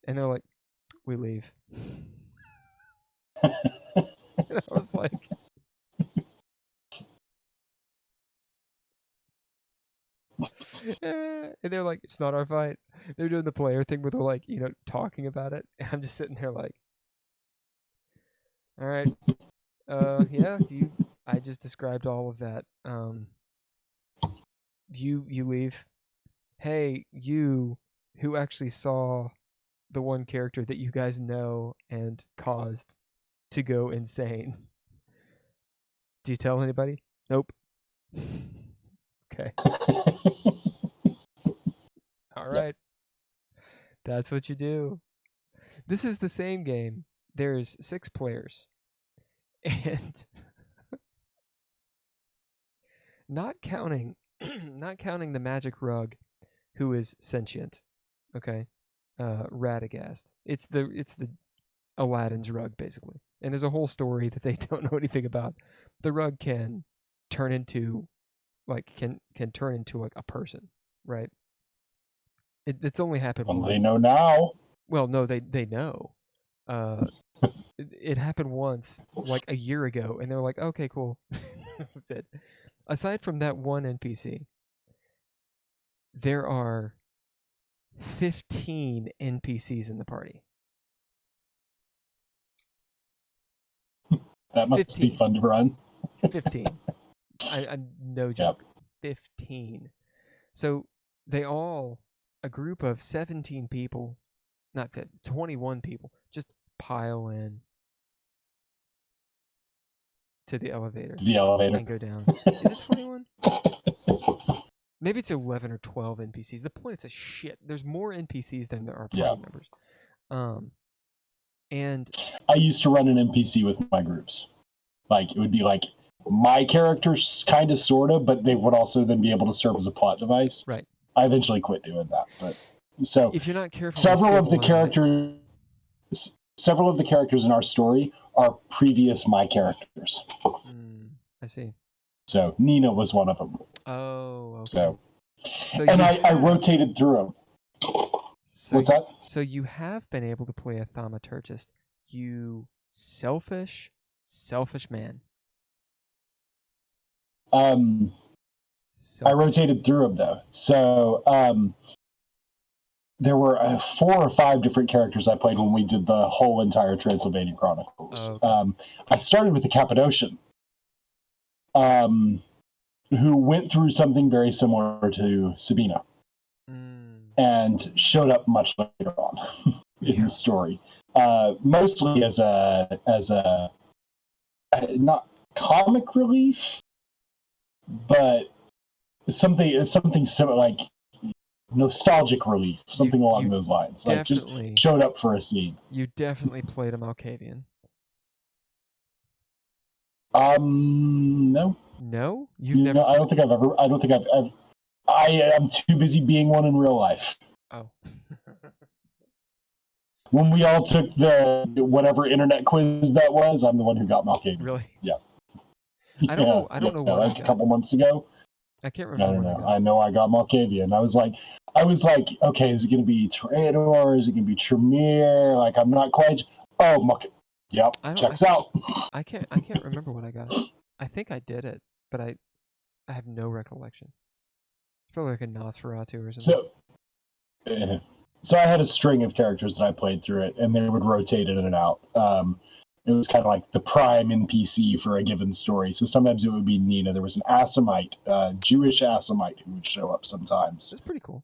And they're like, we leave. And I was like, and they're like, it's not our fight. They're doing the player thing where they're like, you know, talking about it. And I'm just sitting there like, all right, yeah, I just described all of that. You leave. Hey, you who actually saw the one character that you guys know and caused to go insane. Do you tell anybody? Nope. Okay. All right. That's what you do. This is the same game. There's 6 players. And not counting the magic rug, who is sentient, okay? Radagast. It's the Aladdin's rug, basically. And there's a whole story that they don't know anything about. The rug can turn into turn into like a person, right? It's only happened once. They know now. Well, no, they know. It happened once, like a year ago, and they're like, okay, cool. That's it. Aside from that one NPC, there are 15 NPCs in the party. That must 15. be fun to run. 15. I'm no joke. Yep. 15. So they all, a group of 17 people, not 21 people, just pile in to the elevator. And go down. Is it 21? Maybe it's 11 or 12 NPCs. The point is a shit. There's more NPCs than there are party members. And I used to run an NPC with my groups. Like, it would be like my characters, kind of, sort of, but they would also then be able to serve as a plot device. Right. I eventually quit doing that. But so if you're not careful, several of the characters in our story are previous my characters. I see. So Nina was one of them. Oh, okay. So and I rotated through them. What's that? So you have been able to play a thaumaturgist. You selfish man. I rotated through them, though. So there were 4 or 5 different characters I played when we did the whole entire Transylvania Chronicles. Oh, okay. I started with the Cappadocian, who went through something very similar to Sabina, and showed up much later on in the story, mostly as a not comic relief, but something similar, like nostalgic relief, something along those lines. Like, just showed up for a scene. You definitely played a Malkavian. No. No? You've never. I don't think I've ever. I am too busy being one in real life. Oh. When we all took the whatever internet quiz that was, I'm the one who got Malkavian. Really? Yeah. I don't know what like a couple months ago. I can't remember. I know I got Malkavian. I was like, okay, is it going to be DreadLore? Is it going to be Tremere? Like, I'm not quite. Oh, Malkavian. Yep, checks out. I can't remember what I got. I think I did it, but I have no recollection. It's probably like a Nosferatu or something. So I had a string of characters that I played through it, and they would rotate in and out. It was kind of like the prime NPC for a given story. So sometimes it would be Nina. There was an Assamite, Jewish Assamite, who would show up sometimes. That's pretty cool.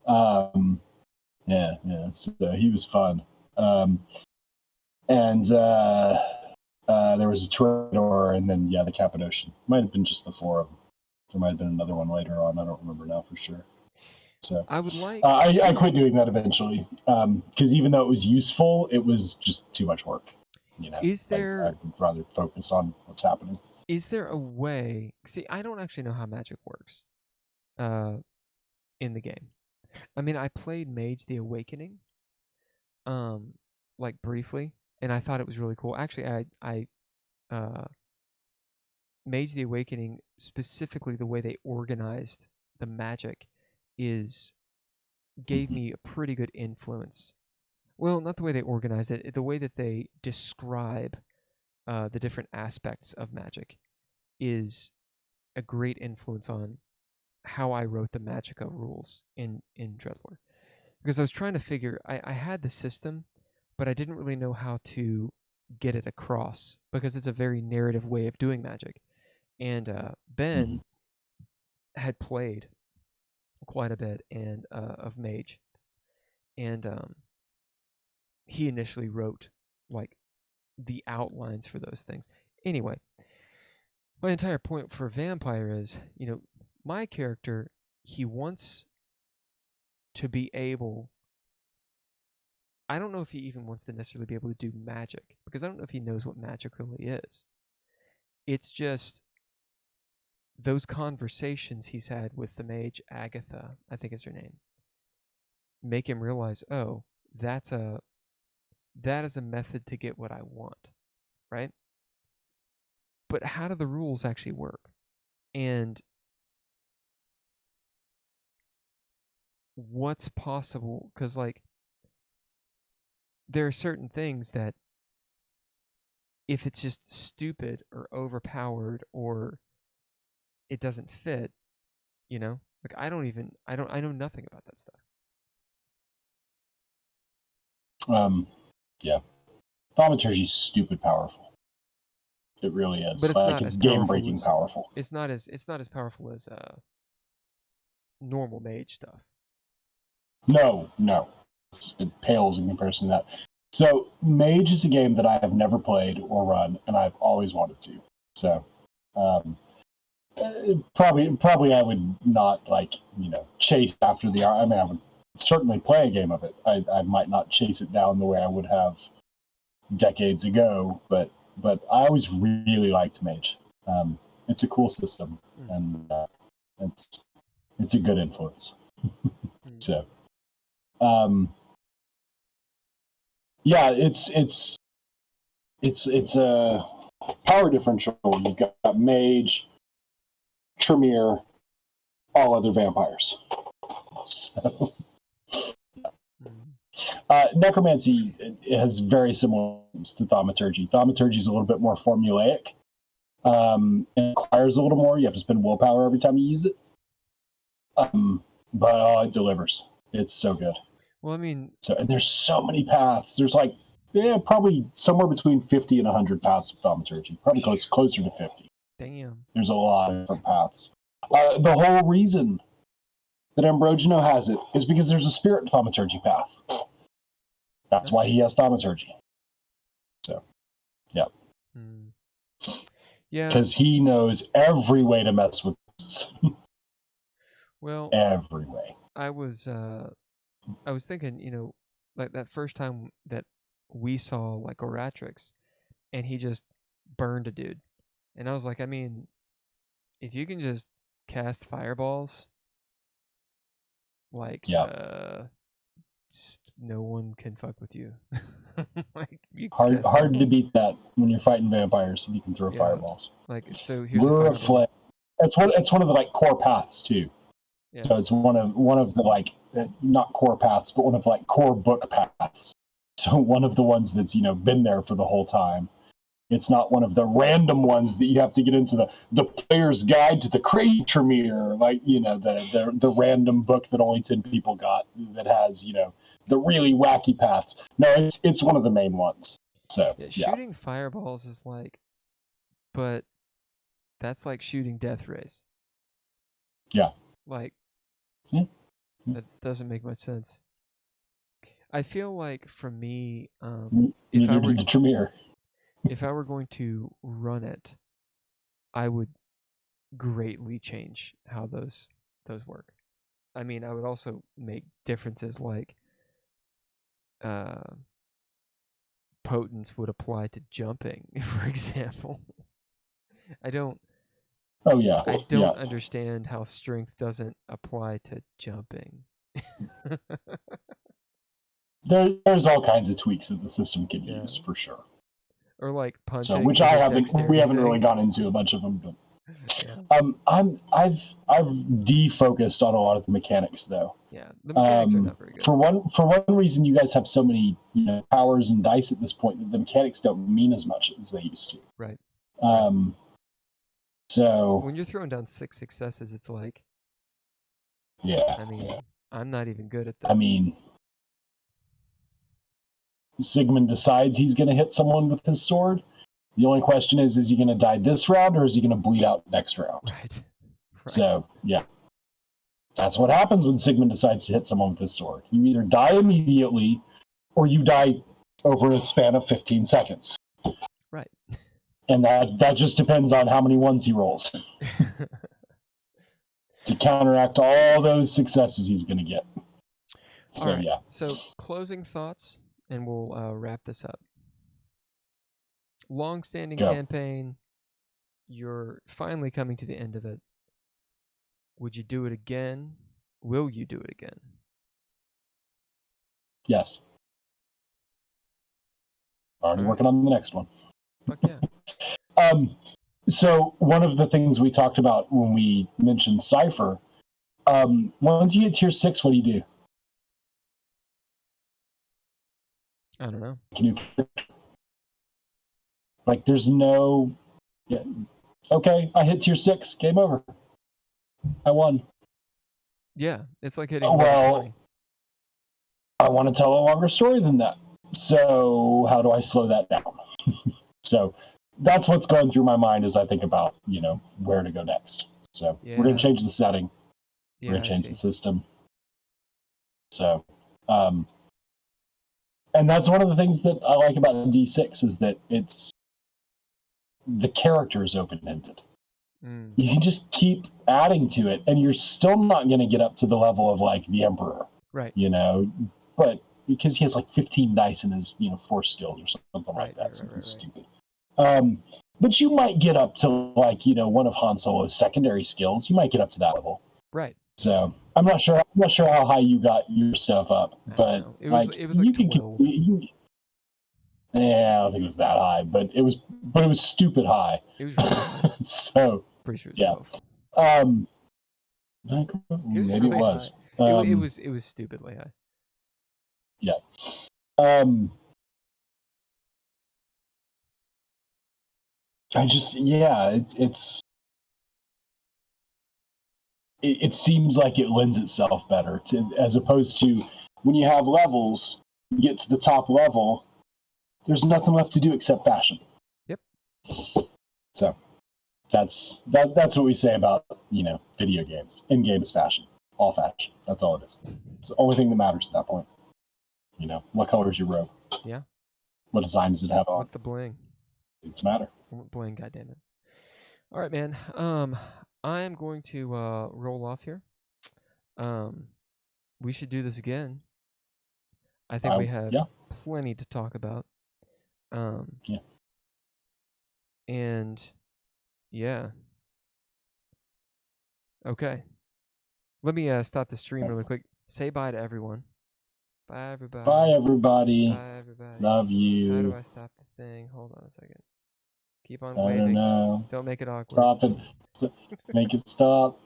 Yeah. So he was fun. And there was a DreadLore, and then the Cappadocian. Might have been just the 4 of them. There might have been another one later on. I don't remember now for sure. So I would like. I quit doing that eventually, because even though it was useful, it was just too much work. Is there? I'd rather focus on what's happening. Is there a way? See, I don't actually know how magic works. In the game, I mean, I played Mage the Awakening, like briefly, and I thought it was really cool. Actually, I Mage the Awakening, specifically the way they organized the magic, gave me a pretty good influence. Well, not the way they organize it, the way that they describe the different aspects of magic is a great influence on how I wrote the Magicka rules in DreadLore. Because I was trying to figure, I had the system, but I didn't really know how to get it across, because it's a very narrative way of doing magic. And Ben had played quite a bit of Mage, and he initially wrote like the outlines for those things. Anyway, my entire point for Vampire is, my character, he wants to be able, I don't know if he even wants to necessarily be able to do magic, because I don't know if he knows what magic really is. It's just those conversations he's had with the mage Agatha, I think is her name, make him realize, oh, that is a method to get what I want, right? But how do the rules actually work? And what's possible? Because, like, there are certain things that if it's just stupid or overpowered or it doesn't fit, like I know nothing about that stuff. Yeah. Thaumaturgy's stupid powerful. It really is. But it's not it's as game-breaking powerful. It's not as powerful as normal mage stuff. No. It pales in comparison to that. So, Mage is a game that I have never played or run, and I've always wanted to. So, probably I would not chase after the. I mean, I would certainly play a game of it. I might not chase it down the way I would have decades ago, but I always really liked Mage. It's a cool system, and it's a good influence. So, yeah, it's a power differential. You've got Mage, Tremere, all other vampires. So, Necromancy has very similar to Thaumaturgy. Thaumaturgy is a little bit more formulaic. It requires a little more. You have to spend willpower every time you use it. But it delivers. It's so good. Well, I mean, and there's so many paths. There's probably somewhere between 50 and 100 paths of Thaumaturgy. Probably closer to 50. Damn. There's a lot of different paths. The whole reason that Ambrogino has it is because there's a spirit Thaumaturgy path. That's why he has Thaumaturgy. So, yeah. Yeah. Because he knows every way to mess with this. Well, every way. I was thinking, like that first time that we saw like Oratrix, and he just burned a dude, and I was like, I mean, if you can just cast fireballs, like, no one can fuck with you. Like, hard to beat that when you're fighting vampires if you can throw fireballs. Like, so here's Lure of Flame. It's one of the core paths too. Yeah. So it's one of the not core paths, but one of core book paths. So one of the ones that's been there for the whole time. It's not one of the random ones that you have to get into the player's guide to the Crazy Tremere, the random book that only 10 people got that has the really wacky paths. No, it's one of the main ones. So shooting fireballs is but that's like shooting death rays. Yeah. That doesn't make much sense. I feel like for me, if I were going to run it, I would greatly change how those work. I mean, I would also make differences like potence would apply to jumping, for example. I don't understand how strength doesn't apply to jumping. There's all kinds of tweaks that the system can use for sure. Or like punching. Which we haven't really gone into a bunch of them, but I've defocused on a lot of the mechanics though. Yeah, the mechanics are not very good. For one reason, you guys have so many powers and dice at this point that the mechanics don't mean as much as they used to. Right. So when you're throwing down 6 successes, it's like, I mean, I'm not even good at this. I mean, Sigmund decides he's going to hit someone with his sword. The only question is he going to die this round or is he going to bleed out next round? Right. So, that's what happens when Sigmund decides to hit someone with his sword. You either die immediately or you die over a span of 15 seconds. Right. And that just depends on how many ones he rolls to counteract all those successes he's going to get. So, So, closing thoughts, and we'll wrap this up. Long-standing campaign, you're finally coming to the end of it. Would you do it again? Will you do it again? Yes. Already All right. working on the next one. Fuck yeah. So one of the things we talked about when we mentioned Cypher, once you hit tier 6, what do you do? I don't know. Can you, like, there's no, yeah, okay, I hit tier 6, game over. I won. Yeah, it's like hitting Well, level 20. I want to tell a longer story than that. So how do I slow that down? So that's what's going through my mind as I think about, where to go next. So we're going to change the setting. Yeah, we're going to change the system. So, and that's one of the things that I like about D6 is that the character is open-ended. You can just keep adding to it, and you're still not going to get up to the level of like the Emperor, right? But because he has like 15 dice in his force skills or something like that, something stupid. But you might get up to like one of Han Solo's secondary skills. You might get up to that level, right? So I'm not sure how high you got your stuff up, but it was like 12. Yeah, I don't think it was that high, but it was stupid high. It was really high. So pretty sure it was 12. Maybe it was. It was stupidly high. Yeah. It seems like it lends itself better as opposed to when you have levels, you get to the top level, there's nothing left to do except fashion. Yep. So that's what we say about video games. In game is fashion, all fashion. That's all it is. It's the only thing that matters at that point. What color is your robe? Yeah. What design does it have on? What's the bling? It doesn't matter. Bling, goddammit. All right, man. I'm going to roll off here. We should do this again. I think we have plenty to talk about. Yeah. And yeah. Okay. Let me stop the stream really quick. Say bye to everyone. Bye, everybody. Bye, everybody. Bye, everybody. Love you. How do I stop the thing? Hold on a second. Keep on I waving. don't know. Don't make it awkward. Stop it. Make it stop.